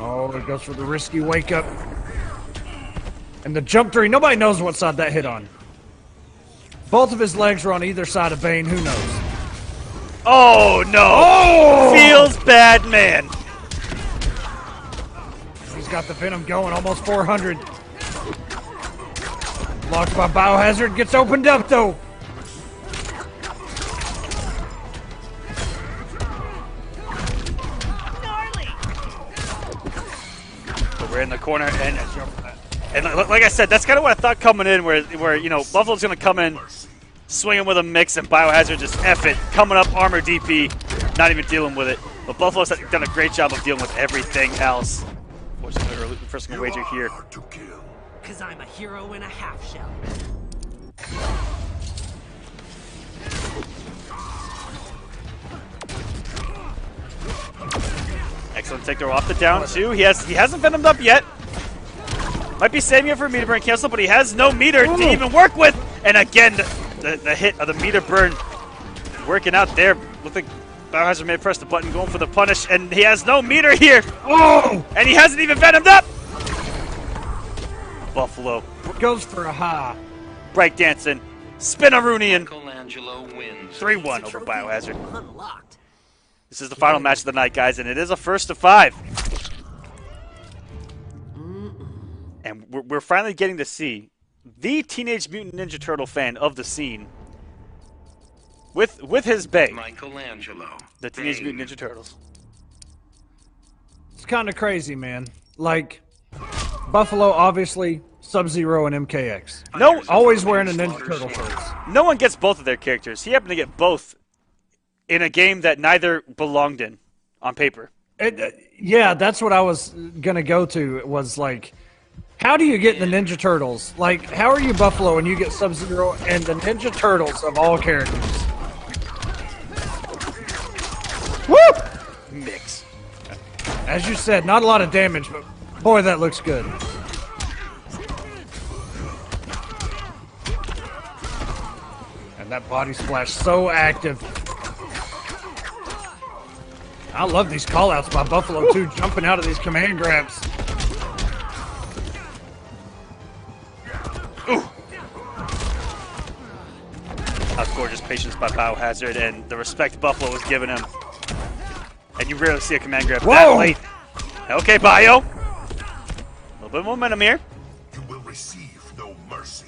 Oh, it goes for the risky wake up. And the jump 3, nobody knows what side that hit on. Both of his legs are on either side of Bane, who knows? Oh, no. Oh! Feels bad, man. He's got the Venom going, almost 400. Blocked by Biohazard, gets opened up though. We're in the corner, and like I said, that's kind of what I thought coming in, where you know, Buffalo's going to come in, swinging with a mix, and Biohazard just F it, coming up armor DP, not even dealing with it. But Buffalo's done a great job of dealing with everything else. Fortunately, first wager here. Cause I'm a hero in a half shell. Excellent take throw off the down 2. He hasn't venomed up yet. Might be saving it for meter burn cancel, but he has no meter to even work with. And again, the hit of the meter burn working out there. Looked like Biohazard may have pressed the button, going for the punish, and he has no meter here. Oh! And he hasn't even venomed up. Buffalo Goes for a high. breakdancing, Spinaroonian. Michelangelo wins. 3-1 over Biohazard. Unlocked. This is the final match of the night, guys, and it is a first to 5. And we're finally getting to see the Teenage Mutant Ninja Turtle fan of the scene with his bae, Michelangelo. the Teenage Bane. Mutant Ninja Turtles. It's kind of crazy, man. Like, Buffalo, obviously, Sub-Zero and MKX. No, Always wearing a Ninja Turtle shirts. no one gets both of their characters. He happened to get both in a game that neither belonged in on paper. Yeah, that's what I was going to go to, was like, how do you get the Ninja Turtles? Like, how are you Buffalo and you get Sub-Zero and the Ninja Turtles of all characters? Woo! Mix. As you said, not a lot of damage, but boy, that looks good. And that body splash so active. I love these callouts by Buffalo too, jumping out of these command grabs. Ooh. How gorgeous patience by Biohazard and the respect Buffalo was giving him. And you rarely see a command grab that late. Okay, Bio. A little bit of momentum here. You will receive no mercy.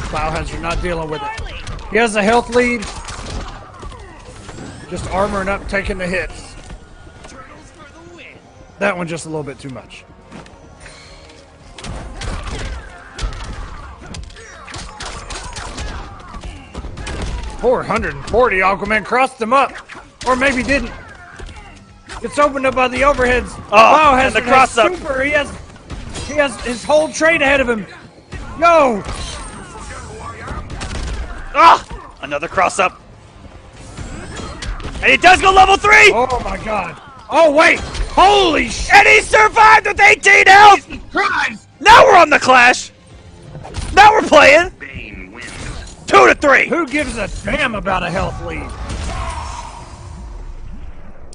Biohazard not dealing with it. He has a health lead. Just armoring up, taking the hits. that one just a little bit too much. $440. Aquaman crossed him up, or maybe didn't. Gets opened up by the overheads. Oh, and the cross up. Super. He has his whole trade ahead of him. Yo! Ah! Another cross up. And he does go level 3! Oh my god. Oh wait! Holy shit! And he survived with 18 health! Christ! Now we're on the Clash! Now we're playing! Bane wins. 2-3! Who gives a damn about a health lead?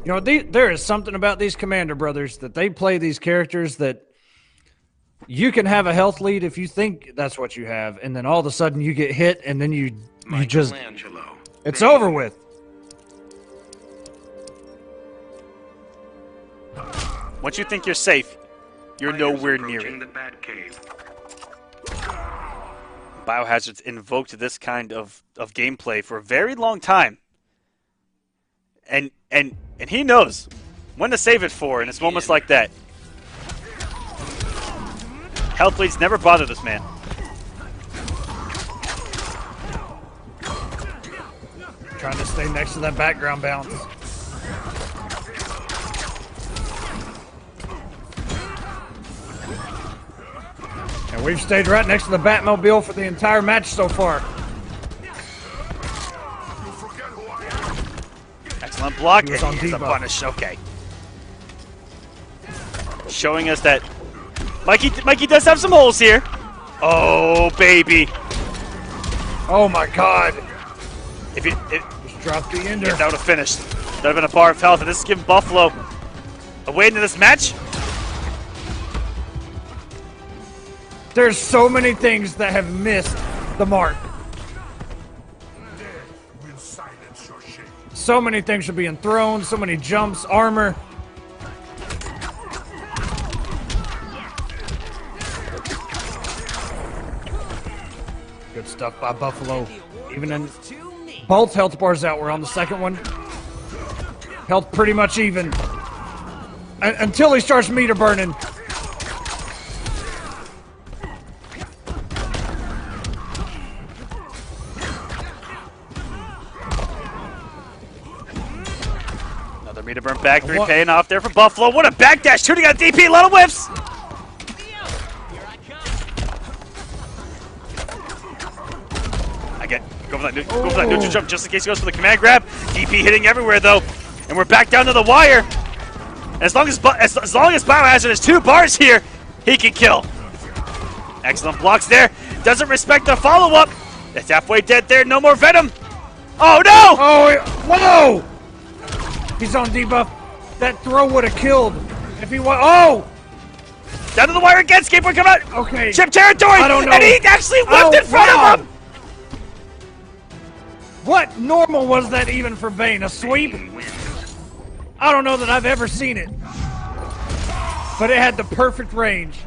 You know, there is something about these Commander brothers that they play these characters that you can have a health lead if you think that's what you have, and then all of a sudden you get hit, and then you just Michelangelo. it's Bane. over with. Once you think you're safe, you're Fighters nowhere near approaching it. the Batcave. Biohazard's invoked this kind of gameplay for a very long time. And he knows when to save it for, and it's moments like that. Health leads never bother this man. Trying to stay next to that background bounce. And we've stayed right next to the Batmobile for the entire match so far. Excellent block. He was and on here's a debuff. punish. Okay. Showing us that Mikey does have some holes here. Oh, baby. Oh my god. If Just dropped the ender. that would have finished. That would have been a bar of health, and this is giving Buffalo a way into this match. There's so many things that have missed the mark. We'll silence your shame. So many things are being thrown, so many jumps, armor. Good stuff by Buffalo. Even in both health bars out, we're on the second one. Health pretty much even. Until he starts meter burning. Another meter burn back three What? paying off there for Buffalo. What a backdash shooting on DP. A lot of whiffs. Again, go for that neutral jump just in case he goes for the command grab. DP hitting everywhere though, and we're back down to the wire. As long as Biohazard has 2 bars here, he can kill. Excellent blocks there. Doesn't respect the follow-up. It's halfway dead there. No more Venom. Oh no! Oh, whoa! He's on debuff. That throw would have killed if he was. Oh! Down to the wire again. Skateboard come out. Okay. Chip territory. I don't know. And he actually whipped in front wow. of him. What normal was that even for Bane? A sweep? Bane wins. I don't know that I've ever seen it. But it had the perfect range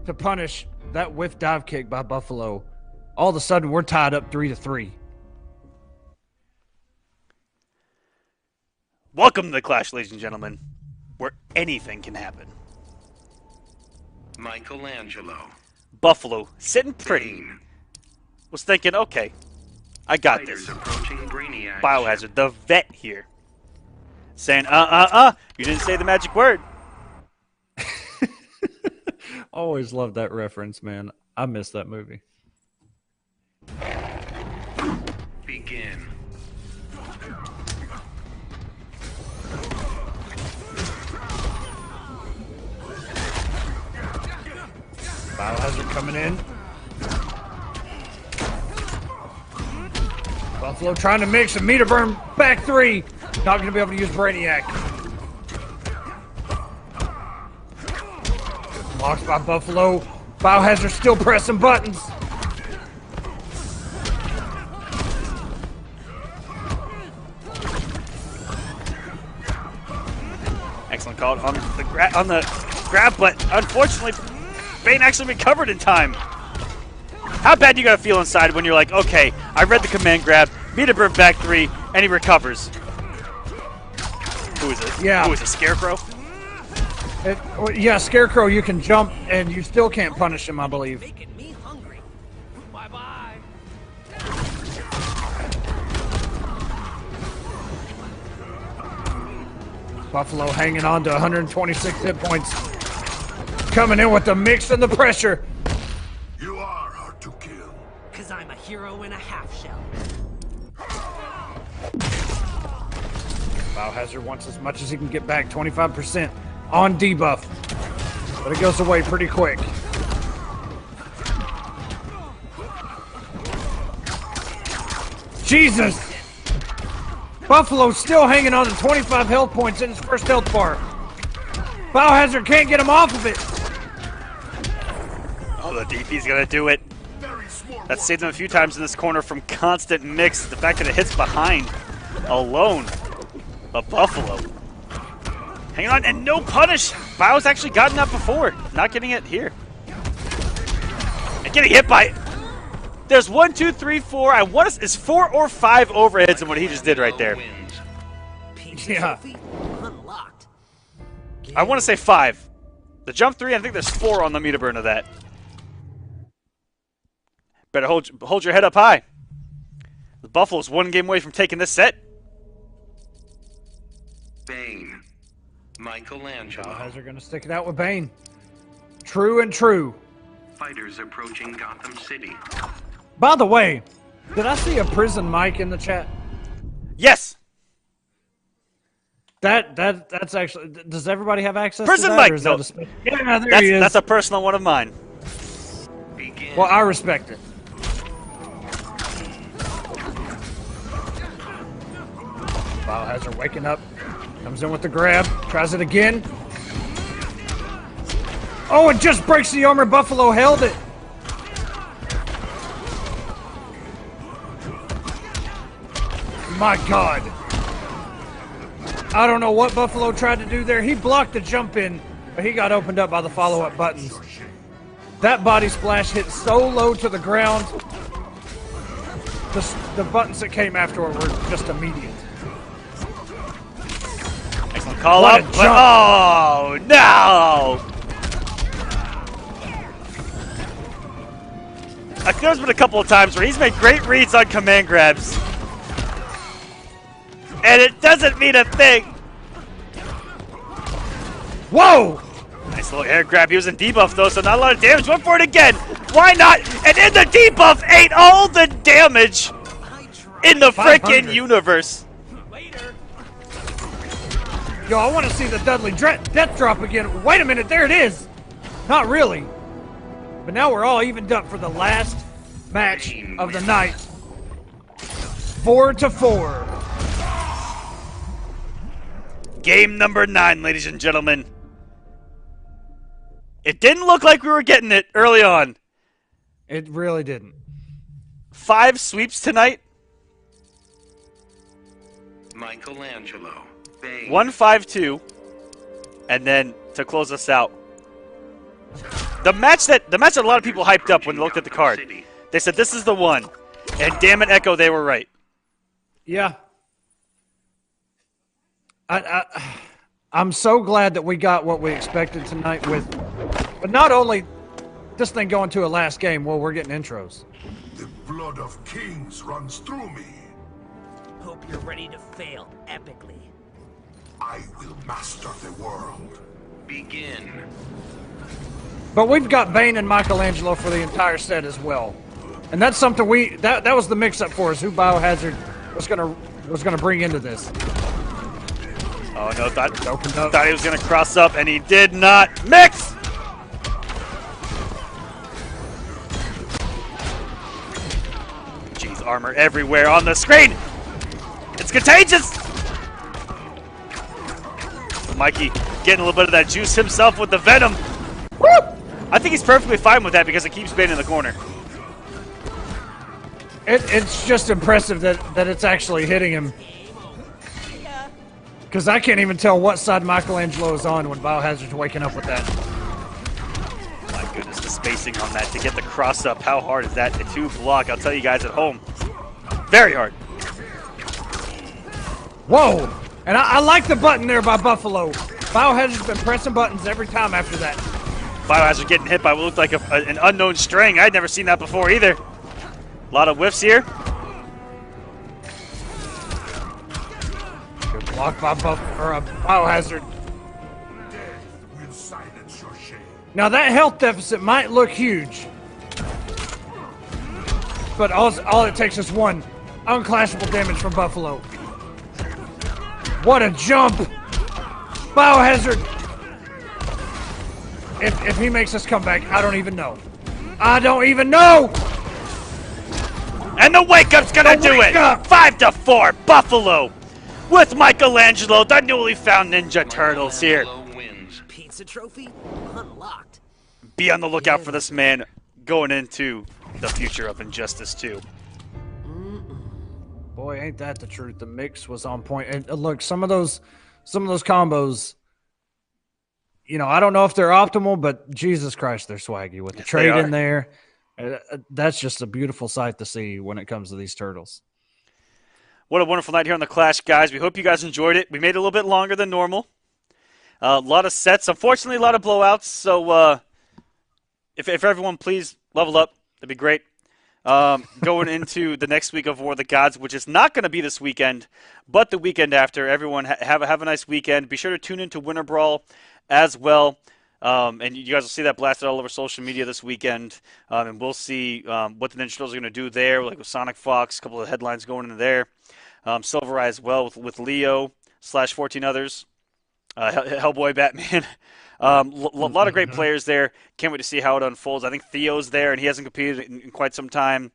to punish that whiff dive kick by Buffalo. All of a sudden, we're tied up 3-3. Welcome to the Clash, ladies and gentlemen, where anything can happen. Michelangelo. Buffalo, sitting pretty, Bane. was thinking, okay, I got Fighters this. approaching Brainiac. Biohazard, the vet here, saying, you didn't say the magic word. Always loved that reference, man. I miss that movie. Begin. Biohazard coming in. Buffalo trying to mix a meter burn back 3. Not going to be able to use Brainiac. Blocks by Buffalo. Biohazard still pressing buttons. Excellent call on the grab, but unfortunately, Bane actually recovered in time. How bad do you gotta feel inside when you're like, okay, I read the command grab, meter burn back 3, and he recovers? Who is it? Yeah. Who is it? Scarecrow? Yeah, Scarecrow, you can jump and you still can't punish him, I believe. Making me hungry. Bye-bye. Buffalo hanging on to 126 hit points. Coming in with the mix and the pressure. You are hard to kill. Cause I'm a hero in a half shell. Biohazard wants as much as he can get back, 25% on debuff. But it goes away pretty quick. Jesus! Buffalo's still hanging on to 25 health points in his first health bar. Biohazard can't get him off of it. Oh, the DP's gonna do it. That's saved him a few times in this corner from constant mix. The fact that it hits behind alone. A Buffalo. Hanging on, and no punish. Bio's actually gotten that before. Not getting it here. And getting hit by... There's 1, 2, 3, 4. I want to... Is 4 or 5 overheads in what he just did right there. Yeah. Unlocked. I want to say 5. The jump 3, I think there's 4 on the meter burn of that. Better hold your head up high. The Buffalo's 1 game away from taking this set. Bane. Michelangelo. Biohazard gonna stick it out with Bane. True and true. Fighters approaching Gotham City. By the way, did I see a prison mic in the chat? Yes. That's actually. Does everybody have access Prison to that? mic, Or is no. that yeah, there he is. That's a personal one of mine. Begin. Well, I respect it. Biohazard waking up. Comes in with the grab. Tries it again. Oh, it just breaks the armor. Buffalo held it. My God. I don't know what Buffalo tried to do there. He blocked the jump in, but he got opened up by the follow-up buttons. That body splash hit so low to the ground. The buttons that came afterward were just immediate. Excellent call What up. a jump. Oh, no! There's been a couple of times where he's made great reads on command grabs. And it doesn't mean a thing. Whoa! Nice little air grab. He was in debuff, though, so not a lot of damage. Went for it again. Why not? And in the debuff, ate all the damage in the freaking 500. universe. Later. Yo, I want to see the Dudley death drop again. Wait a minute, there it is. Not really. But now we're all evened up for the last match of the night. 4-4. Game number 9, ladies and gentlemen. It didn't look like we were getting it early on. It really didn't. 5 sweeps tonight. Michelangelo. Bane. 1-5-2. And then to close us out. The match that a lot of people hyped up when they looked at the card. They said this is the one. And damn it, Echo, they were right. Yeah. I'm so glad that we got what we expected tonight with, but not only this thing going to a last game, well, we're getting intros. The blood of kings runs through me. Hope you're ready to fail epically. I will master the world. Begin. But we've got Bane and Michelangelo for the entire set as well. And that's something that was the mix-up for us, who Biohazard was gonna bring into this. Oh no, Opened up. thought he was gonna cross up, and he did not. Mix! Jeez, armor everywhere on the screen! It's contagious! Mikey getting a little bit of that juice himself with the Venom. Woo! I think he's perfectly fine with that because it keeps Bane in the corner. It's just impressive that it's actually hitting him. Because I can't even tell what side Michelangelo is on when Biohazard's waking up with that. My goodness, the spacing on that to get the cross up. How hard is that to block? I'll tell you guys at home. Very hard. Whoa! And I like the button there by Buffalo. Biohazard's been pressing buttons every time after that. Biohazard getting hit by what looked like an unknown string. I'd never seen that before either. A lot of whiffs here. Good block by Biohazard. Will silence your shame. Now that health deficit might look huge, but all it takes is one unclashable damage from Buffalo. What a jump! Biohazard! If he makes us come back, I don't even know. I don't even know! And the wake up's gonna do it! 5-4, Buffalo! With Michelangelo, the newly found Ninja Turtles here. Michelangelo wins. Pizza trophy unlocked. Be on the lookout for this man going into the future of Injustice 2. Boy, ain't that the truth. The mix was on point. And look, some of those combos, you know, I don't know if they're optimal, but Jesus Christ, they're swaggy with the Yes, trade they in are. there. That's just a beautiful sight to see when it comes to these turtles. What a wonderful night here on the Clash, guys. We hope you guys enjoyed it. We made it a little bit longer than normal. A lot of sets. Unfortunately, a lot of blowouts. So if everyone please level up, that'd be great. Going into the next week of War of the Gods, which is not going to be this weekend, but the weekend after. Everyone have a nice weekend. Be sure to tune into Winter Brawl as well. And you guys will see that blasted all over social media this weekend. And we'll see what the Ninja Turtles are going to do there, like with Sonic Fox, a couple of headlines going into there. Silver Eye as well with Leo / 14 others. Hellboy, Batman. Lot of great players there. Can't wait to see how it unfolds. I think Theo's there, and he hasn't competed in quite some time.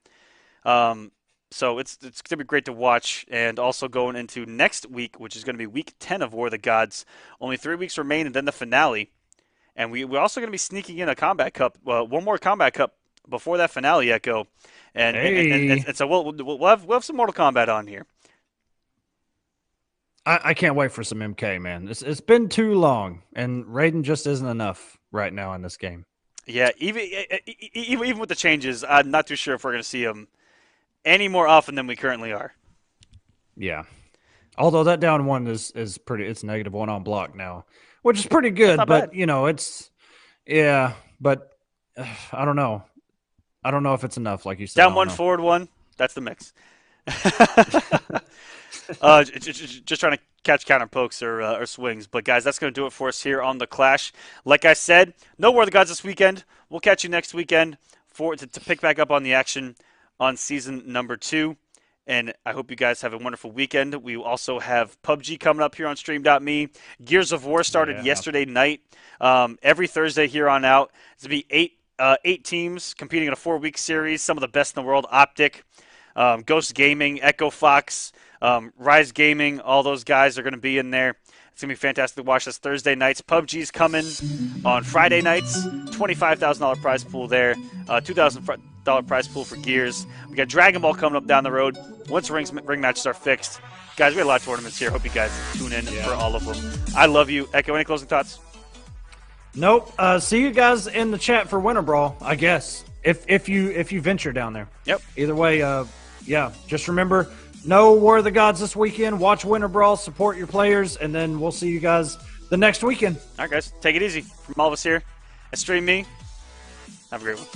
So it's going to be great to watch. And also going into next week, which is going to be week 10 of War of the Gods. Only 3 weeks remain, and then the finale. And we're also going to be sneaking in a Combat Cup, one more Combat Cup before that finale, Echo. And so we'll have some Mortal Kombat on here. I can't wait for some MK, man. It's been too long, and Raiden just isn't enough right now in this game. Yeah, even with the changes, I'm not too sure if we're going to see him any more often than we currently are. Yeah. Although that down one is pretty, it's -1 on block now, which is pretty good, not but bad. you know, but I don't know. I don't know if it's enough, like you said. Down one, forward one. That's the mix. Just trying to catch counter pokes or swings. But, guys, that's going to do it for us here on The Clash. Like I said, no War of the Gods this weekend. We'll catch you next weekend to pick back up on the action on season number 2. And I hope you guys have a wonderful weekend. We also have PUBG coming up here on Stream.me. Gears of War started yesterday night. Every Thursday here on out. It's going to be 8 teams competing in a 4-week series. Some of the best in the world. Optic, Ghost Gaming, Echo Fox, Rise Gaming. All those guys are going to be in there. It's going to be fantastic to watch this Thursday nights. PUBG's coming on Friday nights. $25,000 prize pool there. $2,000 prize pool for Gears. We got Dragon Ball coming up down the road once ring matches are fixed. Guys, we got a lot of tournaments here. Hope you guys tune in for all of them. I love you. Echo, any closing thoughts? Nope. See you guys in the chat for Winter Brawl, I guess. If you venture down there. Yep. Either way, yeah. Just remember, no War of the Gods this weekend. Watch Winter Brawl, support your players, and then we'll see you guys the next weekend. All right, guys. Take it easy. From all of us here at Stream Me, have a great one.